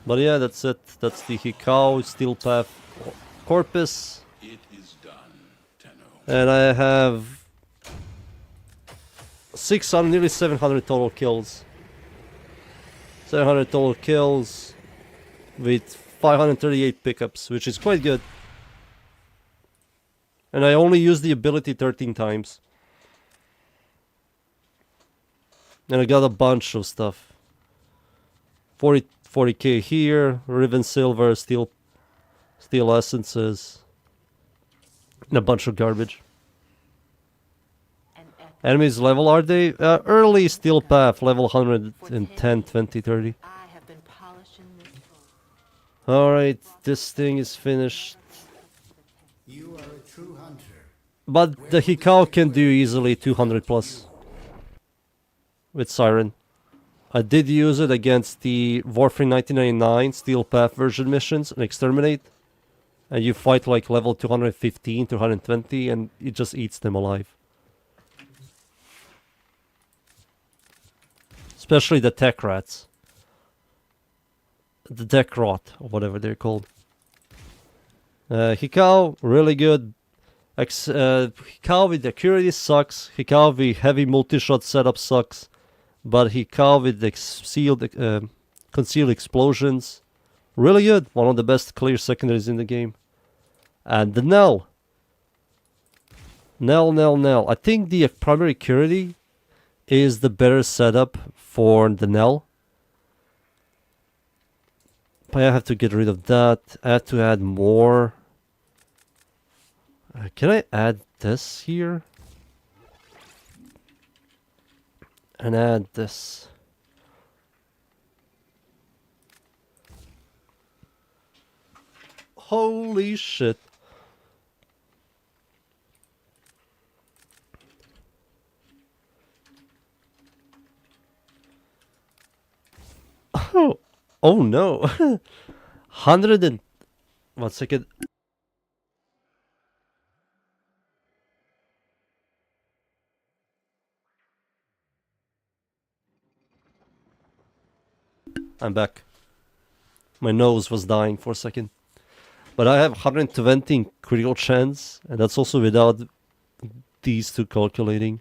But yeah, that's it. That's the Hikau, Steel Path, Corpus. It is done, Tenno. And I have 600, nearly 700 total kills. 700 total kills with 538 pickups, which is quite good. And I only used the ability 13 times. And I got a bunch of stuff. 40k here, Riven Silver, Steel Essences, and a bunch of garbage. Enemies level are they? Early Steel Path, level 110, 20, 30. I have been polishing this sword. Alright, this thing is finished. You are a true hunter. But the Hikau can do easily 200 plus. With Siren. I did use it against the Warframe 1999 Steel Path version missions and Exterminate. And you fight like level 215, 220 and it just eats them alive. Especially the tech rats. The tech rot, or whatever they're called. Hikau, really good. Hikau with Accuracy sucks. Hikau with heavy multi-shot setup sucks. But Hikau with the concealed explosions, really good. One of the best clear secondaries in the game. And the Nell. Nell. I think the primary Accuracy is the better setup for the Nell. But I have to get rid of that. I have to add more. Can I add this here? And add this. Holy shit. Oh no. 100 and 1 second. I'm back. My nose was dying for a second. But I have 120 critical chance, and that's also without these two calculating.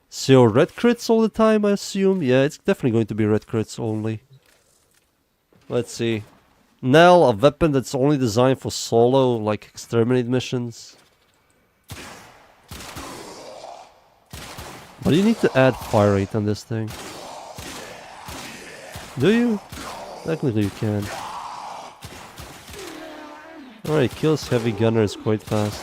So red crits all the time, I assume? Yeah, it's definitely going to be red crits only. Let's see. Nell, a weapon that's only designed for solo, like exterminate missions. But you need to add fire rate on this thing. Do you? Technically you can. Alright, kills heavy gunners quite fast.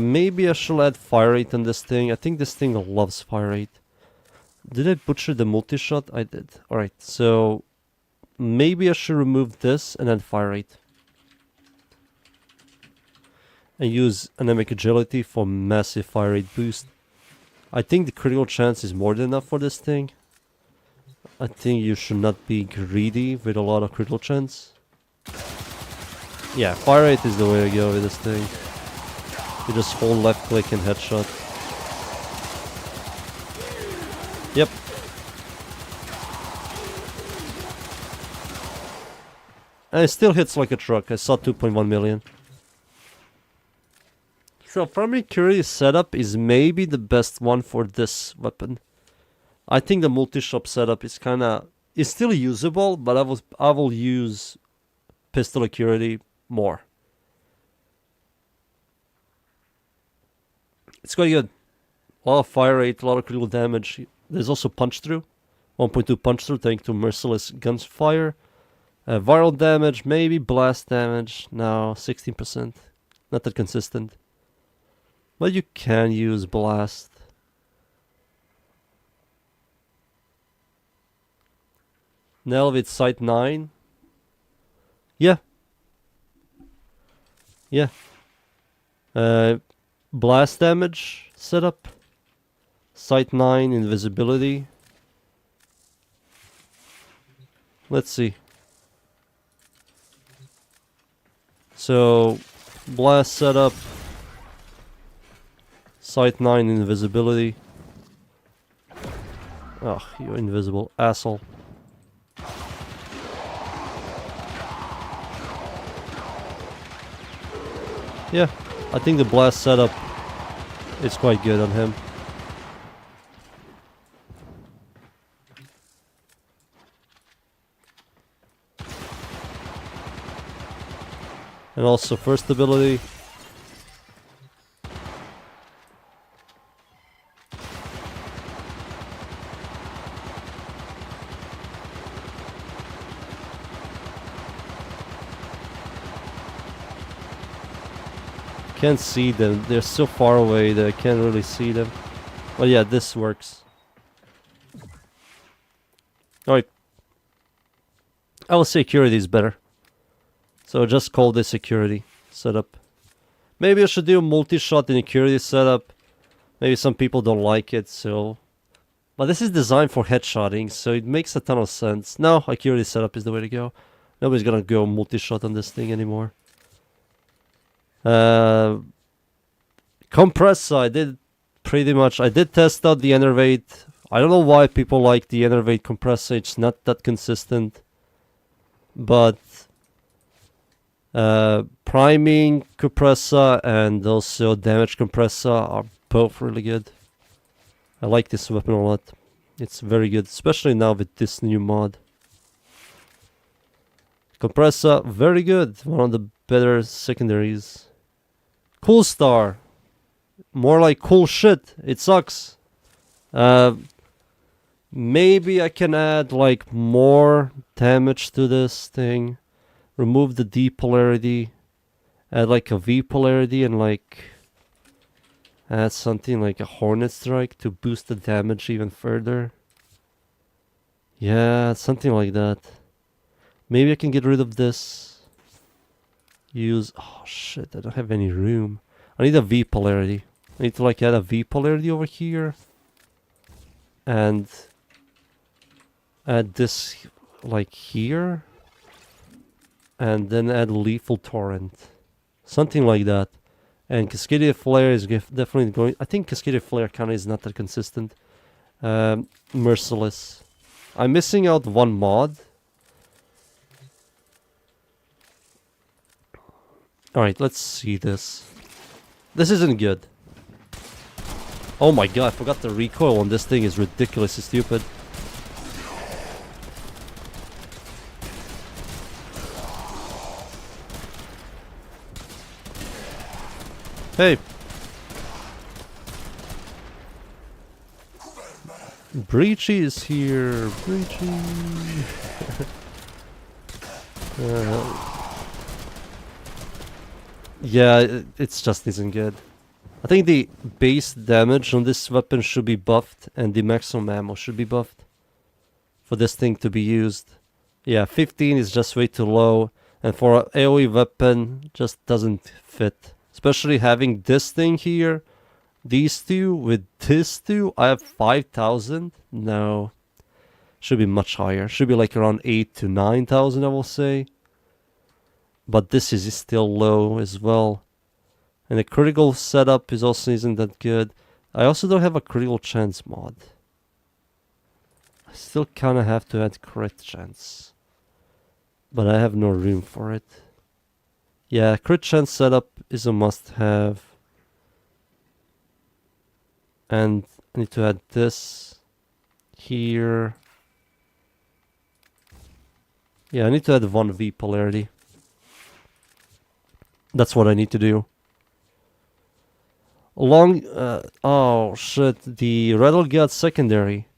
Maybe I should add fire rate on this thing. I think this thing loves fire rate. Did I butcher the multi-shot? I did. Alright, so maybe I should remove this and add fire rate. And use anemic agility for massive fire rate boost. I think the critical chance is more than enough for this thing. I think you should not be greedy with a lot of critical chance. Yeah, fire rate is the way to go with this thing. You just hold left click and headshot. Yep. And it still hits like a truck. I saw 2.1 million. So primary Curie setup is maybe the best one for this weapon. I think the multi-shop setup is is still usable, but I will use pistol Accuracy more. It's quite good. A lot of fire rate, a lot of critical damage. There's also punch through. 1.2 punch through thanks to merciless gunfire. Viral damage, maybe blast damage. No, 16%. Not that consistent. But you can use blast. Nell with sight 9. Yeah. Yeah. Blast damage setup. Sight 9, invisibility. Let's see. So, blast setup. Sight 9, invisibility. Ugh, you invisible asshole. Yeah, I think the blast setup is quite good on him. And also first ability. Can't see them. They're so far away that I can't really see them. But yeah, this works. Alright. I will say security is better. So just call this security setup. Maybe I should do a multi-shot in security setup. Maybe some people don't like it, so... But this is designed for headshotting, so it makes a ton of sense. No, security setup is the way to go. Nobody's gonna go multi-shot on this thing anymore. Compressor, I did pretty much... I did test out the Enervate. I don't know why people like the Enervate compressor, it's not that consistent. But... priming compressor and also damage compressor are both really good. I like this weapon a lot. It's very good, especially now with this new mod. Compressor, very good. One of the better secondaries. Cool star. More like cool shit. It sucks. Maybe I can add like more damage to this thing. Remove the D polarity. Add like a V polarity and like add something like a Hornet Strike to boost the damage even further. Yeah, something like that. Maybe I can get rid of this. Use... Oh shit, I don't have any room. I need a V polarity. I need to like add a V polarity over here. And add this like here. And then add Lethal Torrent. Something like that. And Cascadia Flare is definitely going... I think Cascadia Flare kind of is not that consistent. Merciless. I'm missing out one mod. Alright, let's see this. This isn't good. Oh my god, I forgot the recoil on this thing is ridiculously stupid. Hey! Breachy is here! Breachy! Yeah, it's just isn't good. I think the base damage on this weapon should be buffed and the maximum ammo should be buffed for this thing to be used. Yeah, 15 is just way too low, and for an AoE weapon just doesn't fit. Especially having this thing here, these two with this two, I have 5,000. No, should be much higher. Should be like around 8 to 9,000, I will say. But this is still low as well. And the critical setup is also isn't that good. I also don't have a critical chance mod. I still kind of have to add crit chance. But I have no room for it. Yeah, crit chance setup is a must-have. And I need to add this here. Yeah, I need to add 1V polarity. That's what I need to do. Oh shit, the Rattlegut secondary.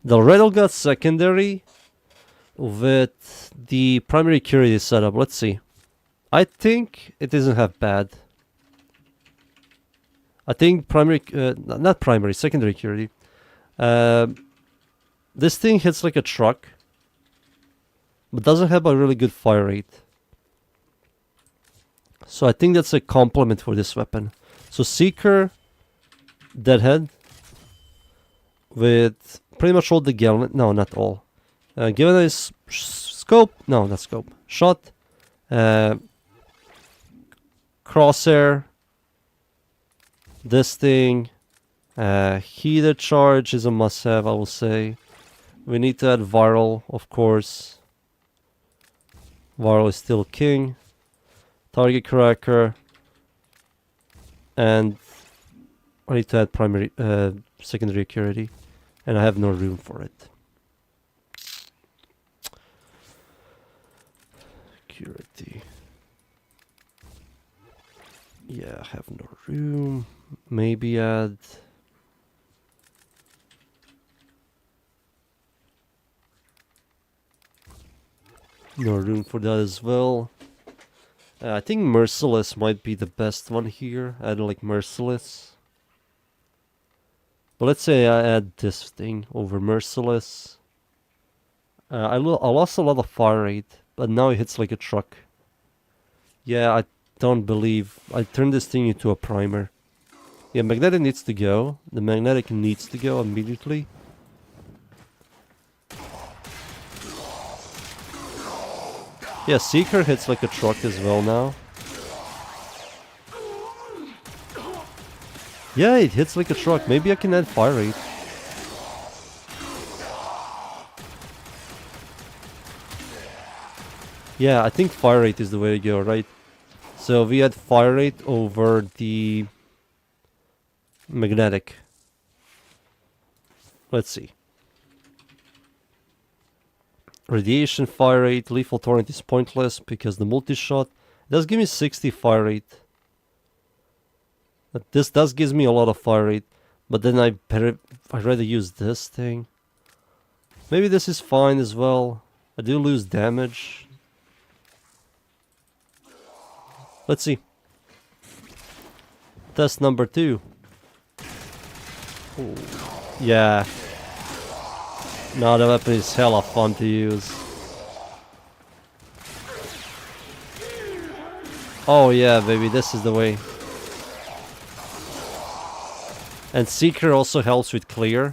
The Rattlegut secondary with the primary security setup. Let's see. I think it isn't half bad. I think not primary, secondary security. This thing hits like a truck, but doesn't have a really good fire rate. So I think that's a compliment for this weapon. So Seeker, Deadhead, with pretty much all the Gallant. No, not all. Given a scope. No, not scope. Shot. Crosshair. This thing. Heated charge is a must-have, I will say. We need to add viral, of course. Viral is still king. Target cracker. And I need to add primary, secondary security. And I have no room for it. Security. Yeah, I have no room. Maybe add... No room for that as well. I think Merciless might be the best one here. Add like Merciless. But let's say I add this thing over Merciless. I lost a lot of fire rate, but now it hits like a truck. Yeah, I don't believe... I turned this thing into a primer. Yeah, magnetic needs to go. The magnetic needs to go immediately. Yeah, Seeker hits like a truck as well now. Yeah, it hits like a truck. Maybe I can add fire rate. Yeah, I think fire rate is the way to go, right? So we add fire rate over the magnetic. Let's see. Radiation fire rate, lethal torrent is pointless because the multi-shot does give me 60 fire rate. But this does gives me a lot of fire rate, but then I'd rather use this thing. Maybe this is fine as well. I do lose damage. Let's see. Test number 2. Ooh. Yeah. No, the weapon is hella fun to use. Oh yeah, baby, this is the way. And Seeker also helps with clear.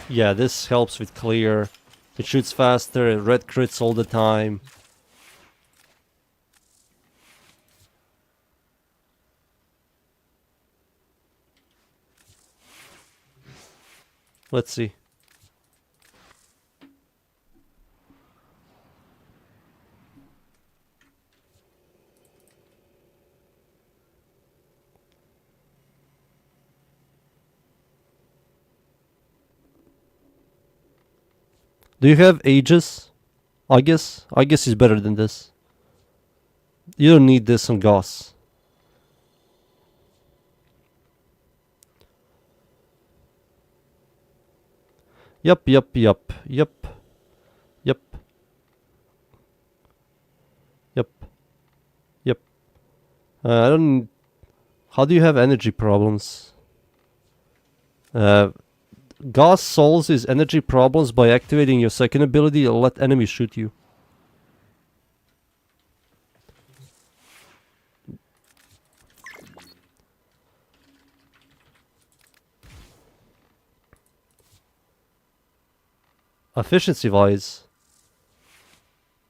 Yeah, this helps with clear. It shoots faster, it red crits all the time. Let's see. Do you have Aegis? Aegis? Aegis is better than this. You don't need this on Gauss. Yup. I don't... How do you have energy problems? Gauss solves his energy problems by activating your second ability and let enemies shoot you. Efficiency wise,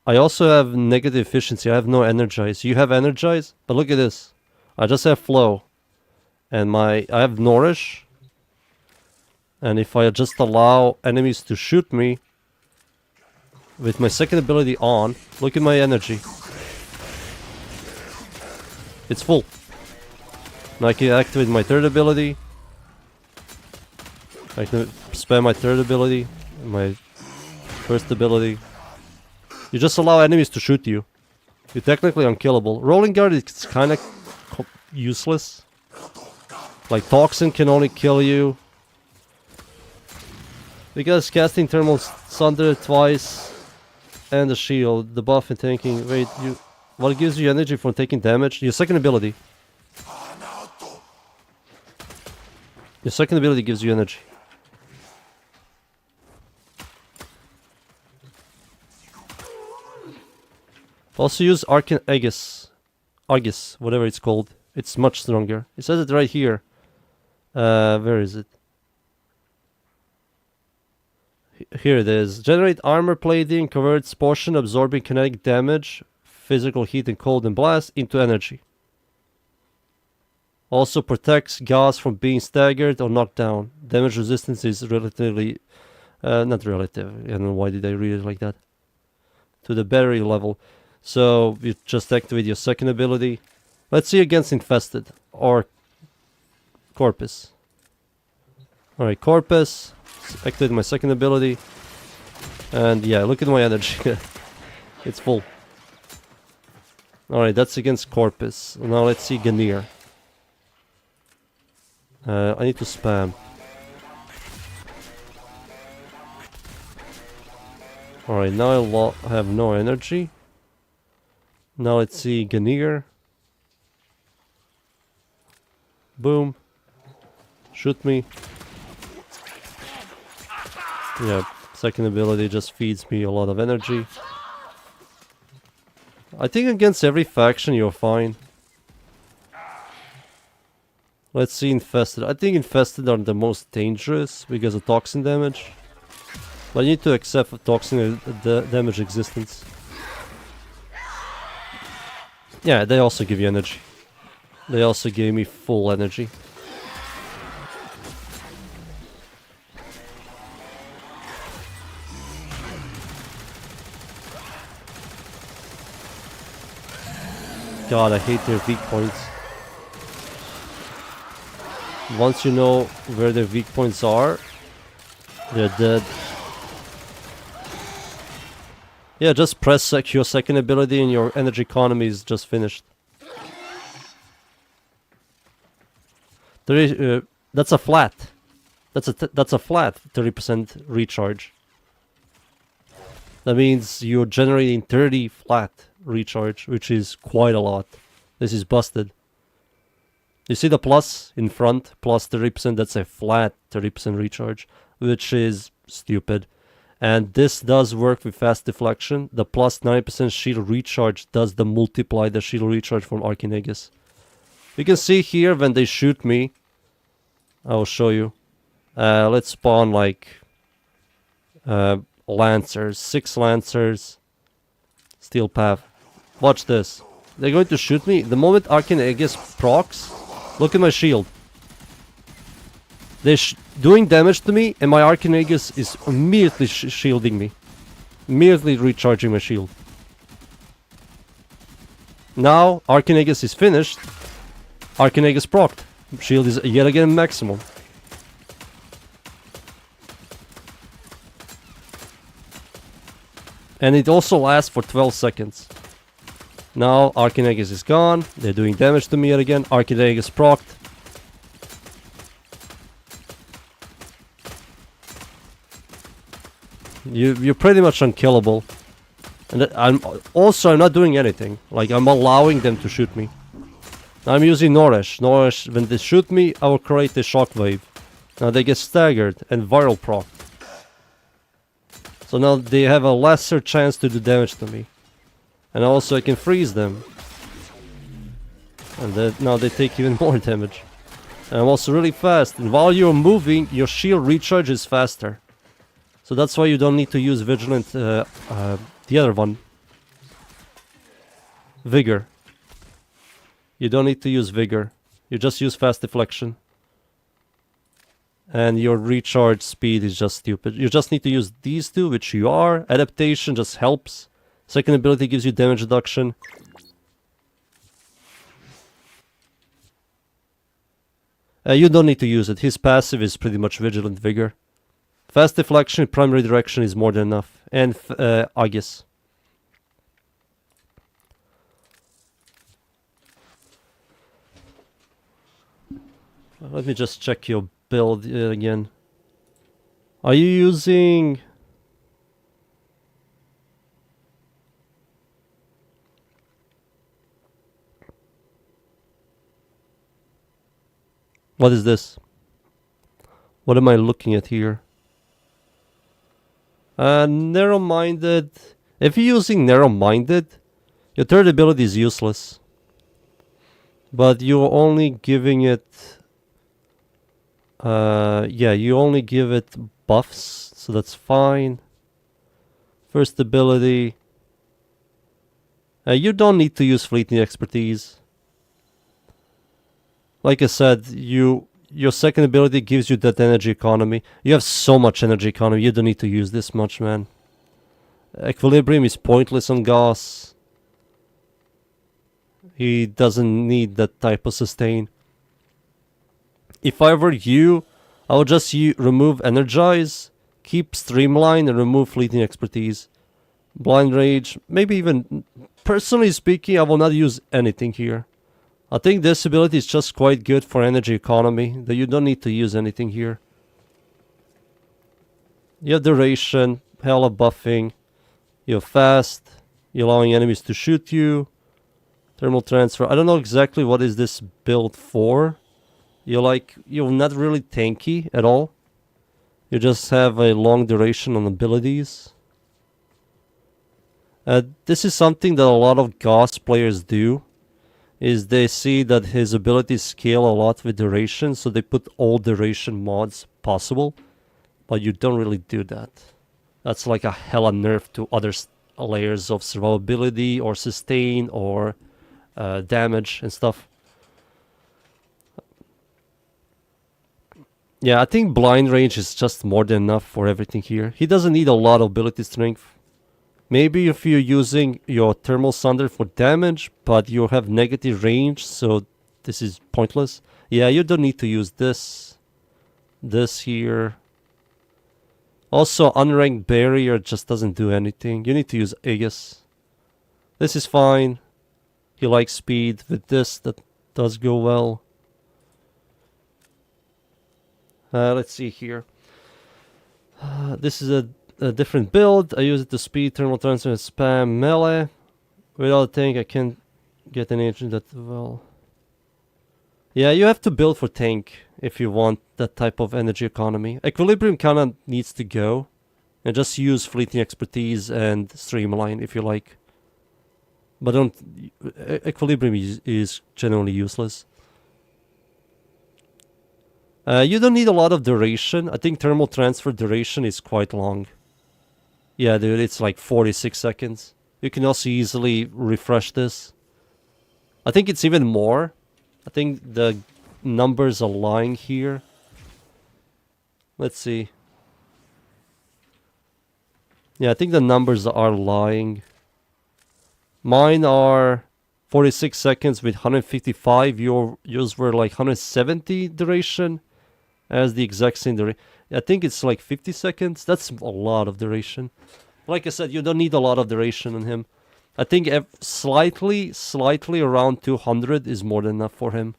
I also have negative efficiency. I have no energize. You have energize, but look at this. I just have flow, and I have nourish. And if I just allow enemies to shoot me with my second ability on, look at my energy. It's full. Now I can activate my third ability. I can spam my third ability, my first ability. You just allow enemies to shoot you. You're technically unkillable. Rolling guard is kind of useless. Like Toxin can only kill you. Because casting Thermal Sunder twice and the shield, the buff and tanking. Wait, what gives you energy from taking damage? Your second ability. Your second ability gives you energy. Also use Arcan Aegis. Aegis, whatever it's called. It's much stronger. It says it right here. Where is it? Here it is. Generate armor plating, converts portion absorbing kinetic damage, physical heat and cold and blast into energy. Also protects Gauss from being staggered or knocked down. Damage resistance is relatively... not relative. I don't know why did I read it like that. To the battery level. So you just activate your second ability. Let's see against Infested or Corpus. Alright, Corpus. Activate my second ability. And yeah, look at my energy. It's full. Alright, that's against Corpus. Now let's see Ganir. I need to spam. Alright, now I have no energy. Now let's see Ganir. Boom. Shoot me. Yeah, second ability just feeds me a lot of energy. I think against every faction you're fine. Let's see Infested. I think Infested are the most dangerous because of toxin damage. But you need to accept toxin damage existence. Yeah, they also give you energy. They also gave me full energy. God, I hate their weak points. Once you know where their weak points are, they're dead. Yeah, just press your second ability and your energy economy is just finished. That's a flat. That's a flat 30% recharge. That means you're generating 30 flat recharge, which is quite a lot. This is busted. You see the plus in front, plus 30%, that's a flat 30% recharge, which is stupid. And this does work with fast deflection. The plus 9% shield recharge does the multiply the shield recharge from Arcane Aegis. You can see here when they shoot me, I will show you. Let's spawn like Lancers, 6 Lancers, Steel Path. Watch this. They're going to shoot me. The moment Arcane Aegis procs, look at my shield. They're doing damage to me, and my Arcane Aegis is immediately shielding me. Immediately recharging my shield. Now, Arcane Aegis is finished. Arcane Aegis procced. Shield is yet again maximum. And it also lasts for 12 seconds. Now Arcane Aegis is gone. They're doing damage to me yet again. Arcane Aegis procced. You're pretty much unkillable. And I'm not doing anything. Like, I'm allowing them to shoot me. I'm using Noresh. Noresh, when they shoot me, I will create a shockwave. Now they get staggered and viral proc. So now they have a lesser chance to do damage to me. And also I can freeze them. And now they take even more damage. And I'm also really fast. And while you're moving, your shield recharge is faster. So that's why you don't need to use Vigilant, the other one. Vigor. You don't need to use Vigor. You just use Fast Deflection. And your recharge speed is just stupid. You just need to use these two, which you are. Adaptation just helps. Second ability gives you damage reduction. You don't need to use it. His passive is pretty much Vigilant Vigor. Fast Deflection, Primary Direction is more than enough. And Aegis. Let me just check your build again. Are you using... What is this? What am I looking at here? Narrow-minded. If you're using narrow-minded, Your third ability is useless. But you're only giving it... yeah, you only give it buffs, so that's fine. First ability... you don't need to use fleeting expertise. Like I said, your second ability gives you that energy economy. You have so much energy economy, you don't need to use this much, man. Equilibrium is pointless on Gauss. He doesn't need that type of sustain. If I were you, I would just remove Energize, keep Streamline, and remove Fleeting Expertise. Blind Rage, maybe even... Personally speaking, I will not use anything here. I think this ability is just quite good for energy economy, that you don't need to use anything here. You have Duration, hella buffing. You have Fast, you're allowing enemies to shoot you. Thermal Transfer, I don't know exactly what is this build for. You're not really tanky at all. You just have a long duration on abilities. This is something that a lot of Gauss players do. Is they see that his abilities scale a lot with duration, so they put all duration mods possible. But you don't really do that. That's like a hella nerf to other layers of survivability or sustain or damage and stuff. Yeah, I think blind range is just more than enough for everything here. He doesn't need a lot of ability strength. Maybe if you're using your Thermal Sunder for damage, but you have negative range, so this is pointless. Yeah, you don't need to use this. This here. Also, Unranked Barrier just doesn't do anything. You need to use Aegis. This is fine. He likes speed. With this, that does go well. Let's see here. This is a different build. I use it to speed, thermal transfer, and spam melee. Without a tank, I can't get an agent that well. Yeah, you have to build for tank if you want that type of energy economy. Equilibrium kinda needs to go. And just use fleeting expertise and streamline if you like. But don't... Equilibrium is generally useless. You don't need a lot of duration. I think thermal transfer duration is quite long. Yeah, dude, it's like 46 seconds. You can also easily refresh this. I think it's even more. I think the numbers are lying here. Let's see. Yeah, I think the numbers are lying. Mine are 46 seconds with 155. Yours were like 170 duration. As the exact same duration. I think it's like 50 seconds. That's a lot of duration. Like I said, you don't need a lot of duration on him. I think slightly around 200 is more than enough for him.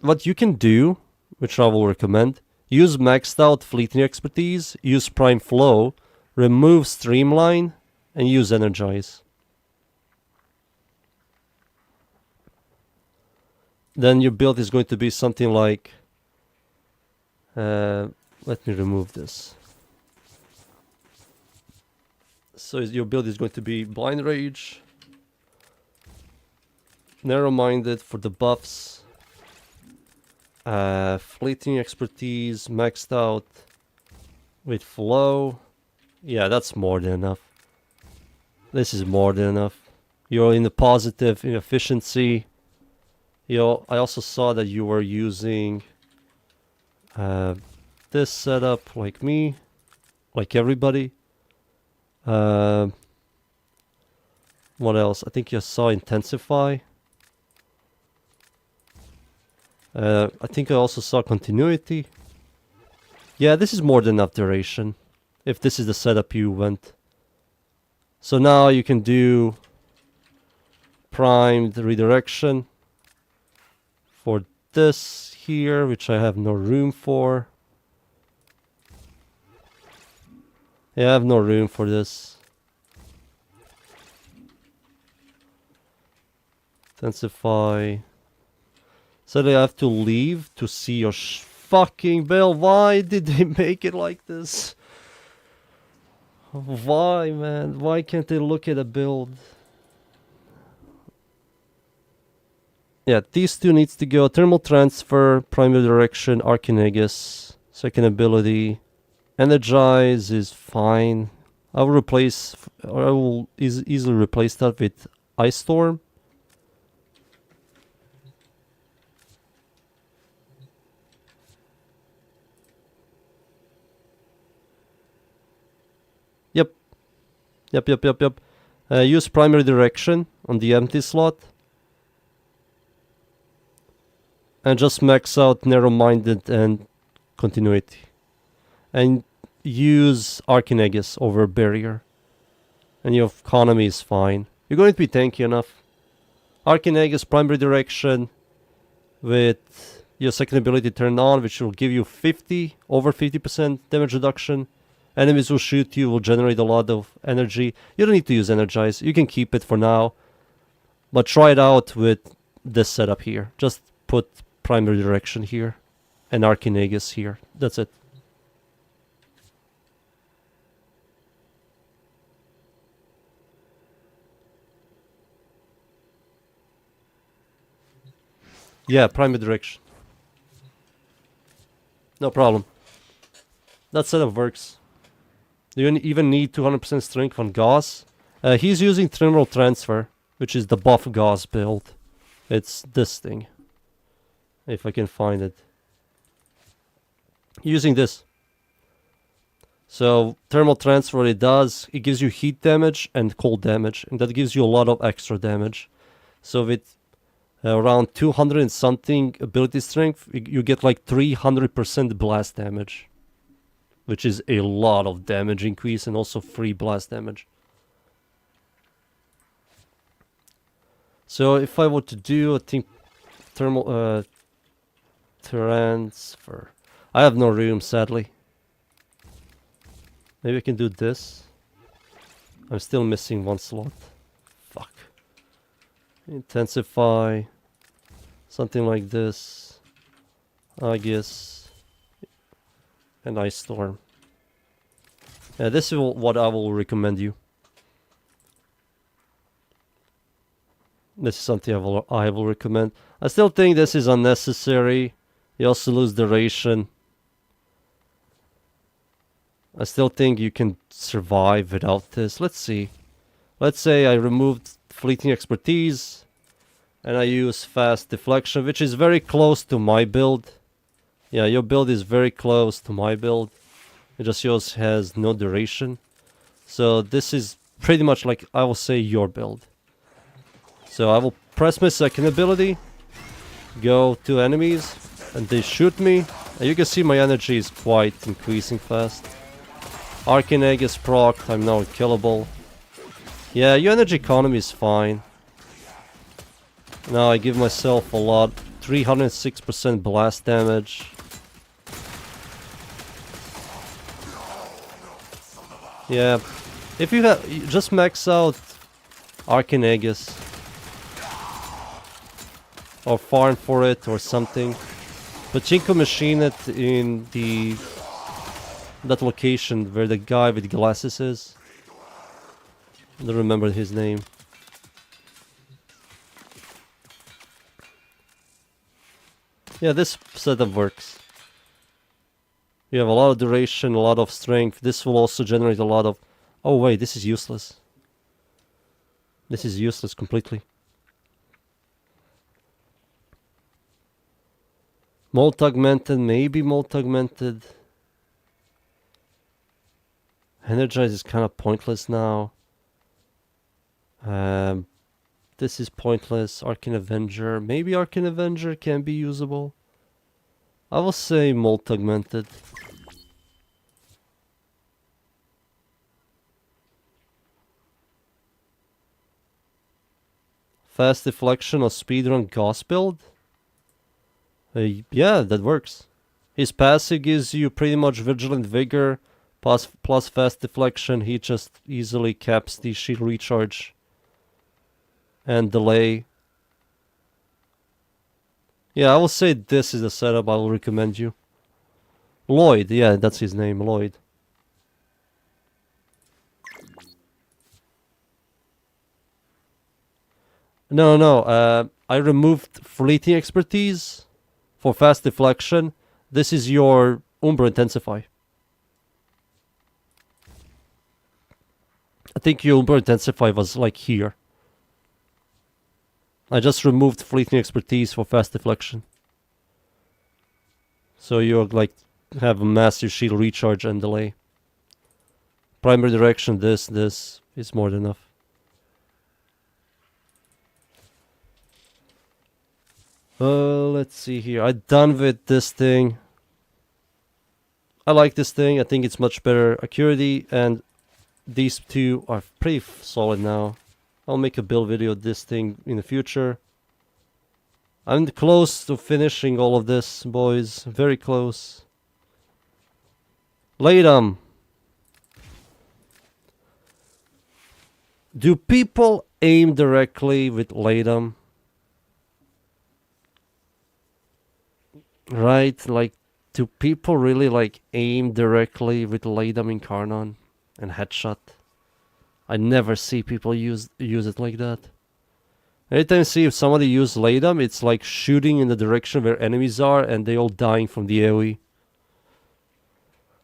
What you can do, which I will recommend, use maxed out fleeting expertise, use prime flow, remove streamline, and use energize. Then your build is going to be something like... let me remove this. So your build is going to be Blind Rage, Narrow-Minded for the buffs, Fleeting Expertise, maxed out with Flow. Yeah, that's more than enough. This is more than enough. You're in the positive in efficiency. I also saw that you were using this setup like me, like everybody. What else? I think you saw Intensify. I think I also saw Continuity. Yeah, this is more than enough duration, if this is the setup you went. So now you can do primed redirection for this here, which I have no room for. Yeah, I have no room for this. Intensify. Sadly, I have to leave to see your fucking build. Why did they make it like this? Why, man? Why can't they look at a build? Yeah, these two needs to go. Thermal transfer, primary direction, Archinagus, second ability. Energize is fine. I will replace, or I will easily replace that with Ice Storm. Yep. Yep. Use primary direction on the empty slot. And just max out narrow-minded and continuity. And use Archinagus over barrier. And your economy is fine. You're going to be tanky enough. Archinagus primary direction with your second ability turned on, which will give you over 50% damage reduction. Enemies will shoot you, will generate a lot of energy. You don't need to use Energize. You can keep it for now. But try it out with this setup here. Just put primary direction here and Archinagus here. That's it. Yeah, primary direction. No problem. That setup works. You even need 200% strength on Gauss. He's using Thermal Transfer, which is the buff Gauss build. It's this thing. If I can find it. Using this. So, Thermal Transfer, what it does, it gives you heat damage and cold damage. And that gives you a lot of extra damage. So with around 200 and something ability strength, you get like 300% blast damage. Which is a lot of damage increase and also free blast damage. So if I were to do, I think, thermal transfer. I have no room, sadly. Maybe I can do this. I'm still missing one slot. Fuck. Intensify. Something like this. I guess. And Ice Storm. Yeah, this is what I will recommend you. This is something I will recommend. I still think this is unnecessary. You also lose duration. I still think you can survive without this. Let's see. Let's say I removed Fleeting Expertise. And I use Fast Deflection, which is very close to my build. Yeah, your build is very close to my build. It just yours has no duration. So this is pretty much like, I will say, your build. So I will press my second ability. Go to enemies. And they shoot me. And you can see my energy is quite increasing fast. Archinagus proc, I'm now killable. Yeah, your energy economy is fine. Now I give myself a lot. 306% blast damage. Yeah, if you have, just max out Archinagus. Or farm for it or something. Pachinko machine it in that location where the guy with glasses is. I don't remember his name. Yeah, this setup works. You have a lot of duration, a lot of strength. This will also generate a lot of... Oh wait, this is useless. This is useless completely. Molt augmented, maybe molt augmented. Energize is kind of pointless now. This is pointless. Arcane Avenger. Maybe Arcane Avenger can be usable. I will say molt augmented. Fast deflection or speedrun Gauss build? Yeah, that works. His passive gives you pretty much Vigilant Vigor plus fast deflection. He just easily caps the shield recharge and delay. Yeah, I will say this is the setup I will recommend you. Lloyd, yeah, that's his name, Lloyd. No, I removed fleeting expertise for fast deflection. This is your Umbra Intensify. I think your Umbra Intensify was like here. I just removed fleeting expertise for fast deflection. So you like have a massive shield recharge and delay. Primary direction, this is more than enough. Let's see here. I'm done with this thing. I like this thing. I think it's much better accuracy, and these two are pretty solid now. I'll make a build video of this thing in the future. I'm close to finishing all of this, boys. Very close. Latham. Do people aim directly with Latham? Right, like, do people really like aim directly with Latham in Karnon and headshot? I never see people use it like that. Anytime I see if somebody use Latham, it's like shooting in the direction where enemies are and they all dying from the AoE.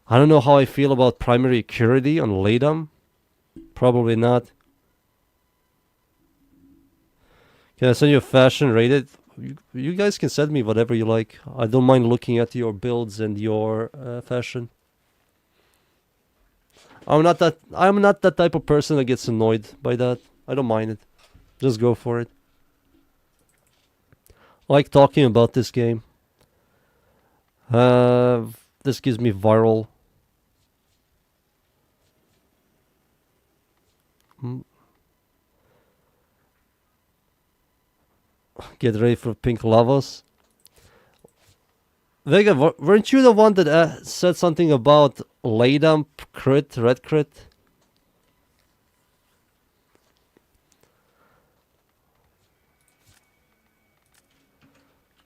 I don't know how I feel about primary accuracy on Latham. Probably not. Can I send you a fashion rated? You guys can send me whatever you like. I don't mind looking at your builds and your fashion. I'm not that type of person that gets annoyed by that. I don't mind it. Just go for it. I like talking about this game. This gives me viral. Get ready for pink lavas. Vega, weren't you the one that said something about Latham crit, red crit?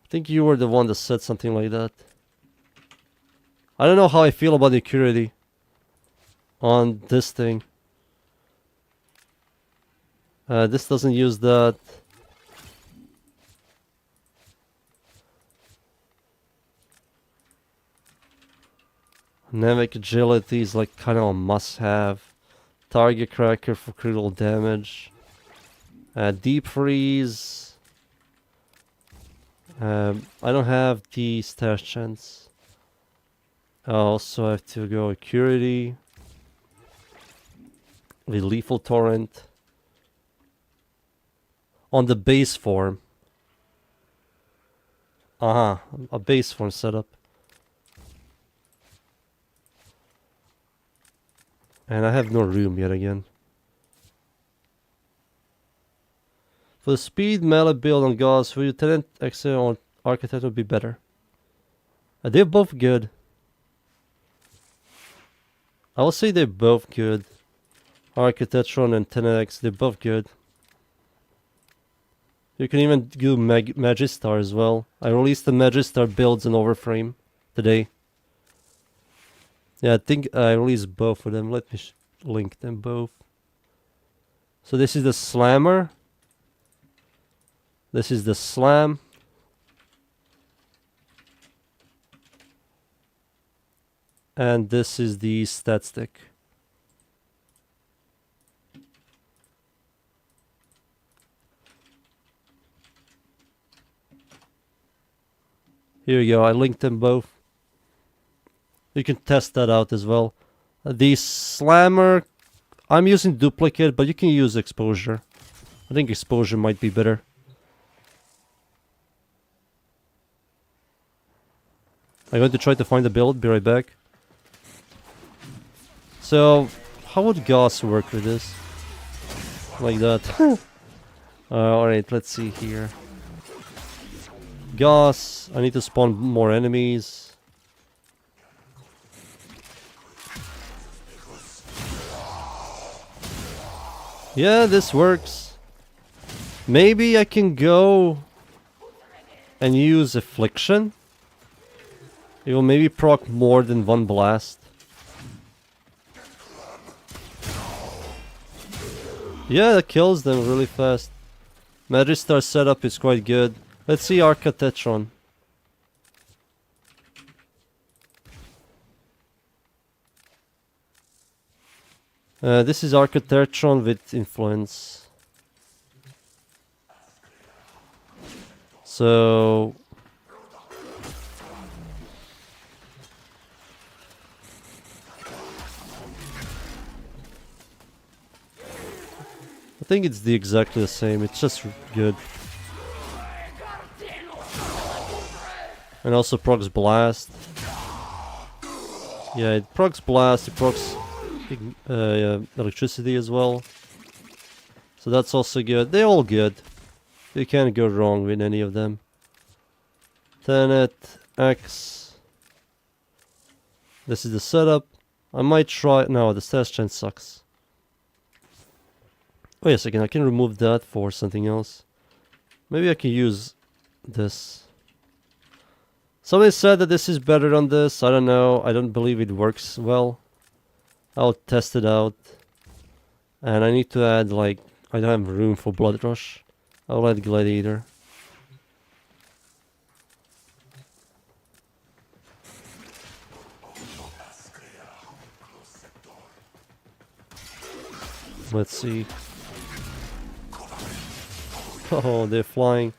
I think you were the one that said something like that. I don't know how I feel about the accuracy on this thing. This doesn't use that. Namek agility is like kind of a must-have. Target cracker for critical damage. Deep freeze. I don't have the stash chance. I also have to go accuracy. With lethal torrent. On the base form. A base form setup. And I have no room yet again. For the speed melee build on Gauss, for Lieutenant Excel on Architect would be better. They're both good. I will say they're both good. Architectron and 10x, they're both good. You can even do Magistar as well. I released the Magistar builds in Warframe today. Yeah, I think I released both of them. Let me link them both. So this is the Slammer. This is the Slam. And this is the Stat Stick. Here you go, I linked them both. You can test that out as well. The Slammer, I'm using duplicate, but you can use exposure. I think exposure might be better. I'm going to try to find the build, be right back. So, how would Gauss work with this? Like that. Alright, let's see here. Gauss, I need to spawn more enemies. Yeah, this works. Maybe I can go and use Affliction. It will maybe proc more than one blast. Yeah, that kills them really fast. Magistar setup is quite good. Let's see Arcatetron. This is Arcatetron with influence. So I think it's exactly the same. It's just good. And also procs blast. Yeah, it procs blast. It procs electricity as well. So that's also good. They're all good. You can't go wrong with any of them. Tenet, X. This is the setup. I might try... No, the stash chain sucks. Wait a second, I can remove that for something else. Maybe I can use this. Somebody said that this is better on this. I don't know. I don't believe it works well. I'll test it out. And I need to add, like... I don't have room for Blood Rush. I'll add Gladiator. Let's see. Oh, they're flying.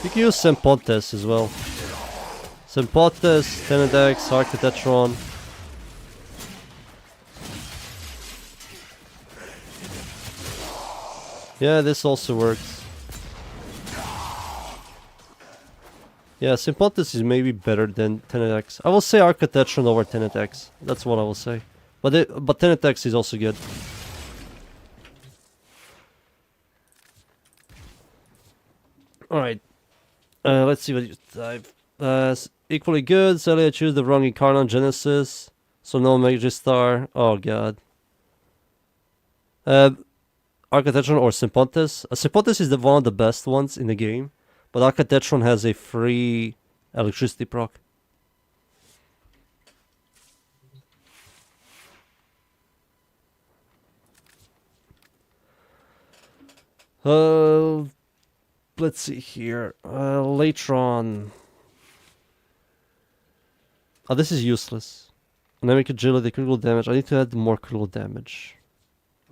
You can use Sempontes as well. Sempontes, Tenedex, Arcatetron. Yeah, this also works. Yeah, Sempontes is maybe better than Tenedex. I will say Arcatetron over Tenedex. That's what I will say. But Tenedex is also good. Alright. Let's see what you type. Equally good. Sadly, I choose the wrong Incarnate on Genesis. So no Magistar. Oh god. Arcatetron or Sempontes. Sempontes is one of the best ones in the game. But Arcatetron has a free electricity proc. Let's see here. Latron. Oh, this is useless. Dynamic agility, critical damage. I need to add more critical damage.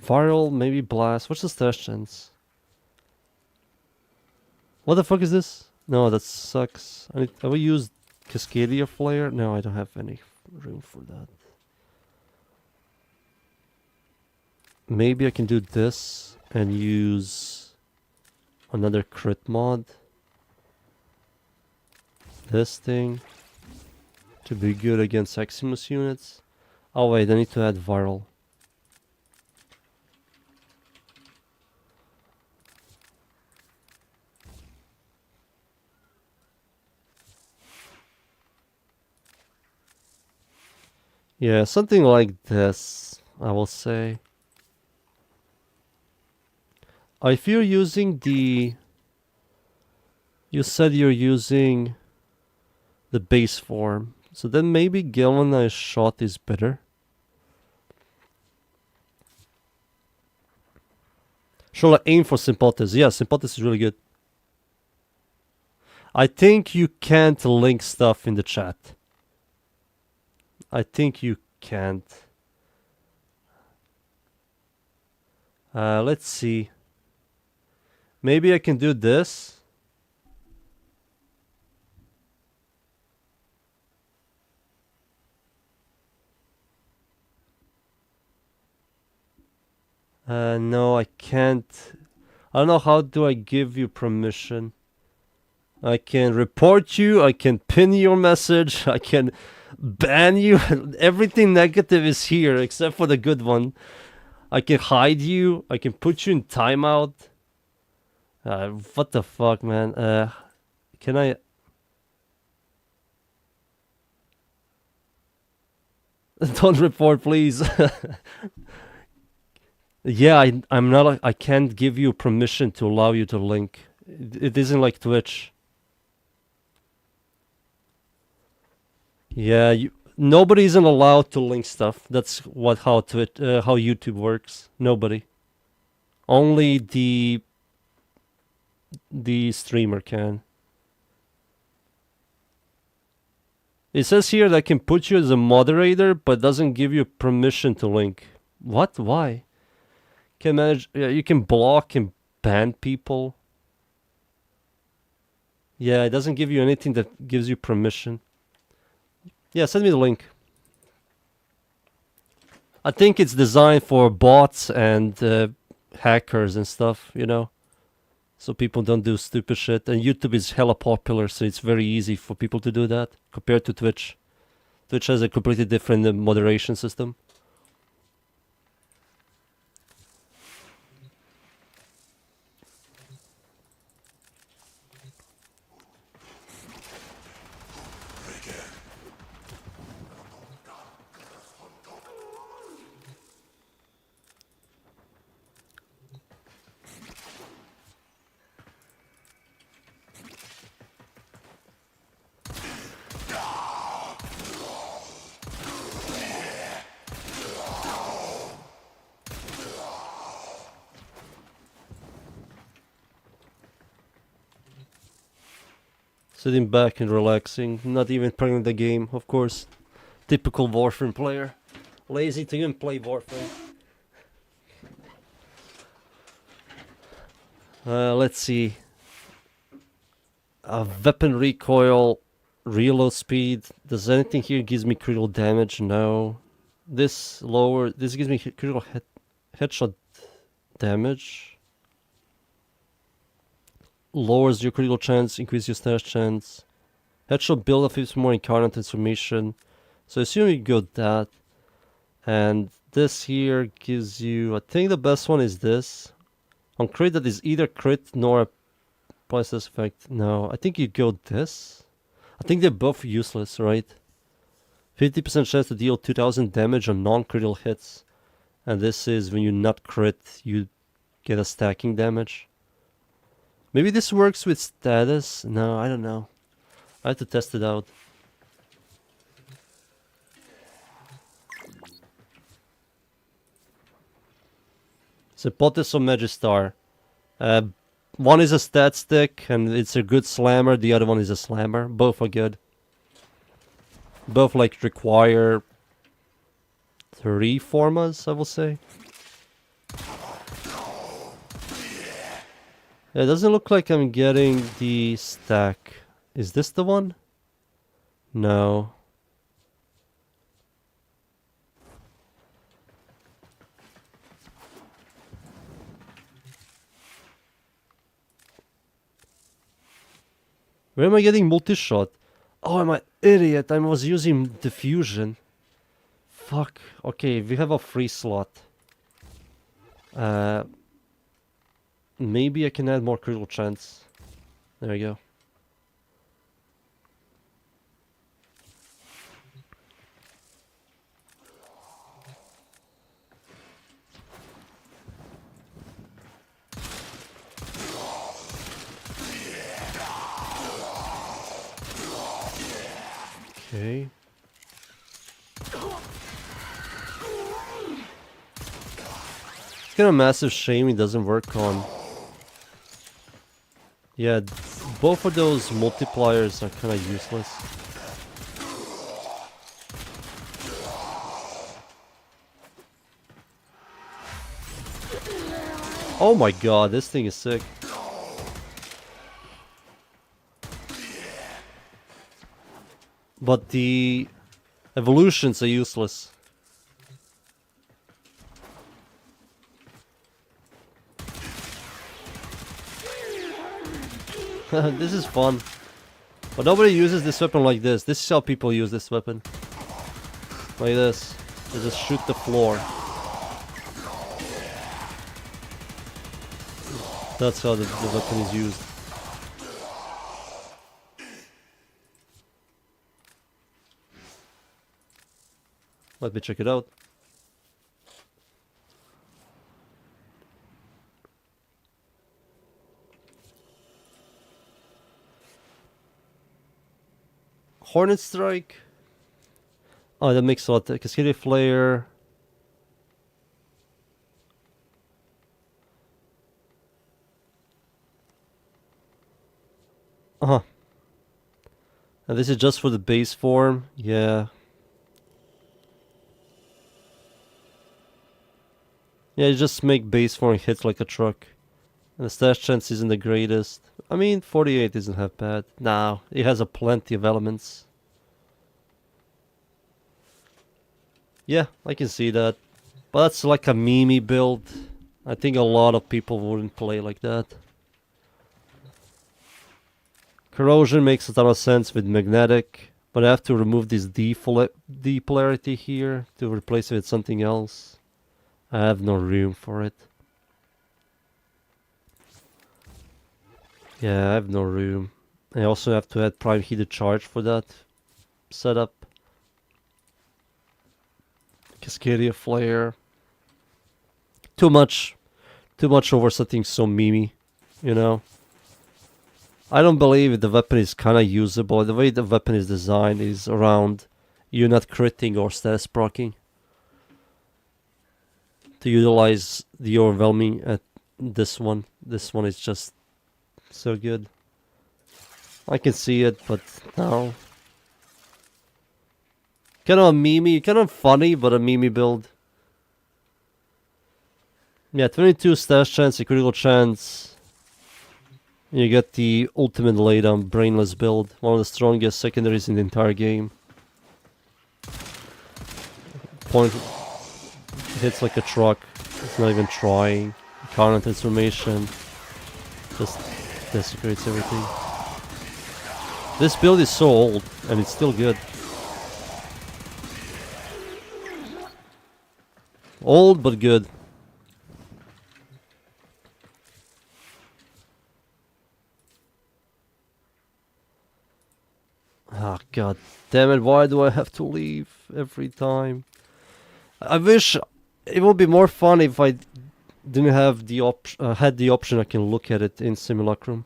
Viral, maybe blast. What's the stash chance? What the fuck is this? No, that sucks. I will use Cascadia Flare. No, I don't have any room for that. Maybe I can do this and use another crit mod. This thing to be good against Eximus units. Oh wait, I need to add viral. Yeah, something like this, I will say. If you're using the... You said you're using the base form. So then maybe Galvanized Shot is better. Should I aim for Sympathis? Yeah, Sympathis is really good. I think you can't link stuff in the chat. I think you can't. Let's see. Maybe I can do this. No, I can't. I don't know, how do I give you permission? I can report you, I can pin your message, I can ban you. Everything negative is here except for the good one. I can hide you, I can put you in timeout. What the fuck, man? Can I... Don't report, please. Yeah, I'm not. I can't give you permission to allow you to link. It isn't like Twitch. Yeah, nobody isn't allowed to link stuff. That's how YouTube works. Nobody. Only the streamer can. It says here that I can put you as a moderator, but doesn't give you permission to link. What? Why? Can manage. Yeah, you can block and ban people. Yeah, it doesn't give you anything that gives you permission. Yeah, send me the link. I think it's designed for bots and hackers and stuff, you know? So people don't do stupid shit. And YouTube is hella popular, so it's very easy for people to do that compared to Twitch. Twitch has a completely different moderation system. Sitting back and relaxing, not even playing the game, of course. Typical Warframe player. Lazy to even play Warframe. Let's see. Weapon recoil, reload speed. Does anything here gives me critical damage? No. This gives me critical headshot damage. Lowers your critical chance, increases your stash chance. Headshot build up is more encounter transformation. So I assume you go that. And this here gives you, I think the best one is this. On crit that is either crit nor a priceless effect. No, I think you go this. I think they're both useless, right? 50% chance to deal 2000 damage on non-critical hits. And this is when you not crit, you get a stacking damage. Maybe this works with status? No, I don't know. I have to test it out. So Potis or Magistar. One is a stat stick and it's a good slammer, the other one is a slammer. Both are good. Both like require 3 formas, I will say. It doesn't look like I'm getting the stack. Is this the one? No. Where am I getting multi-shot? Oh, I'm an idiot. I was using diffusion. Fuck. Okay, we have a free slot. Maybe I can add more critical chance. There we go. Okay. It's kind of a massive shame it doesn't work on. Yeah, both of those multipliers are kind of useless. Oh my god, this thing is sick. But the evolutions are useless. This is fun. But nobody uses this weapon like this. This is how people use this weapon. Like this. They just shoot the floor. That's how the weapon is used. Let me check it out. Hornet Strike. Oh, that makes a lot. Cascadia Flare. Uh-huh. And this is just for the base form? Yeah. Yeah, you just make base form hits like a truck. And the stash chance isn't the greatest. I mean, 48 isn't half bad. No, it has a plenty of elements. Yeah, I can see that. But that's like a meme build. I think a lot of people wouldn't play like that. Corrosion makes a ton of sense with magnetic, but I have to remove this D polarity here to replace it with something else. I have no room for it. Yeah, I have no room. I also have to add prime heated charge for that setup. Cascadia Flare. Too much over something so memey, you know? I don't believe the weapon is kinda usable. The way the weapon is designed is around you not critting or status proccing. To utilize the overwhelming at this one. This one is just so good. I can see it, but no. Kind of a meme, kind of funny, but a meme build. Yeah, 22 stash chance, a critical chance. You get the ultimate laydown brainless build. One of the strongest secondaries in the entire game. Point hits like a truck. It's not even trying. Counter transformation. Just desecrates everything. This build is so old, and it's still good. Old, but good. Ah, god damn it, why do I have to leave every time? I wish it would be more fun if I didn't have the had the option I can look at it in Simulacrum.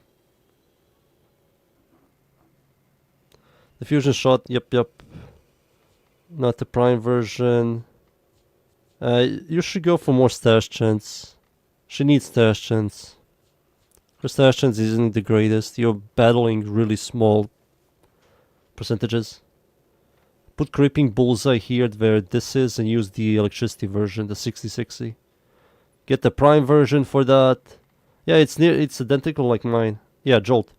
The fusion shot, yep. Not the prime version. You should go for more stash chance. She needs stash chance. Her stash chance isn't the greatest. You're battling really small percentages. Put creeping bullseye here where this is and use the electricity version, the 6060. Get the prime version for that. Yeah, it's identical like mine. Yeah, jolt.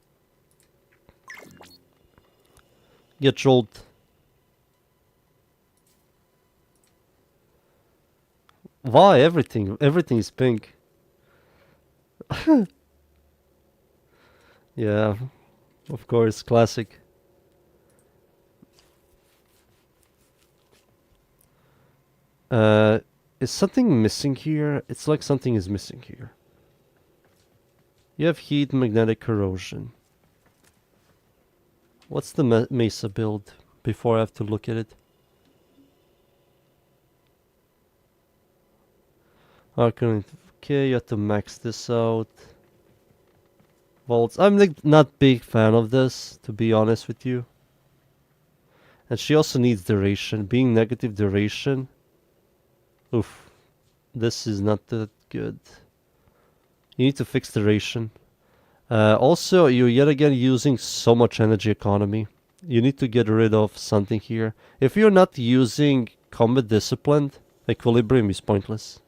Get jolt. Why everything? Everything is pink. Yeah, of course, classic. Is something missing here? It's like something is missing here. You have heat, magnetic corrosion. What's the Mesa build before I have to look at it? Arcane. Okay, you have to max this out. Volts. I'm like not big fan of this, to be honest with you. And she also needs duration. Being negative duration. Oof. This is not that good. You need to fix duration. Also, you're yet again using so much energy economy. You need to get rid of something here. If you're not using combat discipline, equilibrium is pointless.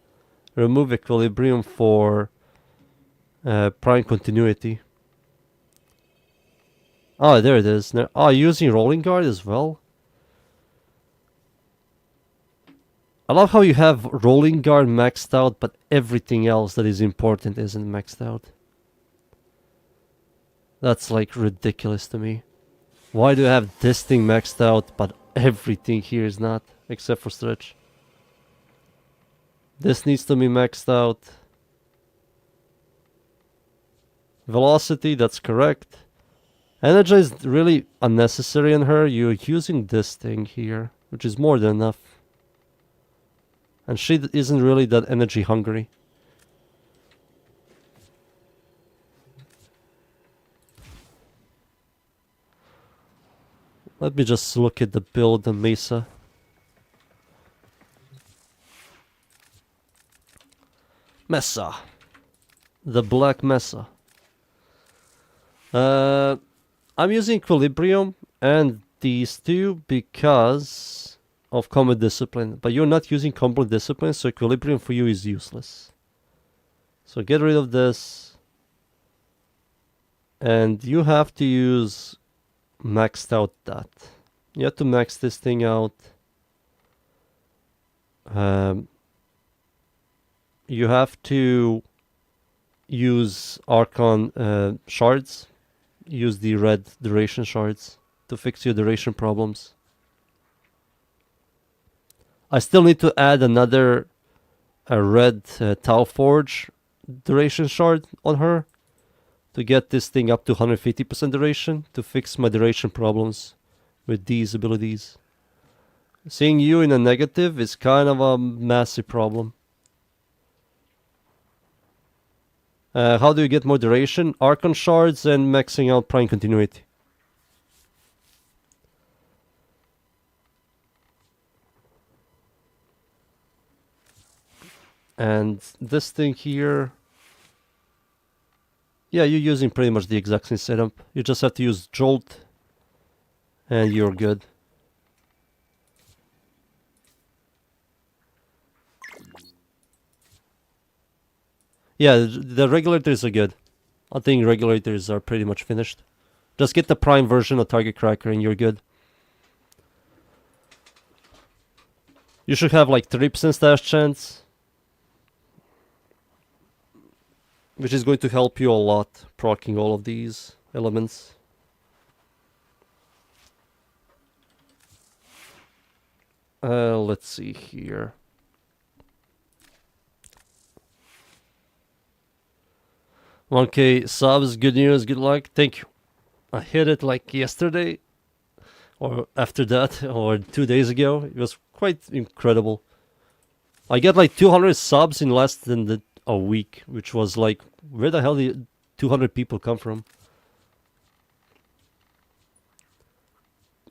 Remove equilibrium for prime continuity. Oh, there it is. Oh, using rolling guard as well. I love how you have rolling guard maxed out, but everything else that is important isn't maxed out. That's like ridiculous to me. Why do I have this thing maxed out, but everything here is not, except for stretch? This needs to be maxed out. Velocity, that's correct. Energy is really unnecessary in her. You're using this thing here, which is more than enough. And she isn't really that energy hungry. Let me just look at the build on Mesa. Mesa. The Black Mesa. I'm using Equilibrium and these two because of Combat Discipline. But you're not using Combat Discipline, so Equilibrium for you is useless. So get rid of this. And you have to use maxed out that. You have to max this thing out. You have to use Archon shards. Use the red duration shards to fix your duration problems. I still need to add another red Tau Forge duration shard on her to get this thing up to 150% duration to fix my duration problems with these abilities. Seeing you in a negative is kind of a massive problem. How do you get more duration? Archon shards and maxing out prime continuity. And this thing here, yeah, you're using pretty much the exact same setup. You just have to use Jolt and you're good. Yeah, the regulators are good. I think regulators are pretty much finished. Just get the prime version of Target Cracker and you're good. You should have like 3% stash chance, which is going to help you a lot proccing all of these elements. Let's see here. Okay, subs, good news, good luck. Thank you. I hit it like yesterday, or after that, or 2 days ago. It was quite incredible. I got like 200 subs in less than a week, which was like, where the hell did 200 people come from?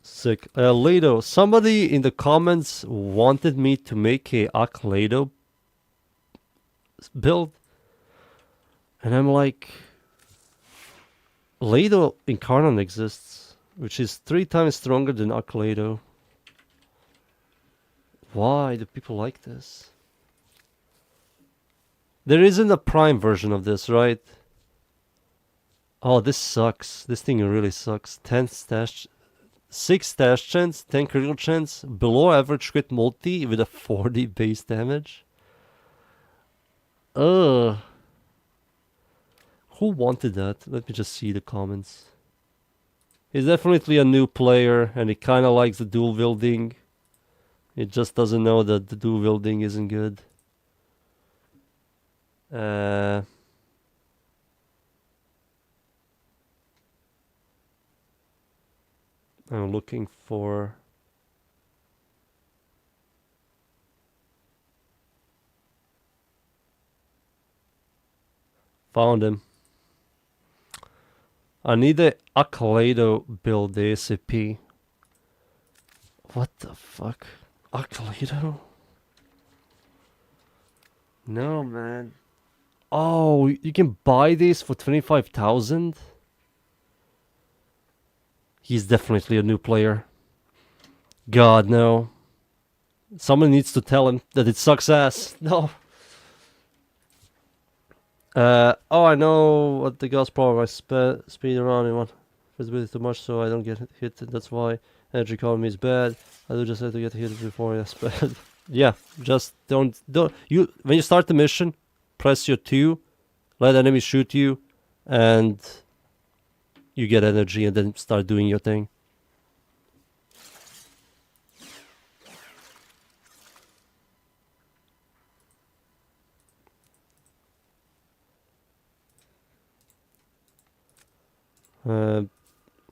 Sick. Lado, somebody in the comments wanted me to make a Lado build. And I'm like, Lado Incarnate exists, which is 3 times stronger than Lado. Why do people like this? There isn't a prime version of this, right? Oh, this sucks. This thing really sucks. 6 stash chance, 10 critical chance, below average crit multi with a 40 base damage. Ugh. Who wanted that? Let me just see the comments. He's definitely a new player and he kind of likes the dual wielding. He just doesn't know that the dual wielding isn't good. I'm looking for... Found him. I need a Lado build ASAP. What the fuck? Lado? No, man. Oh, you can buy this for 25,000? He's definitely a new player. God, no. Someone needs to tell him that it sucks ass. No. Oh, I know what the God's problem. I speed around in one visibility too much, so I don't get hit. That's why energy economy is bad. I do just have to get hit before I spend. Yeah, just don't you when you start the mission, press your 2, let enemies shoot you, and you get energy, and then start doing your thing.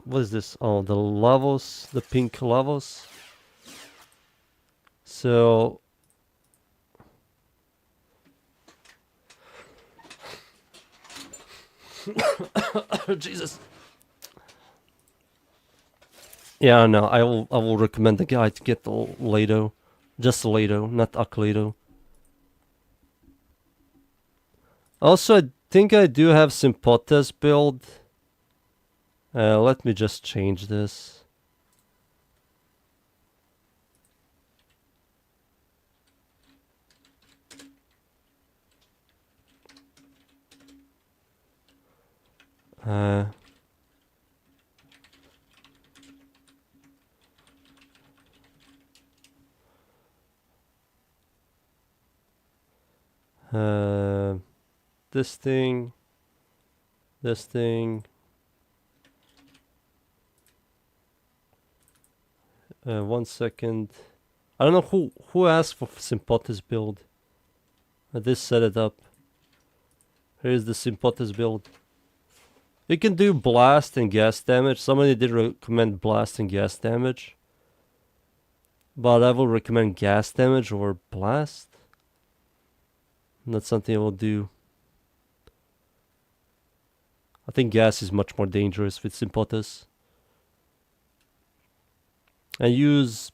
What is this? Oh, the lavos, the pink lavos. So Jesus. Yeah, no, I will recommend the guy to get the Lado. Just Lado, not Lado. Also, I think I do have Symphotes build. Let me just change this. Uh, uh, this thing, this thing. 1 second. I don't know who asked for Symphotes build. I just set it up. Here's the Symphotes build. You can do blast and gas damage. Somebody did recommend blast and gas damage. But I will recommend gas damage over blast. Not something I will do. I think gas is much more dangerous with Symphotes. And use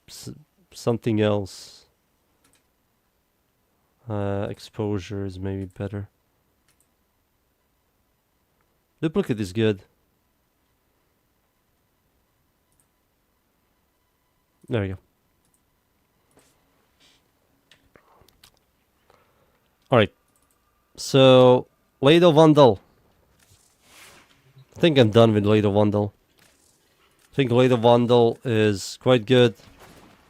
something else. Exposure is maybe better. Duplicate is good. There you go. Alright. So, Lado Vandal. I think I'm done with Lado Vandal. I think Lado Vandal is quite good.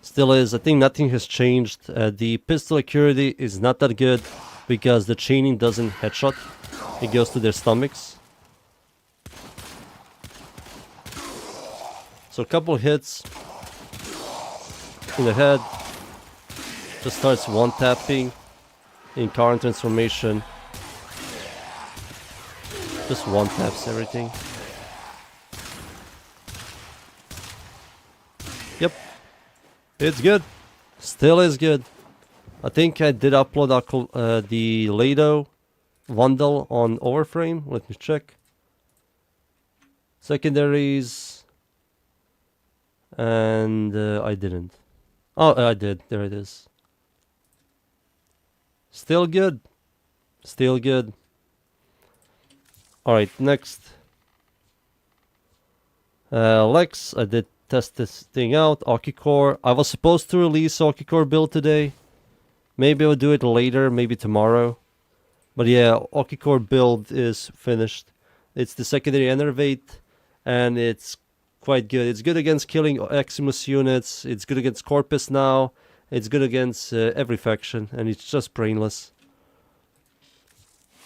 Still is. I think nothing has changed. The pistol accuracy is not that good because the chaining doesn't headshot. It goes to their stomachs. So a couple hits in the head. Just starts one-tapping in current transformation. Just one-taps everything. Yep. It's good. Still is good. I think I did upload the Lado Vandal on Warframe. Let me check. Secondaries. And I didn't. Oh, I did. There it is. Still good. Still good. Alright, next. Lex, I did test this thing out. Okicore. I was supposed to release Okicore build today. Maybe I'll do it later, maybe tomorrow. But yeah, Okicore build is finished. It's the secondary Enervate, and it's quite good. It's good against killing Eximus units. It's good against Corpus now. It's good against every faction, and it's just brainless.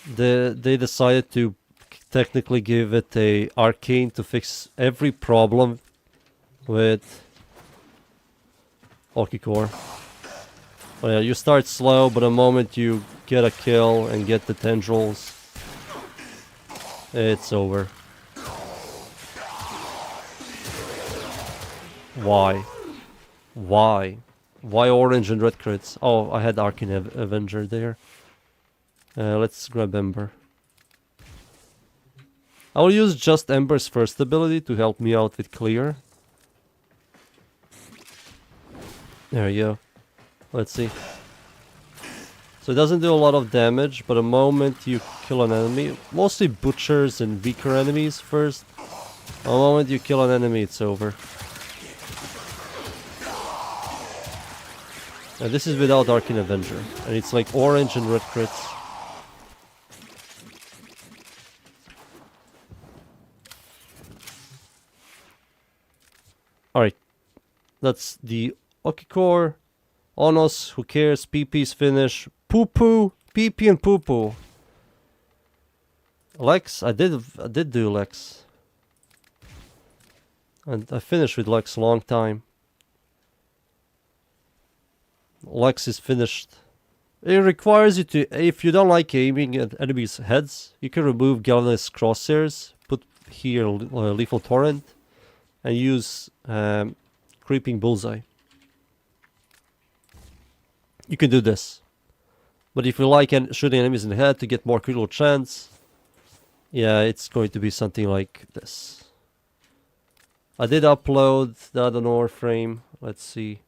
They decided to technically give it a arcane to fix every problem with Okicore. Well, yeah, you start slow, but the moment you get a kill and get the tendrils, it's over. Why? Why? Why orange and red crits? Oh, I had Arcane Avenger there. Let's grab Ember. I will use just Ember's first ability to help me out with clear. There you go. Let's see. So it doesn't do a lot of damage, but the moment you kill an enemy, mostly butchers and weaker enemies first, the moment you kill an enemy, it's over. Now this is without Arcane Avenger, and it's like orange and red crits. Alright, that's the Okicore. Onos, who cares? PP's finish. Poo poo, PP and poo poo. Lex, I did do Lex. And I finished with Lex a long time. Lex is finished. It requires you to, if you don't like aiming at enemies' heads, you can remove Galvanized Crosshairs, put here Lethal Torrent, and use Creeping Bullseye. You can do this. But if you like shooting enemies in the head to get more critical chance, yeah, it's going to be something like this. I did upload that on Warframe. Let's see.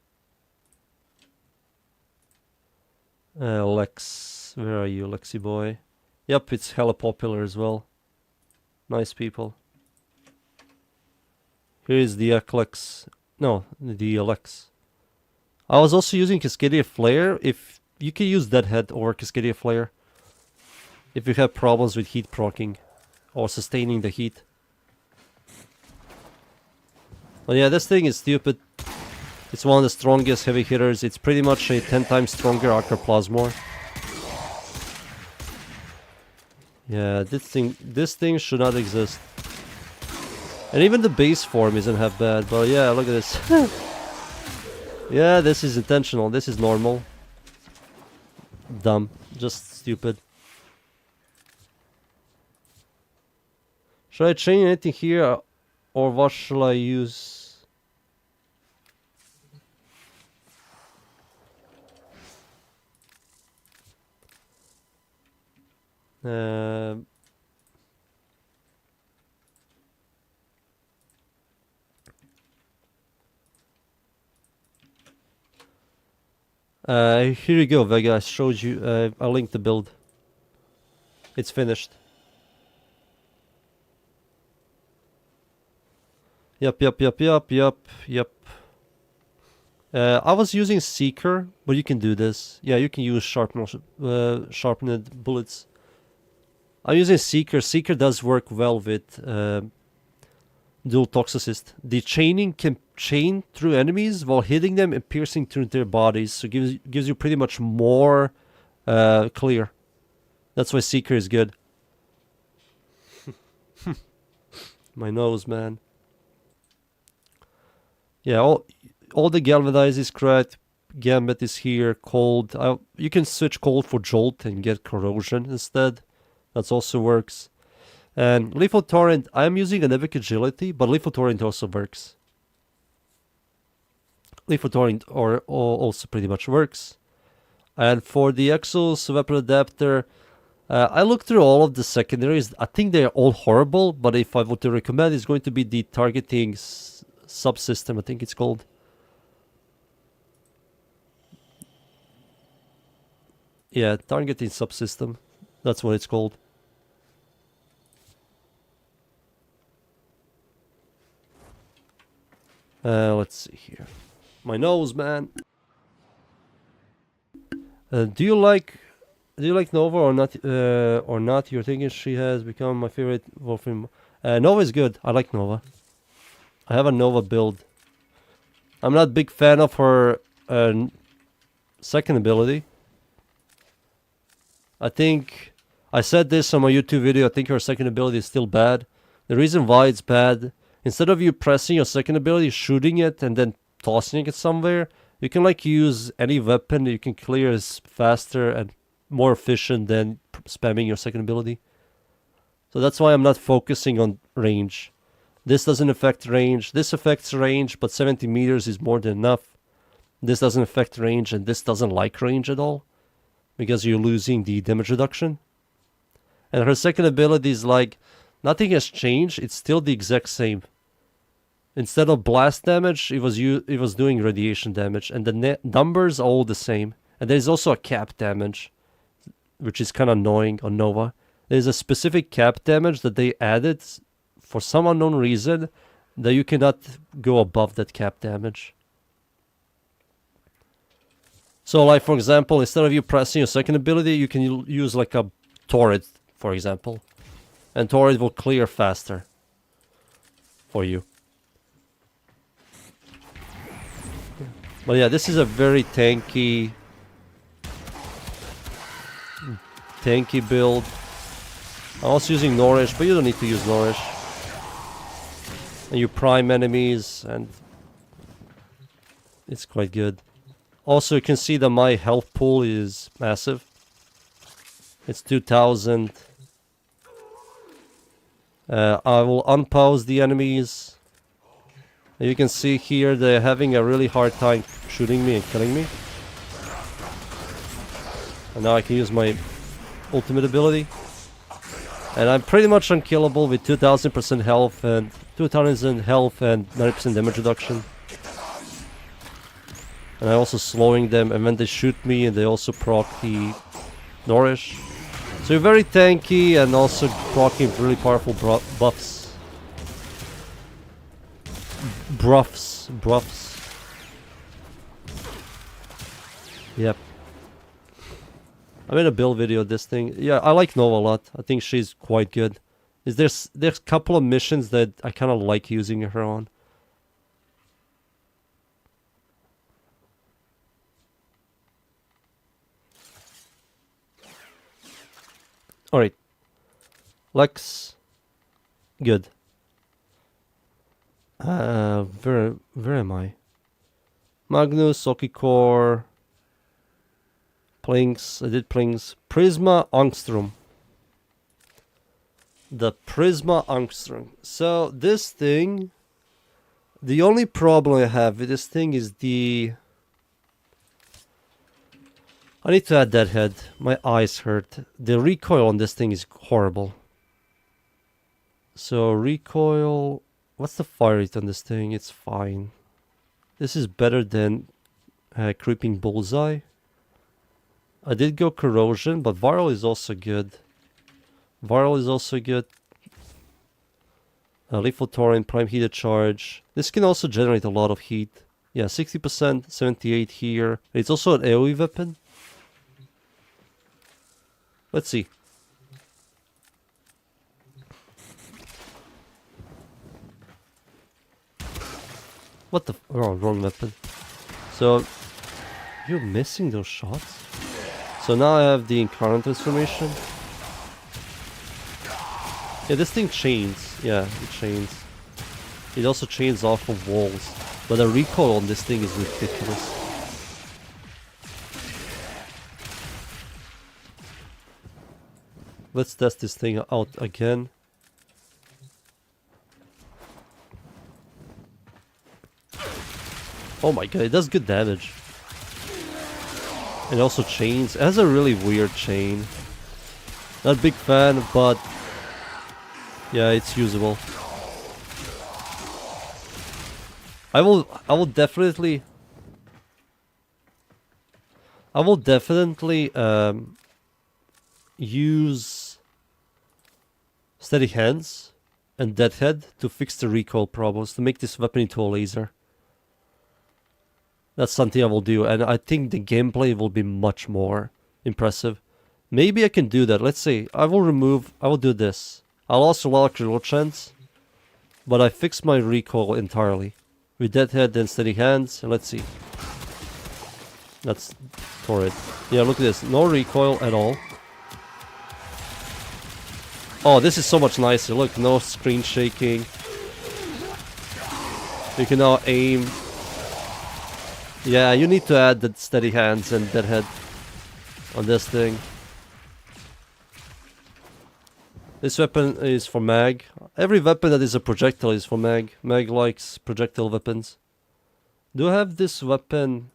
Lex, where are you, Lexi boy? Yep, it's hella popular as well. Nice people. Here is the Eclex. No, the Alex. I was also using Cascadia Flare. If you can use Deadhead or Cascadia Flare if you have problems with heat proccing or sustaining the heat. But yeah, this thing is stupid. It's one of the strongest heavy hitters. It's pretty much a 10 times stronger Archer-Plasmor. Yeah, this thing should not exist. And even the base form isn't half bad, but yeah, look at this. Yeah, this is intentional, this is normal. Dumb, just stupid. Should I change anything here, or what shall I use? Here you go, Vega. I showed you. I linked the build. It's finished. Yep. I was using Seeker, but you can do this. Yeah, you can use sharpened bullets. I'm using Seeker. Seeker does work well with dual Toxicist. The chaining can chain through enemies while hitting them and piercing through their bodies, so gives you pretty much more clear. That's why Seeker is good. My nose, man. Yeah, all the Galvanize is correct. Gambit is here. Cold. You can switch Cold for Jolt and get Corrosion instead. That also works. And Lethal Torrent, I'm using Anemic Agility, but Lethal Torrent also works. Lethal Torrent also pretty much works. And for the Exos Weapon Adapter, I looked through all of the secondaries. I think they're all horrible, but if I were to recommend, it's going to be the Targeting Subsystem, I think it's called. Yeah, Targeting Subsystem. That's what it's called. Let's see here. My nose, man. Do you like Nova or not? You're thinking she has become my favorite Warframe. Nova is good. I like Nova. I have a Nova build. I'm not a big fan of her second ability. I think I said this on my YouTube video. I think her second ability is still bad. The reason why it's bad, instead of you pressing your second ability, shooting it, and then tossing it somewhere, you can like use any weapon. You can clear is faster and more efficient than spamming your second ability. So that's why I'm not focusing on range. This doesn't affect range. This affects range, but 70 meters is more than enough. This doesn't affect range, and this doesn't like range at all, because you're losing the damage reduction. And her second ability is like, nothing has changed. It's still the exact same. Instead of blast damage, it was doing radiation damage, and the numbers are all the same. And there's also a cap damage, which is kind of annoying on Nova. There's a specific cap damage that they added for some unknown reason that you cannot go above that cap damage. So like, for example, instead of you pressing your second ability, you can use like a turret, for example. And turret will clear faster for you. But yeah, this is a very tanky build. I'm also using Nourish, but you don't need to use Nourish. And you prime enemies, and it's quite good. Also, you can see that my health pool is massive. It's 2000. I will unpause the enemies. And you can see here they're having a really hard time shooting me and killing me. And now I can use my ultimate ability. And I'm pretty much unkillable with 2000% health and 2000 health and 90% damage reduction. And I'm also slowing them, and when they shoot me, and they also proc the Nourish. So you're very tanky and also proccing really powerful buffs. Bruffs. Yep. I made a build video of this thing. Yeah, I like Nova a lot. I think she's quite good. There's a couple of missions that I kind of like using her on. Alright. Lex. Good. Where am I? Magnus, Okikor. Plinks. I did Plinks. Prisma Angstrom. The Prisma Angstrom. So this thing, the only problem I have with this thing is I need to add that head. My eyes hurt. The recoil on this thing is horrible. So recoil, what's the fire rate on this thing? It's fine. This is better than Creeping Bullseye. I did go corrosion, but viral is also good. Lethal Torrent, Prime Heated Charge. This can also generate a lot of heat. Yeah, 60%, 78 here. It's also an AoE weapon. Let's see. What the... Oh, wrong weapon. So, you're missing those shots? So now I have the Incarnate Transformation. Yeah, this thing chains. Yeah, it chains. It also chains off of walls. But the recoil on this thing is ridiculous. Let's test this thing out again. Oh my god, it does good damage. It also chains. It has a really weird chain. Not a big fan, but yeah, it's usable. I will definitely use Steady Hands and Deadhead to fix the recoil problems, to make this weapon into a laser. That's something I will do, and I think the gameplay will be much more impressive. Maybe I can do that. Let's see. I will do this. I'll also lock reroll chance, but I fix my recoil entirely. With Deadhead and Steady Hands, and let's see. That's torrid. Yeah, look at this. No recoil at all. Oh, this is so much nicer. Look, no screen shaking. You can now aim. Yeah, you need to add the Steady Hands and Deadhead on this thing. This weapon is for Mag. Every weapon that is a projectile is for Mag. Mag likes projectile weapons. Do I have this weapon?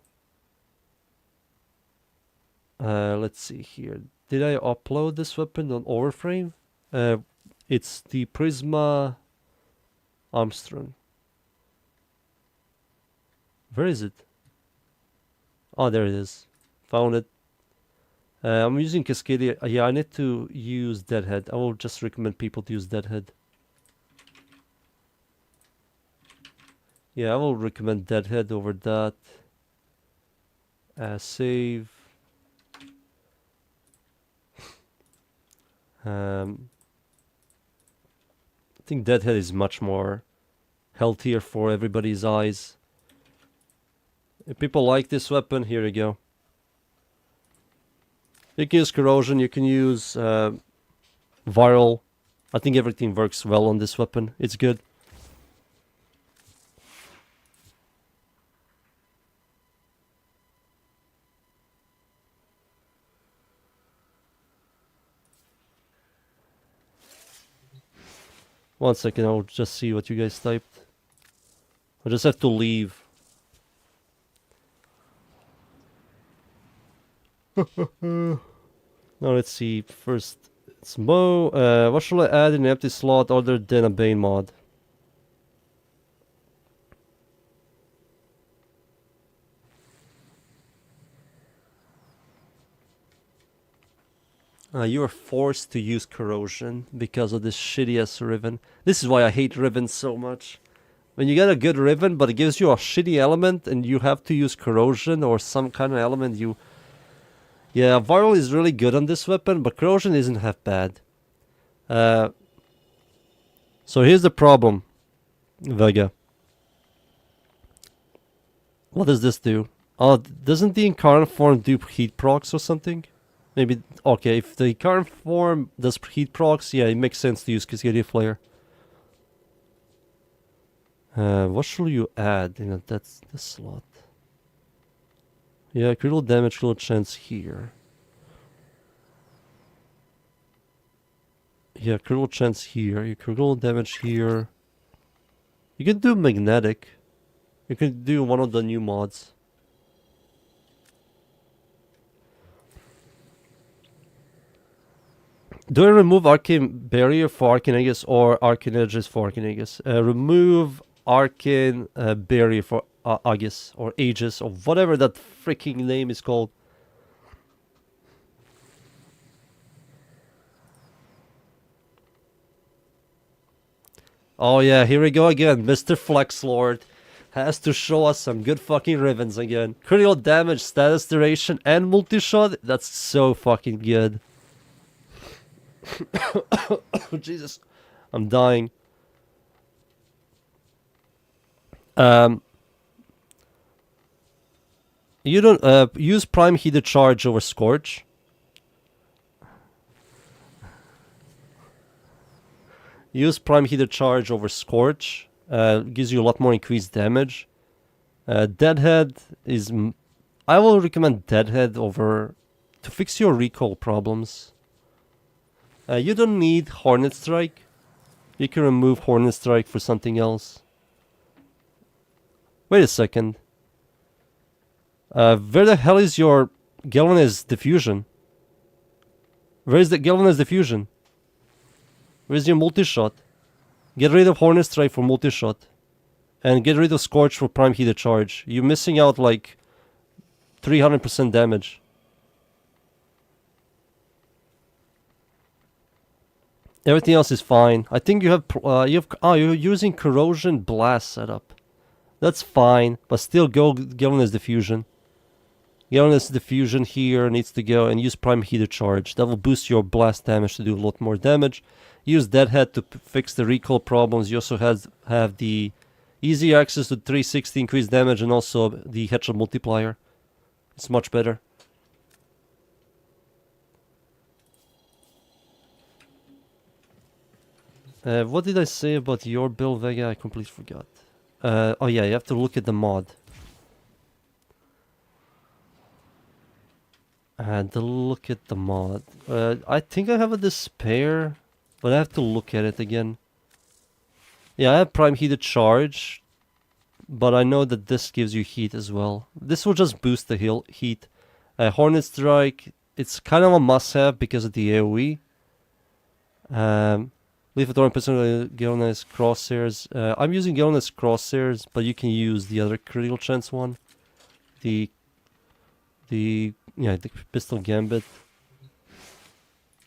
Let's see here. Did I upload this weapon on Warframe? It's the Prisma Armstrong. Where is it? Oh, there it is. Found it. I'm using Cascadia. Yeah, I need to use Deadhead. I will just recommend people to use Deadhead. Yeah, I will recommend Deadhead over that. Save. I think Deadhead is much more healthier for everybody's eyes. If people like this weapon, here you go. You can use corrosion, you can use viral. I think everything works well on this weapon. It's good. One second, I'll just see what you guys typed. I just have to leave. Now let's see. First, it's Mo. What shall I add in an empty slot other than a Bane mod? You are forced to use corrosion because of this shitty ass ribbon. This is why I hate ribbons so much. When you get a good ribbon, but it gives you a shitty element, and you have to use corrosion or some kind of element, you... Yeah, viral is really good on this weapon, but corrosion isn't half bad. So here's the problem, Vega. What does this do? Oh, doesn't the incarnate form do heat procs or something? Maybe, okay, if the incarnate form does heat procs, yeah, it makes sense to use Cascadia Flare. What should you add? That's the slot. Yeah, critical damage, critical chance here. Yeah, critical chance here. You critical damage here. You can do magnetic. You can do one of the new mods. Do I remove Arcane Barrier for Arcane Aegis or Arcane Edges for Arcane Aegis? Remove Arcane Barrier for Aegis or Aegis or whatever that freaking name is called. Oh yeah, here we go again. Mr. Flex Lord has to show us some good fucking ribbons again. Critical damage, status duration, and multi-shot. That's so fucking good. Jesus, I'm dying. You don't use Prime Heated Charge over Scorch. Use Prime Heated Charge over Scorch. Gives you a lot more increased damage. Deadhead is... I will recommend Deadhead over... to fix your recoil problems. You don't need Hornet Strike. You can remove Hornet Strike for something else. Wait a second. Where the hell is your Galvanized Diffusion? Where is the Galvanized Diffusion? Where's your multi-shot? Get rid of Hornet Strike for multi-shot. And get rid of Scorch for Prime Heated Charge. You're missing out like 300% damage. Everything else is fine. I think you have you're using Corrosion Blast setup. That's fine, but still go Galvanized Diffusion. Galvanized Diffusion here needs to go, and use Prime Heated Charge. That will boost your blast damage to do a lot more damage. Use Deadhead to fix the recoil problems. You also have the easy access to 360 increased damage and also the headshot multiplier. It's much better. What did I say about your build, Vega? I completely forgot. Oh yeah, you have to look at the mod. And look at the mod. I think I have a Despair, but I have to look at it again. Yeah, I have Prime Heated Charge, but I know that this gives you heat as well. This will just boost the heat. Hornet Strike, it's kind of a must-have because of the AoE. Leave it on Galvanized Crosshairs. I'm using Galvanized Crosshairs, but you can use the other critical chance one. The Pistol Gambit.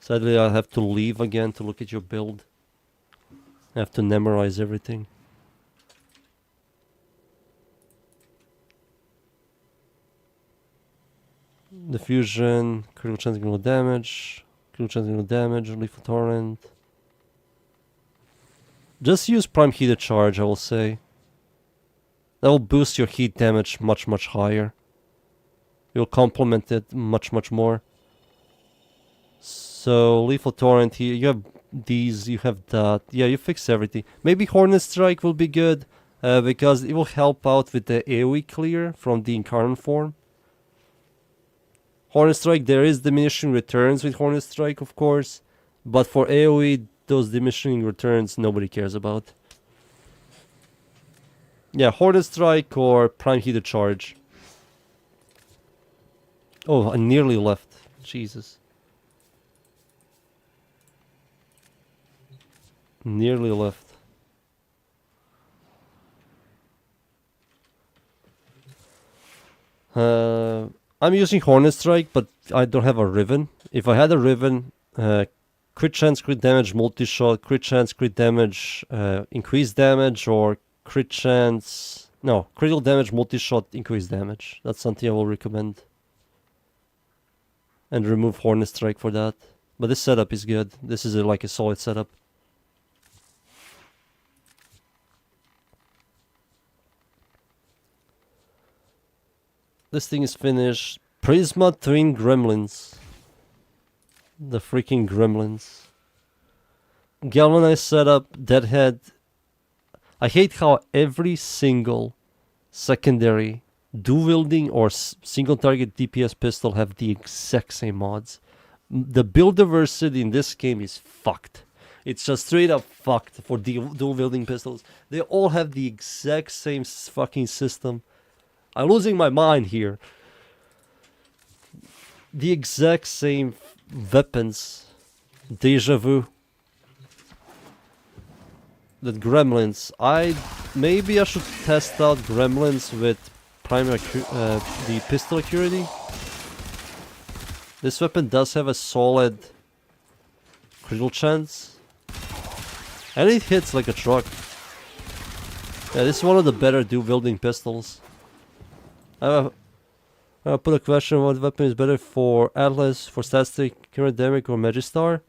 Sadly, I'll have to leave again to look at your build. I have to memorize everything. Diffusion, critical chance critical damage, critical chance critical damage, lethal torrent. Just use Prime Heated Charge, I will say. That will boost your heat damage much higher. You'll complement it much more. So, Lethal Torrent here, you have these, you have that. Yeah, you fix everything. Maybe Hornet Strike will be good, because it will help out with the AoE clear from the Incarnate form. Hornet Strike, there is diminishing returns with Hornet Strike, of course. But for AoE, those diminishing returns nobody cares about. Yeah, Hornet Strike or Prime Heated Charge. Oh, I nearly left. Jesus. Nearly left. I'm using Hornet Strike, but I don't have a Riven. If I had a Riven, crit chance, crit damage, multi-shot, crit chance, crit damage, increased damage, or crit chance... No, critical damage, multi-shot, increased damage. That's something I will recommend. And remove Hornet Strike for that. But this setup is good. This is like a solid setup. This thing is finished. Prisma Twin Gremlins. The freaking Gremlins. Galvanized setup, Deadhead. I hate how every single secondary dual wielding or single target DPS pistol have the exact same mods. The build diversity in this game is fucked. It's just straight up fucked for dual wielding pistols. They all have the exact same fucking system. I'm losing my mind here. The exact same weapons. Deja vu. The Gremlins. Maybe I should test out Gremlins with primary the pistol accuracy. This weapon does have a solid critical chance. And it hits like a truck. Yeah, this is one of the better dual wielding pistols. I'll put a question: what weapon is better for Atlas, for Static, Current Demic, or Magistar?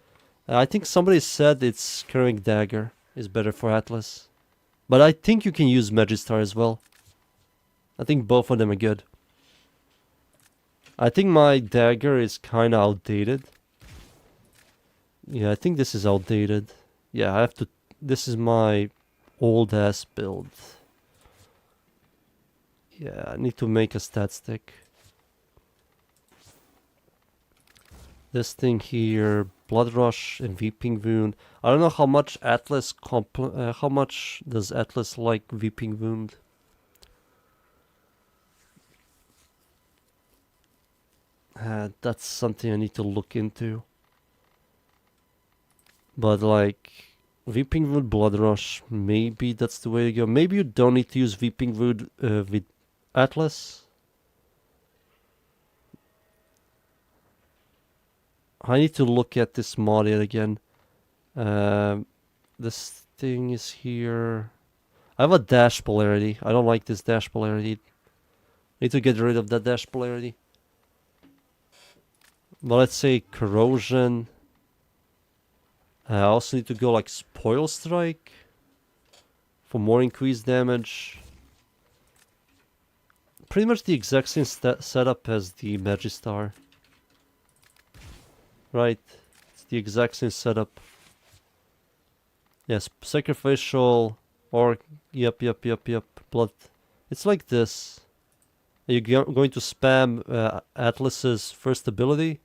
I think somebody said it's Current Dagger is better for Atlas. But I think you can use Magistar as well. I think both of them are good. I think my dagger is kinda outdated. Yeah, I think this is outdated. Yeah, I have to... This is my old ass build. Yeah, I need to make a stat stick. This thing here, Blood Rush and Weeping Wound. I don't know how much Atlas how much does Atlas like Weeping Wound? That's something I need to look into. But like Weeping Wood, Blood Rush, maybe that's the way to go. Maybe you don't need to use Weeping Wood with Atlas. I need to look at this mod yet again. This thing is here. I have a dash polarity. I don't like this dash polarity. Need to get rid of that dash polarity. But let's say corrosion. I also need to go like spoil strike for more increased damage. Pretty much the exact same setup as the Magistar. Right, it's the exact same setup. Yes, sacrificial or yep. Blood. It's like this. Are you going to spam Atlas's first ability?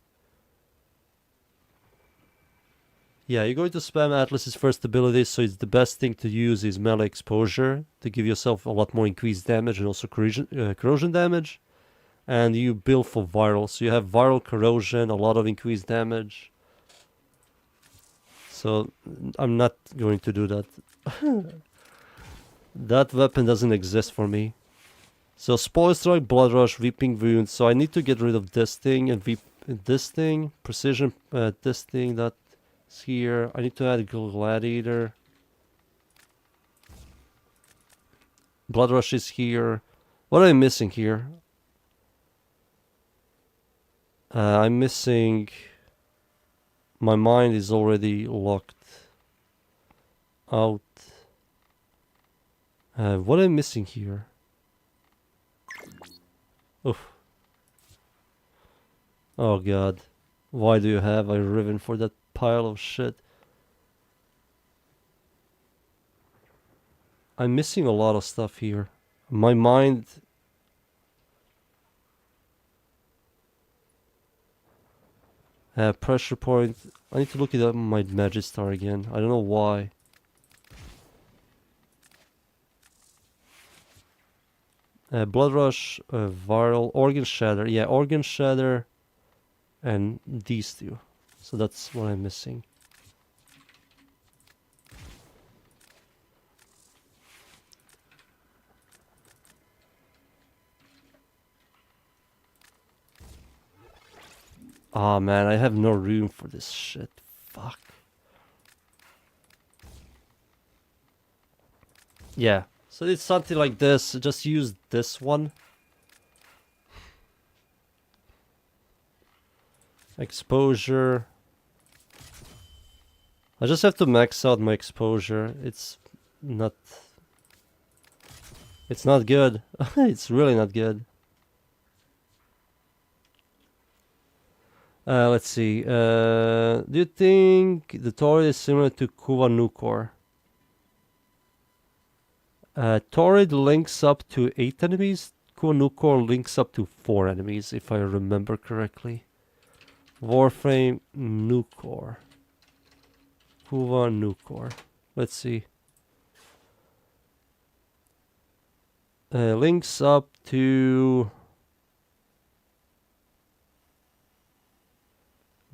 Yeah, you're going to spam Atlas's first ability, so it's the best thing to use is melee exposure to give yourself a lot more increased damage and also corrosion damage. And you build for viral, so you have viral corrosion, a lot of increased damage. So I'm not going to do that. That weapon doesn't exist for me. So Spoil Strike, Blood Rush, Weeping Wound. So I need to get rid of this thing and this thing, Precision, this thing that's here. I need to add Gladiator. Blood Rush is here. What am I missing here? I'm missing... My mind is already locked out. What am I missing here? Oof. Oh god. Why do you have a ribbon for that pile of shit? I'm missing a lot of stuff here. My mind... pressure point. I need to look it up my Magistar again. I don't know why. Blood Rush, Viral, Organ Shatter. Yeah, Organ Shatter and these two. So that's what I'm missing. Oh man, I have no room for this shit. Fuck. Yeah. So it's something like this. Just use this one. Exposure. I just have to max out my exposure. It's not good. It's really not good. Let's see. Do you think the Torrid is similar to Kuva Nukor? Torrid links up to 8 enemies. Kuva Nukor links up to 4 enemies, if I remember correctly. Warframe Nukor. Kuva Nukor. Let's see. Links up to...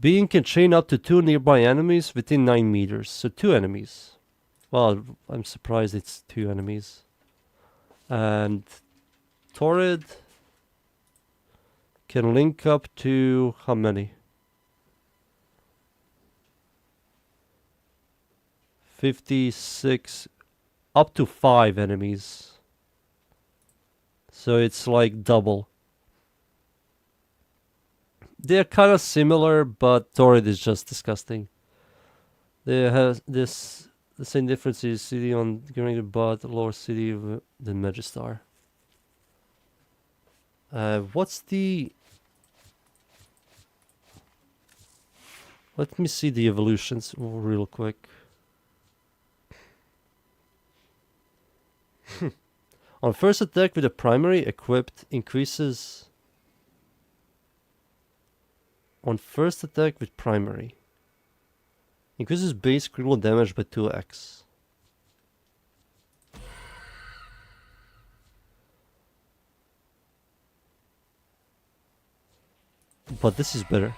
Being can chain up to 2 nearby enemies within 9 meters. So 2 enemies. Well, I'm surprised it's 2 enemies. And Torrid can link up to how many? 56, up to 5 enemies. So it's like double. They're kind of similar, but Torrid is just disgusting. They have this. The same difference is city on Greater but lower city of the Magistar. What's the? Let me see the evolutions real quick. On first attack with a primary equipped increases. On first attack with primary. Increases base critical damage by 2x. But this is better.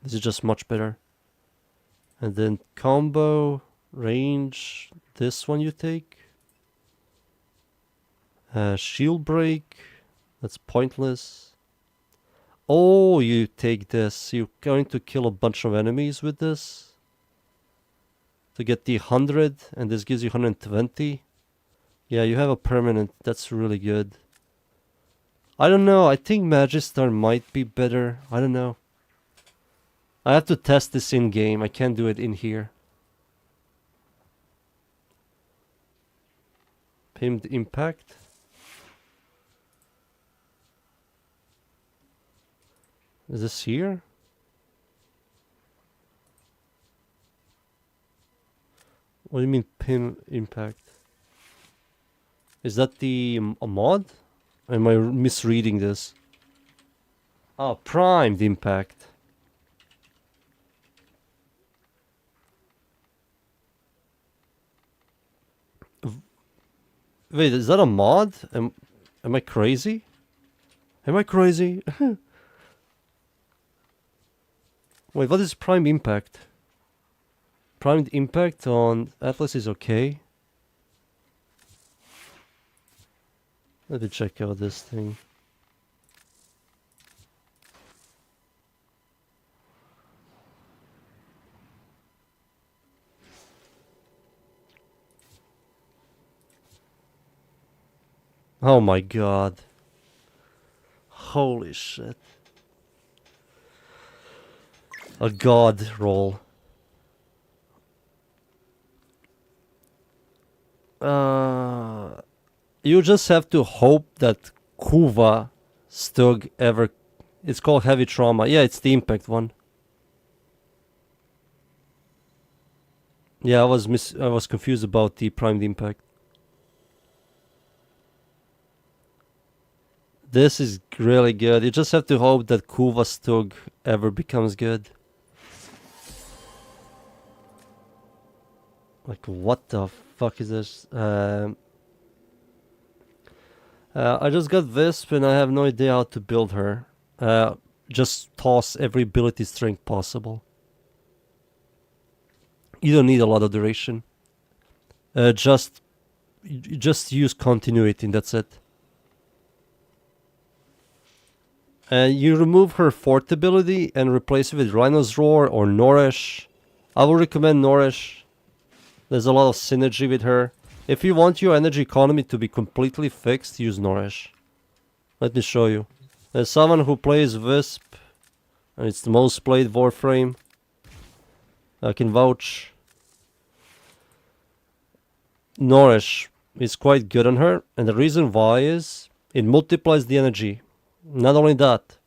This is just much better. And then combo, range, this one you take. Shield break, that's pointless. Oh, you take this. You're going to kill a bunch of enemies with this. To get the 100, and this gives you 120. Yeah, you have a permanent. That's really good. I don't know. I think Magistar might be better. I don't know. I have to test this in-game. I can't do it in here. Pinned impact. Is this here? What do you mean pin impact? Is that the a mod? Am I misreading this? Oh, primed impact. Wait, is that a mod? Am I crazy? Am I crazy? Wait, what is prime impact? Primed impact on Atlas is okay. Let me check out this thing. Oh my god. Holy shit. A god roll. You just have to hope that Kuva Stug ever... It's called Heavy Trauma. Yeah, it's the impact one. Yeah, I was confused about the primed impact. This is really good. You just have to hope that Kuva Stug ever becomes good. Like, what the fuck is this? I just got Visp and I have no idea how to build her. Just toss every ability strength possible. You don't need a lot of duration. Just use continuity and that's it. And you remove her fourth ability and replace it with Rhino's Roar or Nourish. I would recommend Nourish. There's a lot of synergy with her. If you want your energy economy to be completely fixed, use Nourish. Let me show you. There's someone who plays Wisp, and it's the most played Warframe. I can vouch. Nourish is quite good on her, and the reason why is it multiplies the energy. Not only that,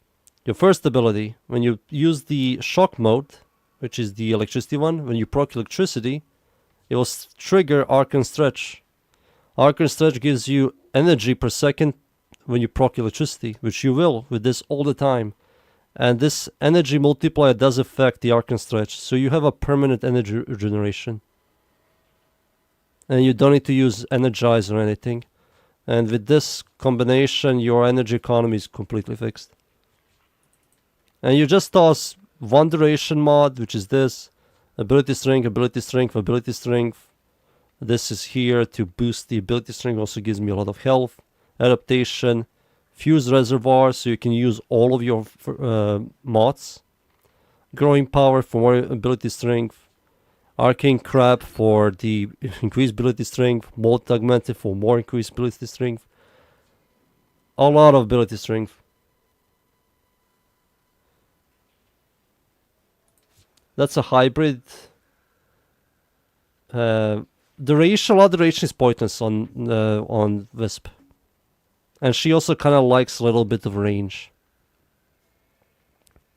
your first ability, when you use the shock mode, which is the electricity one, when you proc electricity, it will trigger Arc and Stretch. Arc and Stretch gives you energy per second when you proc electricity, which you will with this all the time. And this energy multiplier does affect the Arc and Stretch, so you have a permanent energy regeneration. And you don't need to use Energize or anything. And with this combination, your energy economy is completely fixed. And you just toss one duration mod, which is this. Ability strength, ability strength, ability strength. This is here to boost the ability strength, also gives me a lot of health. Adaptation. Fuse reservoir, so you can use all of your mods. Growing power for more ability strength. Arcane Crab for the increased ability strength. Molt Augmented for more increased ability strength. A lot of ability strength. That's a hybrid. Duration, a lot of duration is pointless on Wisp. And she also kind of likes a little bit of range.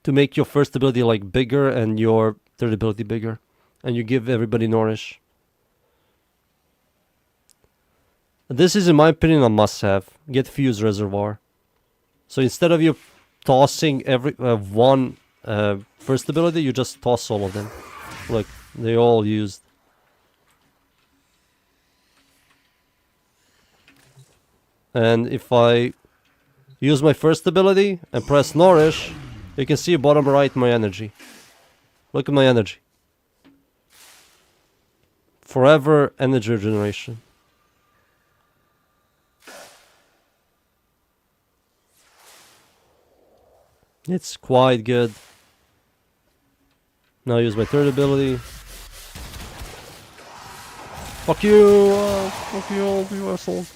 To make your first ability like bigger and your third ability bigger. And you give everybody Nourish. This is, in my opinion, a must-have. Get Fuse Reservoir. So instead of you tossing every one first ability, you just toss all of them. Look, they all used. And if I use my first ability and press Nourish, you can see bottom right my energy. Look at my energy. Forever energy regeneration. It's quite good. Now use my third ability. Fuck you! Fuck you all, you assholes.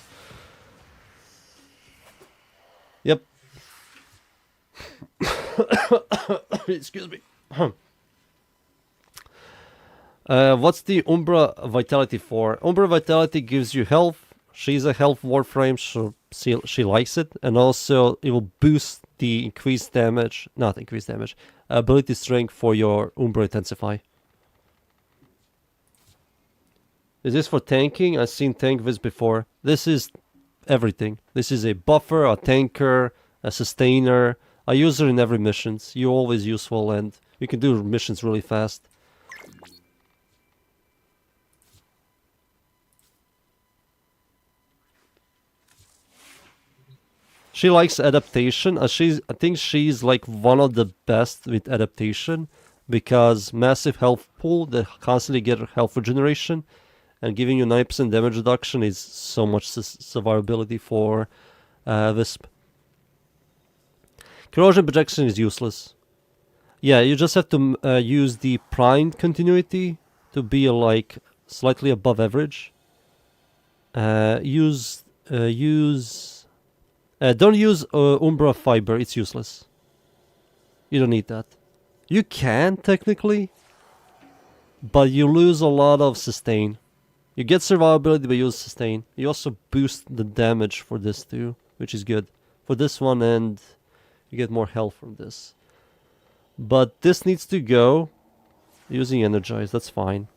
Yep. Excuse me. What's the Umbra Vitality for? Umbra Vitality gives you health. She's a health Warframe, so she likes it. And also, it will boost the increased damage. Not increased damage. Ability strength for your Umbra Intensify. Is this for tanking? I've seen tank this before. This is everything. This is a buffer, a tanker, a sustainer. I use her in every missions. You're always useful and you can do missions really fast. She likes adaptation. I think she's like one of the best with adaptation because massive health pool that constantly get health regeneration and giving you 9% damage reduction is so much survivability for Wisp. Corrosion projection is useless. Yeah, you just have to use the primed continuity to be like slightly above average. Don't use Umbra Fiber, it's useless. You don't need that. You can, technically, but you lose a lot of sustain. You get survivability, but you lose sustain. You also boost the damage for this too, which is good. For this one, and you get more health from this. But this needs to go. Using Energize, that's fine.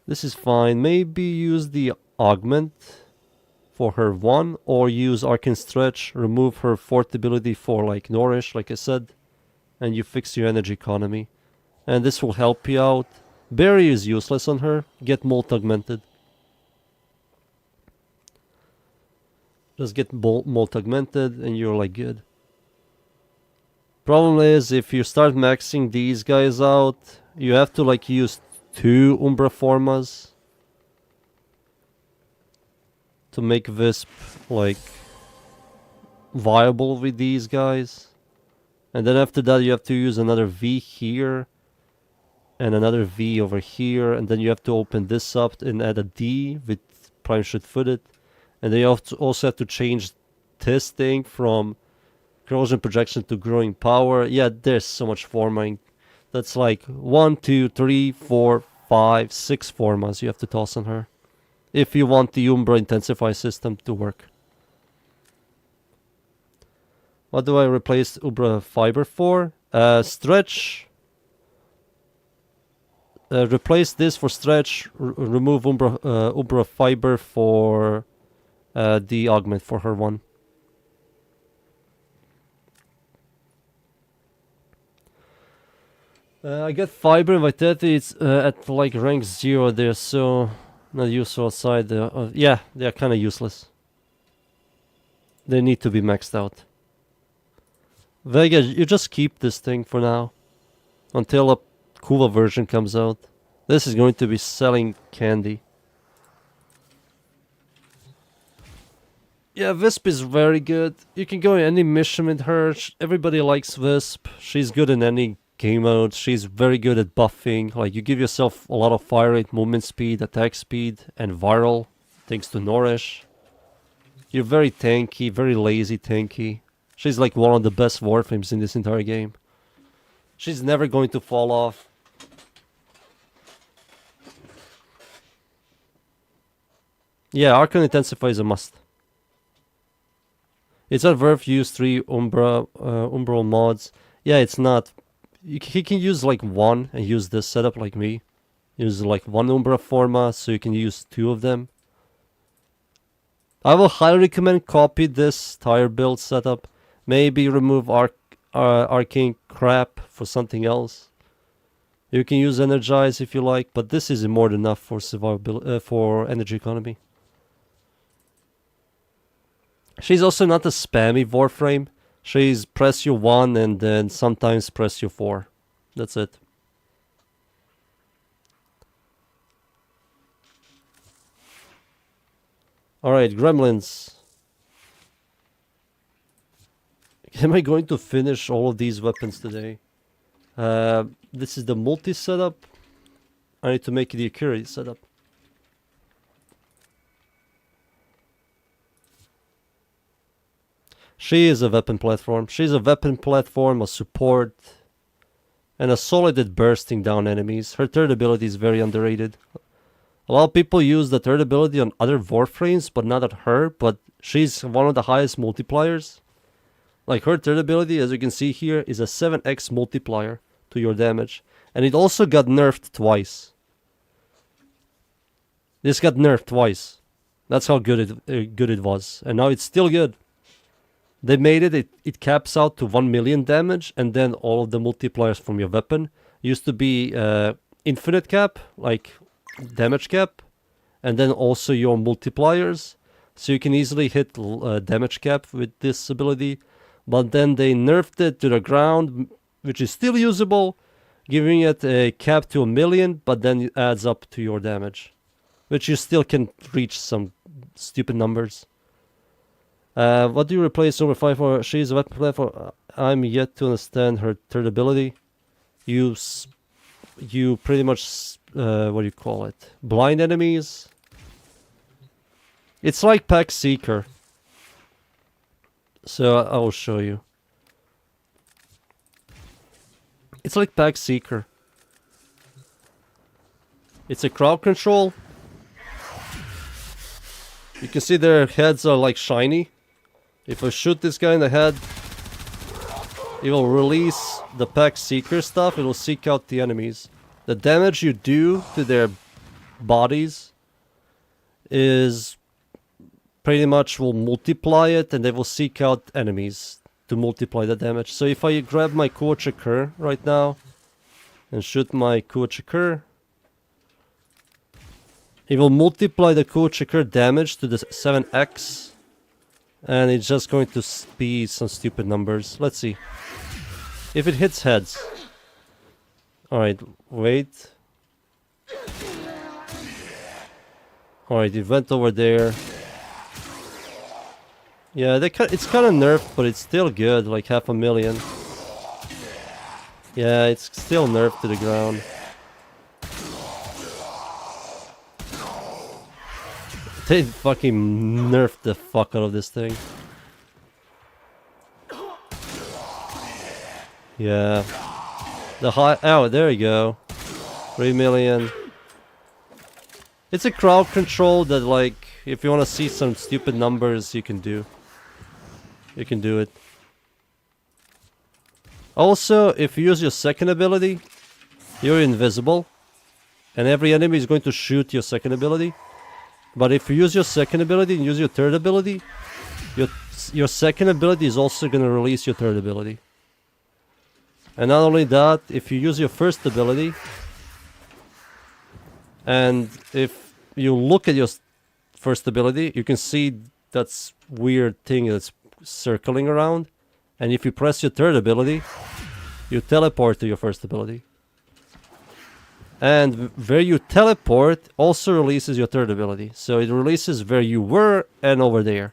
This is fine. Maybe use the Augment for her 1, or use Arcane Stretch, remove her 4th ability for like Nourish, like I said, and you fix your energy economy. And this will help you out. Berry is useless on her, get Molt Augmented. Just get Molt Augmented and you're like good. Problem is, if you start maxing these guys out, you have to like use 2 Umbra Formas to make Wisp like viable with these guys. And then after that you have to use another V here and another V over here, and then you have to open this up and add a D with prime should foot it. And then you also have to change this thing from corrosion projection to growing power. Yeah, there's so much formatting. That's like 1, 2, 3, 4, 5, 6 formats you have to toss on her if you want the Umbra Intensify system to work. What do I replace Umbra Fiber for? Stretch. Replace this for stretch. Remove Umbra Fiber for the augment for her one. I get fiber and vitality. It's at like rank 0 there, so not useful outside the. Yeah, they are kind of useless. They need to be maxed out. Vega, you just keep this thing for now until a cooler version comes out. This is going to be selling candy. Yeah, Wisp is very good. You can go in any mission with her. Everybody likes Wisp. She's good in any game mode. She's very good at buffing. Like, you give yourself a lot of fire rate, movement speed, attack speed, and viral, thanks to Nourish. You're very tanky, very lazy tanky. She's like one of the best Warframes in this entire game. She's never going to fall off. Yeah, Arcane Intensify is a must. It's not worth use 3 Umbral mods. Yeah, it's not. He can use like 1 and use this setup like me. Use like 1 Umbra Forma, so you can use 2 of them. I will highly recommend copy this tire build setup. Maybe remove arcane crap for something else. You can use energize if you like, but this is more than enough for survivability, for energy economy. She's also not a spammy Warframe. She's press you 1 and then sometimes press you 4. That's it. Alright, Gremlins. Am I going to finish all of these weapons today? This is the multi setup. I need to make the Akiri setup. She is a weapon platform. She's a weapon platform, a support, and a solid at bursting down enemies. Her third ability is very underrated. A lot of people use the third ability on other Warframes, but not at her. But she's one of the highest multipliers. Like, her third ability, as you can see here, is a 7x multiplier to your damage. And it also got nerfed twice. This got nerfed twice. That's how good it was. And now it's still good. They made it caps out to 1 million damage, and then all of the multipliers from your weapon. Used to be infinite cap, like damage cap, and then also your multipliers. So you can easily hit damage cap with this ability. But then they nerfed it to the ground, which is still usable, giving it a cap to 1 million, but then it adds up to your damage, which you still can reach some stupid numbers. What do you replace over 5 for? She's a weapon platform. I'm yet to understand her third ability. You pretty much, what do you call it? Blind enemies. It's like Pack Seeker. So I will show you. It's like Pack Seeker. It's a crowd control. You can see their heads are like shiny. If I shoot this guy in the head, it will release the Pack Seeker stuff. It will seek out the enemies. The damage you do to their bodies is pretty much will multiply it, and they will seek out enemies to multiply the damage. So if I grab my Kuochakur right now and shoot my Kuochakur, it will multiply the Kuochakur damage to the 7x, and it's just going to be some stupid numbers. Let's see if it hits heads. Alright, wait. Alright, it went over there. Yeah, it's kind of nerfed, but it's still good, like 500,000. Yeah, it's still nerfed to the ground. They fucking nerfed the fuck out of this thing. Yeah. The high... Oh, there you go. 3 million. It's a crowd control that, like, if you want to see some stupid numbers, you can do. You can do it. Also, if you use your second ability, you're invisible. And every enemy is going to shoot your second ability. But if you use your second ability and use your third ability, your second ability is also going to release your third ability. And not only that, if you use your first ability, and if you look at your first ability, you can see that weird thing that's circling around. And if you press your third ability, you teleport to your first ability. And where you teleport also releases your third ability. So it releases where you were and over there.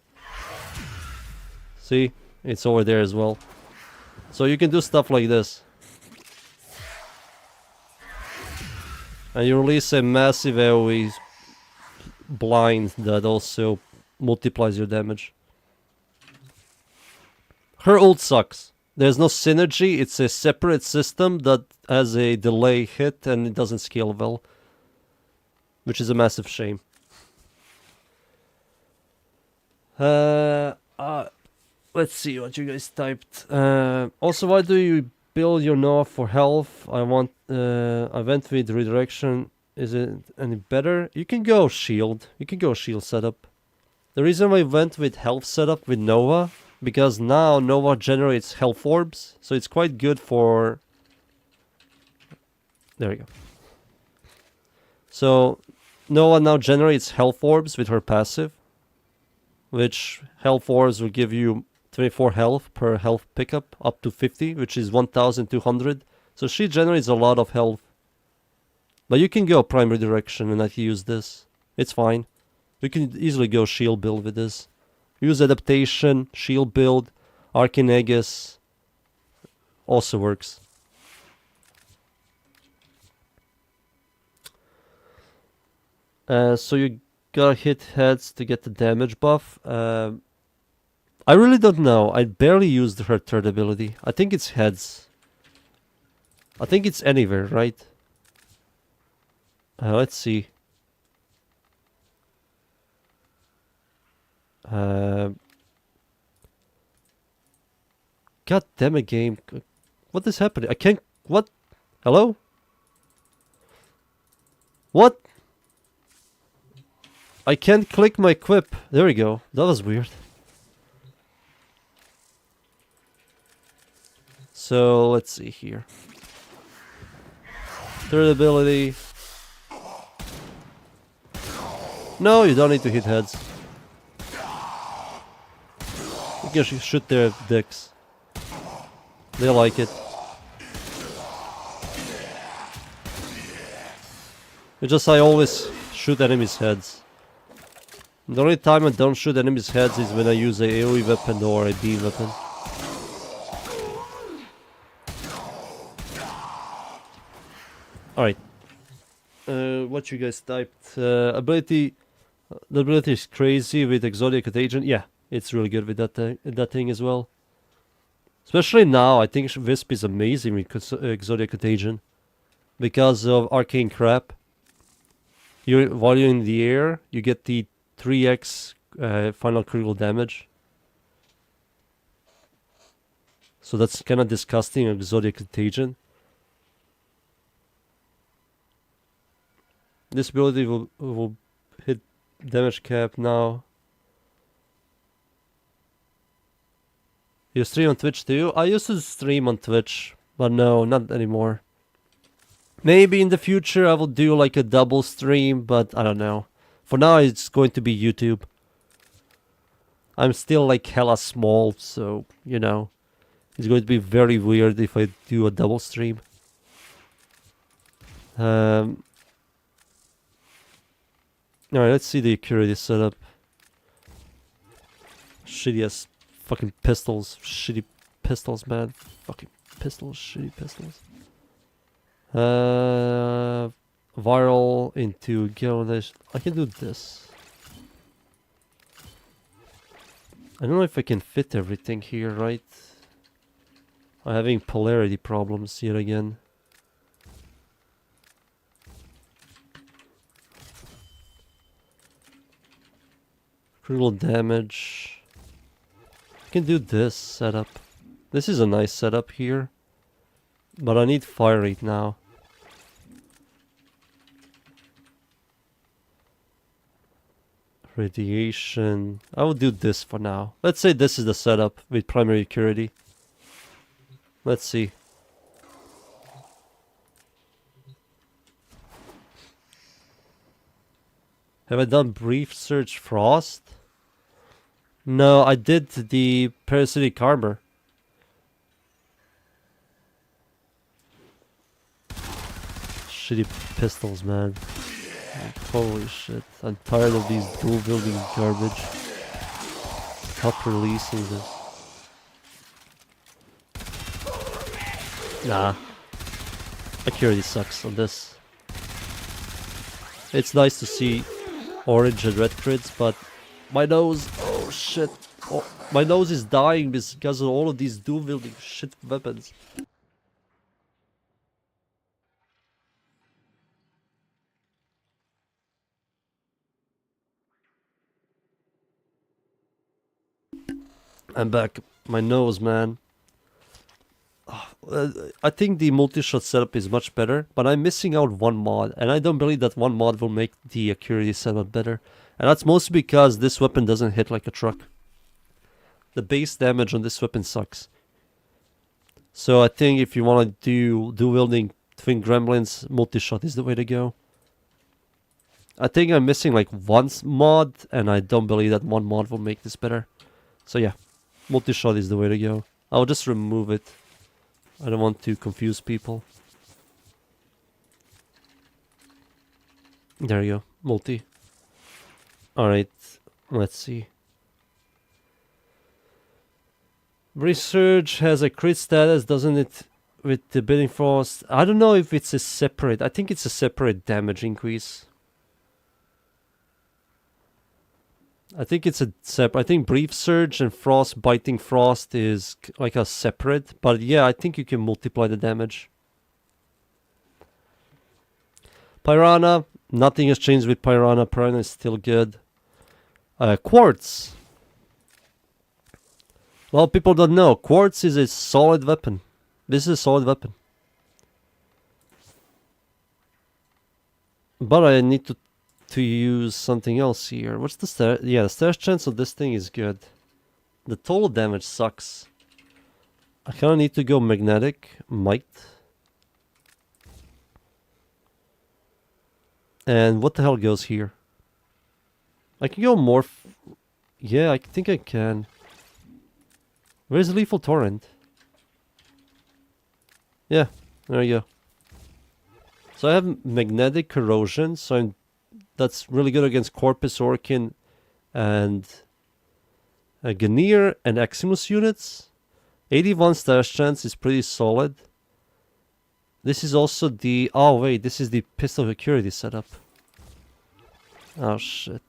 See? It's over there as well. So you can do stuff like this. And you release a massive AoE blind that also multiplies your damage. Her ult sucks. There's no synergy, it's a separate system that has a delay hit and it doesn't scale well. Which is a massive shame. Let's see what you guys typed. Also, why do you build your Noah for health? I went with redirection. Is it any better? You can go shield. You can go shield setup. The reason I went with health setup with Nova, because now Nova generates health orbs, so it's quite good for... There we go. So Nova now generates health orbs with her passive, which health orbs will give you 24 health per health pickup, up to 50, which is 1,200. So she generates a lot of health. But you can go primary direction and not use this. It's fine. You can easily go shield build with this. Use adaptation, shield build, Arcane Aegis. Also works. So you gotta hit heads to get the damage buff. I really don't know. I barely used her third ability. I think it's heads. I think it's anywhere, right? Let's see. God damn it, game. What is happening? I can't... What? Hello? What? I can't click my equip. There we go. That was weird. So, let's see here. Third ability. No, you don't need to hit heads. You can shoot their dicks. They like it. It's just I always shoot enemies' heads. The only time I don't shoot enemies' heads is when I use a AoE weapon or a beam weapon. Alright. What you guys typed? Ability... The ability is crazy with Exotic Contagion. Yeah, it's really good with that thing as well. Especially now, I think Wisp is amazing with Exotic Contagion. Because of Arcane Crap. While you're in the air, you get the 3x final critical damage. So that's kind of disgusting, Exotic Contagion. This ability will hit damage cap now. You stream on Twitch too? I used to stream on Twitch, but no, not anymore. Maybe in the future I will do like a double stream, but I don't know. For now it's going to be YouTube. I'm still like hella small, so, you know. It's going to be very weird if I do a double stream. Alright, let's see the accuracy setup. Shitty ass fucking pistols. Shitty pistols, man. Fucking pistols, shitty pistols. Viral into Gildish. I can do this. I don't know if I can fit everything here, right? I'm having polarity problems yet again. Critical damage. I can do this setup. This is a nice setup here. But I need fire rate now. Radiation. I will do this for now. Let's say this is the setup with primary security. Let's see. Have I done brief search frost? No, I did the parasitic armor. Shitty pistols, man. Holy shit. I'm tired of these dual building garbage. Stop releasing this. Nah. Accuracy sucks on this. It's nice to see orange and red crits, but my nose, oh shit. Oh, my nose is dying because of all of these dual wielding shit weapons. I'm back. My nose, man. I think the multi-shot setup is much better, but I'm missing out one mod, and I don't believe that one mod will make the accuracy setup better. And that's mostly because this weapon doesn't hit like a truck. The base damage on this weapon sucks. So I think if you want to do dual wielding twin gremlins, multi-shot is the way to go. I think I'm missing like one mod, and I don't believe that one mod will make this better. So yeah, multi-shot is the way to go. I'll just remove it. I don't want to confuse people. There you go, multi. Alright, let's see. Resurge has a crit status, doesn't it? With the Bidding Frost. I don't know if it's a separate. I think it's a separate damage increase. I think it's a I think Brief Surge and Biting Frost is like a separate, but yeah, I think you can multiply the damage. Piranha, nothing has changed with Piranha. Piranha is still good. Quartz. Well, people don't know. Quartz is a solid weapon. This is a solid weapon. But I need to use something else here. What's the stash? Yeah, the stash chance of this thing is good. The total damage sucks. I kind of need to go magnetic. Might. And what the hell goes here? I can go more. Yeah, I think I can. Where's the Lethal Torrent? Yeah, there you go. So I have magnetic corrosion, so that's really good against Corpus Orkin and Ganir and Eximus units. 81 stash chance is pretty solid. This is also the... Oh wait, this is the Pistol Security setup. Oh shit.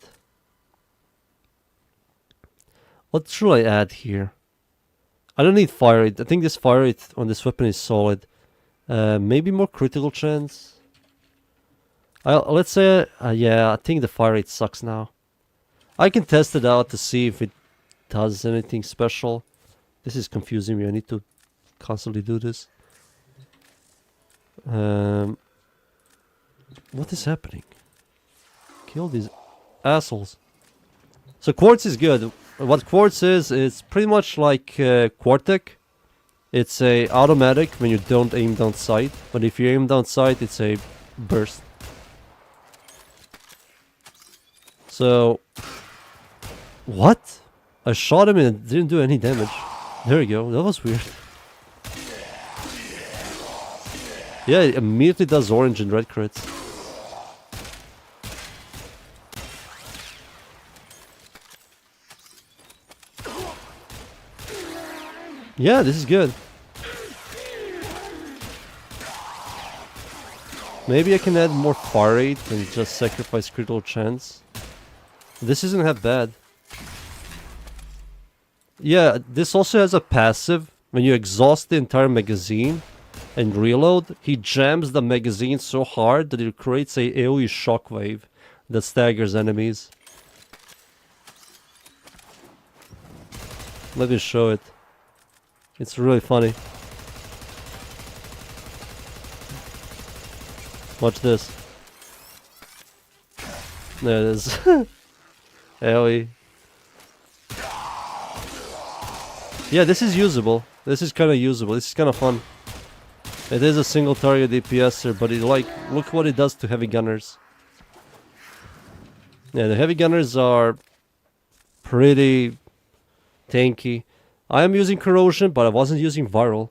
What should I add here? I don't need fire rate. I think this fire rate on this weapon is solid. Maybe more critical chance. Let's say, yeah, I think the fire rate sucks now. I can test it out to see if it does anything special. This is confusing me. I need to constantly do this. What is happening? Kill these assholes. So Quartz is good. What Quartz is, it's pretty much like Quartec. It's a automatic when you don't aim down sight. But if you aim down sight, it's a burst. So... What? I shot him and it didn't do any damage. There you go. That was weird. Yeah, it immediately does orange and red crits. Yeah, this is good. Maybe I can add more fire rate and just sacrifice critical chance. This isn't that bad. Yeah, this also has a passive. When you exhaust the entire magazine and reload, he jams the magazine so hard that it creates a AoE shockwave that staggers enemies. Let me show it. It's really funny. Watch this. There it is. AoE. Yeah, this is usable. This is kind of usable. This is kind of fun. It is a single target DPSer, but look what it does to heavy gunners. Yeah, the heavy gunners are pretty tanky. I am using corrosion, but I wasn't using viral.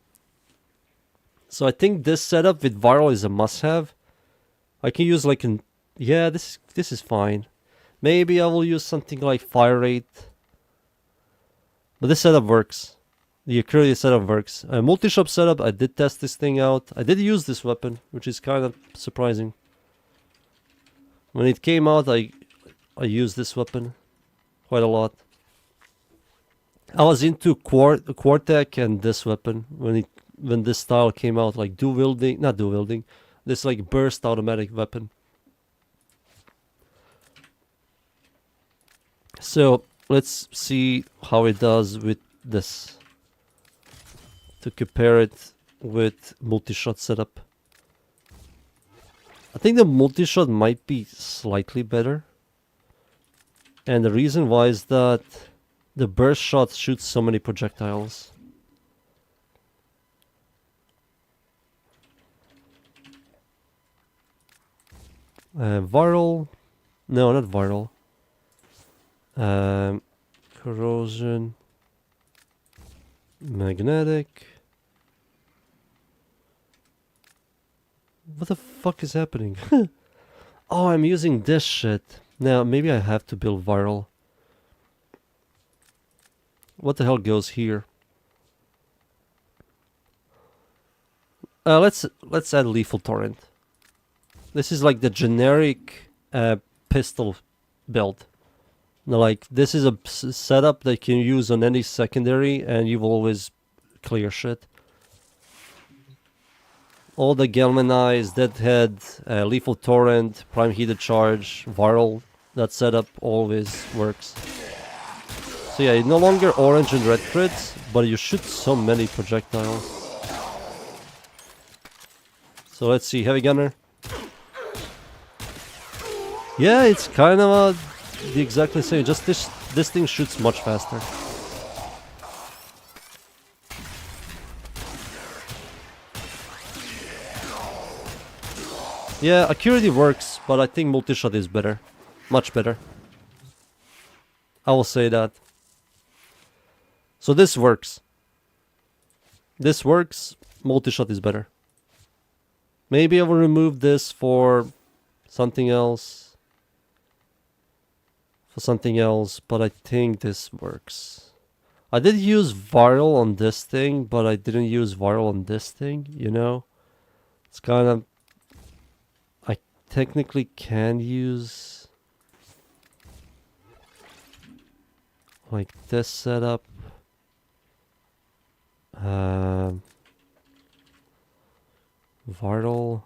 So I think this setup with viral is a must-have. I can use like an... Yeah, this is fine. Maybe I will use something like fire rate. But this setup works. The accuracy setup works. Multi-shop setup, I did test this thing out. I did use this weapon, which is kind of surprising. When it came out, I used this weapon quite a lot. I was into Quartec and this weapon when this style came out, like not dual wielding, this like burst automatic weapon. So let's see how it does with this to compare it with multi-shot setup. I think the multi-shot might be slightly better. And the reason why is that the burst shot shoots so many projectiles. Viral. No, not viral. Corrosion. Magnetic. What the fuck is happening? Oh, I'm using this shit. Now, maybe I have to build viral. What the hell goes here? Let's add lethal torrent. This is like the generic pistol build. Now, like this is a setup that you can use on any secondary, and you will always clear shit. All the galvanized, deadhead, lethal torrent, prime heated charge, viral. That setup always works. So yeah, no longer orange and red crits, but you shoot so many projectiles. So let's see, heavy gunner. Yeah, it's kind of the exactly same. Just this thing shoots much faster. Yeah, accuracy works, but I think multi-shot is better. Much better. I will say that. So this works. This works. Multi-shot is better. Maybe I will remove this for something else. But I think this works. I did use viral on this thing, but I didn't use viral on this thing, you know? It's kind of... I technically can use... like this setup. Viral.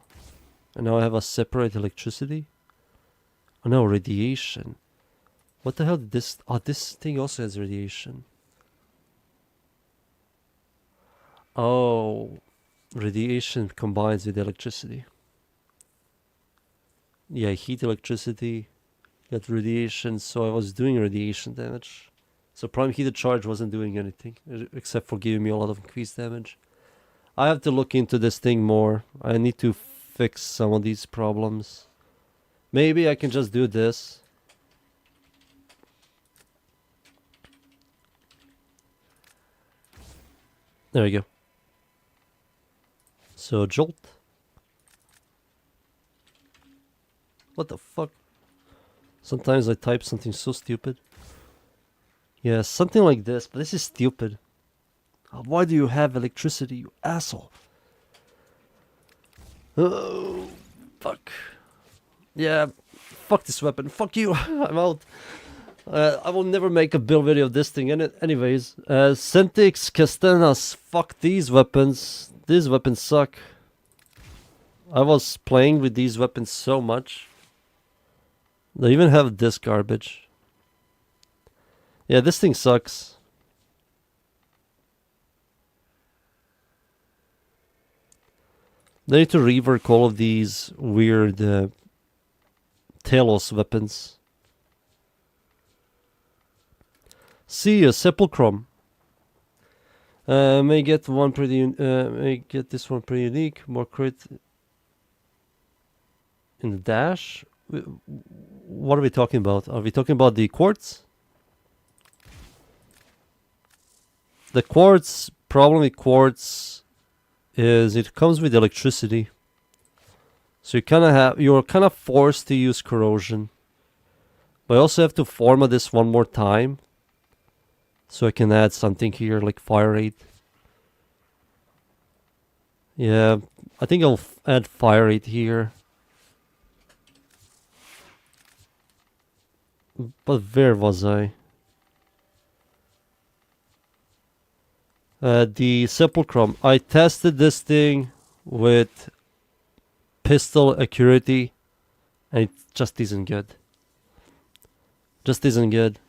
And now I have a separate electricity. Oh no, radiation. What the hell did this... Oh, this thing also has radiation. Oh, radiation combines with electricity. Yeah, heat, electricity, got radiation, so I was doing radiation damage. So prime heated charge wasn't doing anything, except for giving me a lot of increased damage. I have to look into this thing more. I need to fix some of these problems. Maybe I can just do this. There we go. So jolt. What the fuck? Sometimes I type something so stupid. Yeah, something like this, but this is stupid. Why do you have electricity, you asshole? Oh, fuck. Yeah, fuck this weapon. Fuck you. I'm out. I will never make a build video of this thing. Anyways, Centix, Castanas, fuck these weapons. These weapons suck. I was playing with these weapons so much. They even have this garbage. Yeah, this thing sucks. They need to rework all of these weird Talos weapons. See a sepulchrum. May get this one pretty unique. More crit in the dash. What are we talking about? Are we talking about the quartz? The quartz problem with quartz is it comes with electricity. So you're kind of forced to use corrosion. But I also have to format this one more time. So I can add something here like fire rate. Yeah, I think I'll add fire rate here. But where was I? The sepulchrum. I tested this thing with pistol accuracy and it just isn't good. Just isn't good.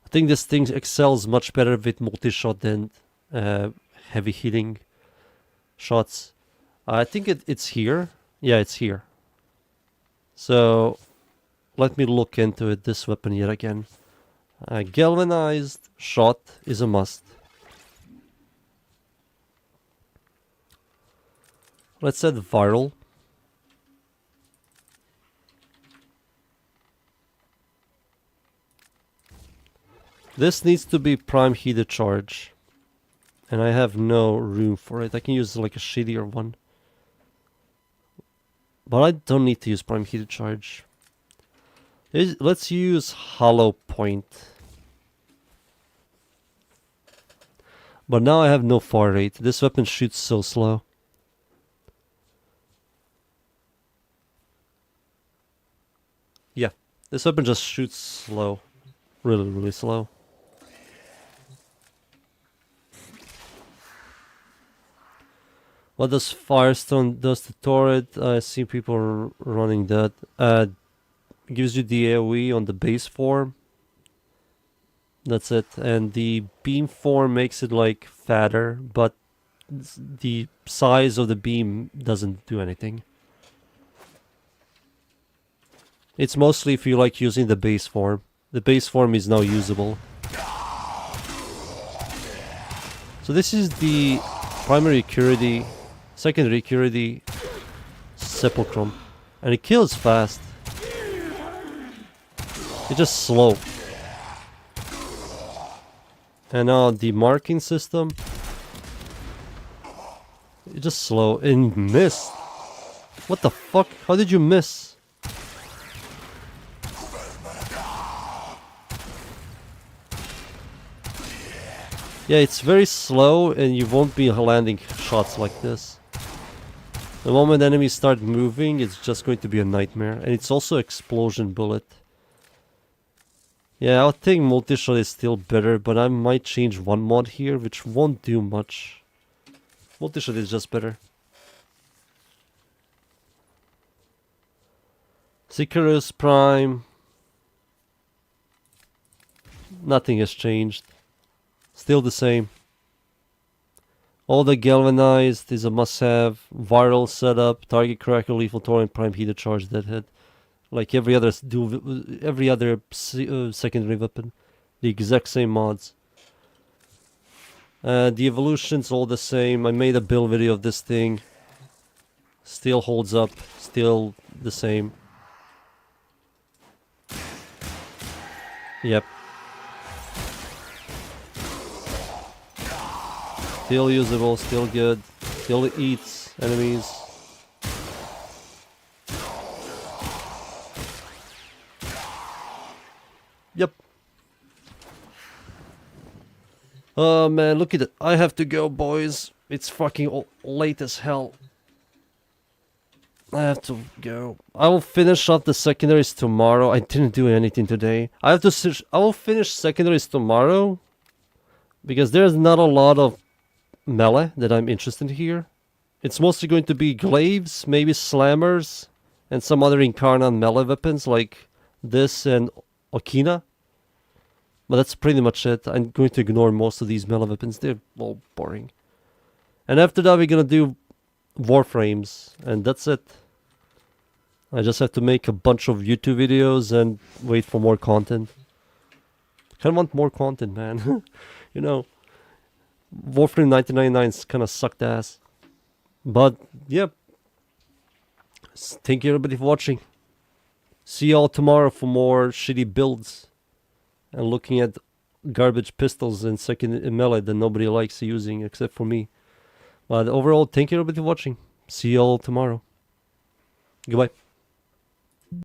I think this thing excels much better with multi-shot than heavy hitting shots. I think it's here. Yeah, it's here. So let me look into it. This weapon yet again. Galvanized shot is a must. Let's add viral. This needs to be prime heated charge. And I have no room for it. I can use like a shittier one. But I don't need to use prime heated charge. Let's use hollow point. But now I have no fire rate. This weapon shoots so slow. Yeah, this weapon just shoots slow. Really, really slow. What does Firestone does to turret? I see people running that. Gives you the AoE on the base form. That's it. And the beam form makes it like fatter, but the size of the beam doesn't do anything. It's mostly if you like using the base form. The base form is now usable. So this is the primary accuracy, secondary accuracy sepulchrum. And it kills fast. It's just slow. And now the marking system. It's just slow. And missed. What the fuck? How did you miss? Yeah, it's very slow and you won't be landing shots like this. The moment enemies start moving, it's just going to be a nightmare. And it's also explosion bullet. Yeah, I think multi-shot is still better, but I might change one mod here, which won't do much. Multi-shot is just better. Sicarus Prime. Nothing has changed. Still the same. All the galvanized is a must-have. Viral setup, target cracker, lethal torrent, prime heated charge, deadhead. Like every other secondary weapon, the exact same mods. The evolution's all the same. I made a build video of this thing. Still holds up. Still the same. Yep. Still usable. Still good. Still eats enemies. Yep. Oh man, look at it. I have to go, boys. It's fucking late as hell. I have to go. I will finish up the secondaries tomorrow. I didn't do anything today. I have to search. I will finish secondaries tomorrow. Because there's not a lot of melee that I'm interested in here. It's mostly going to be glaives, maybe slammers, and some other incarnate melee weapons like this and Okina. But that's pretty much it. I'm going to ignore most of these melee weapons. They're all boring. And after that we're gonna do Warframes. And that's it. I just have to make a bunch of YouTube videos and wait for more content. I kinda want more content, man. You know, Warframe 1999's kinda sucked ass. But, yeah. Thank you everybody for watching. See y'all tomorrow for more shitty builds. And looking at garbage pistols in second in melee that nobody likes using except for me. But overall, thank you everybody for watching. See y'all tomorrow. Goodbye.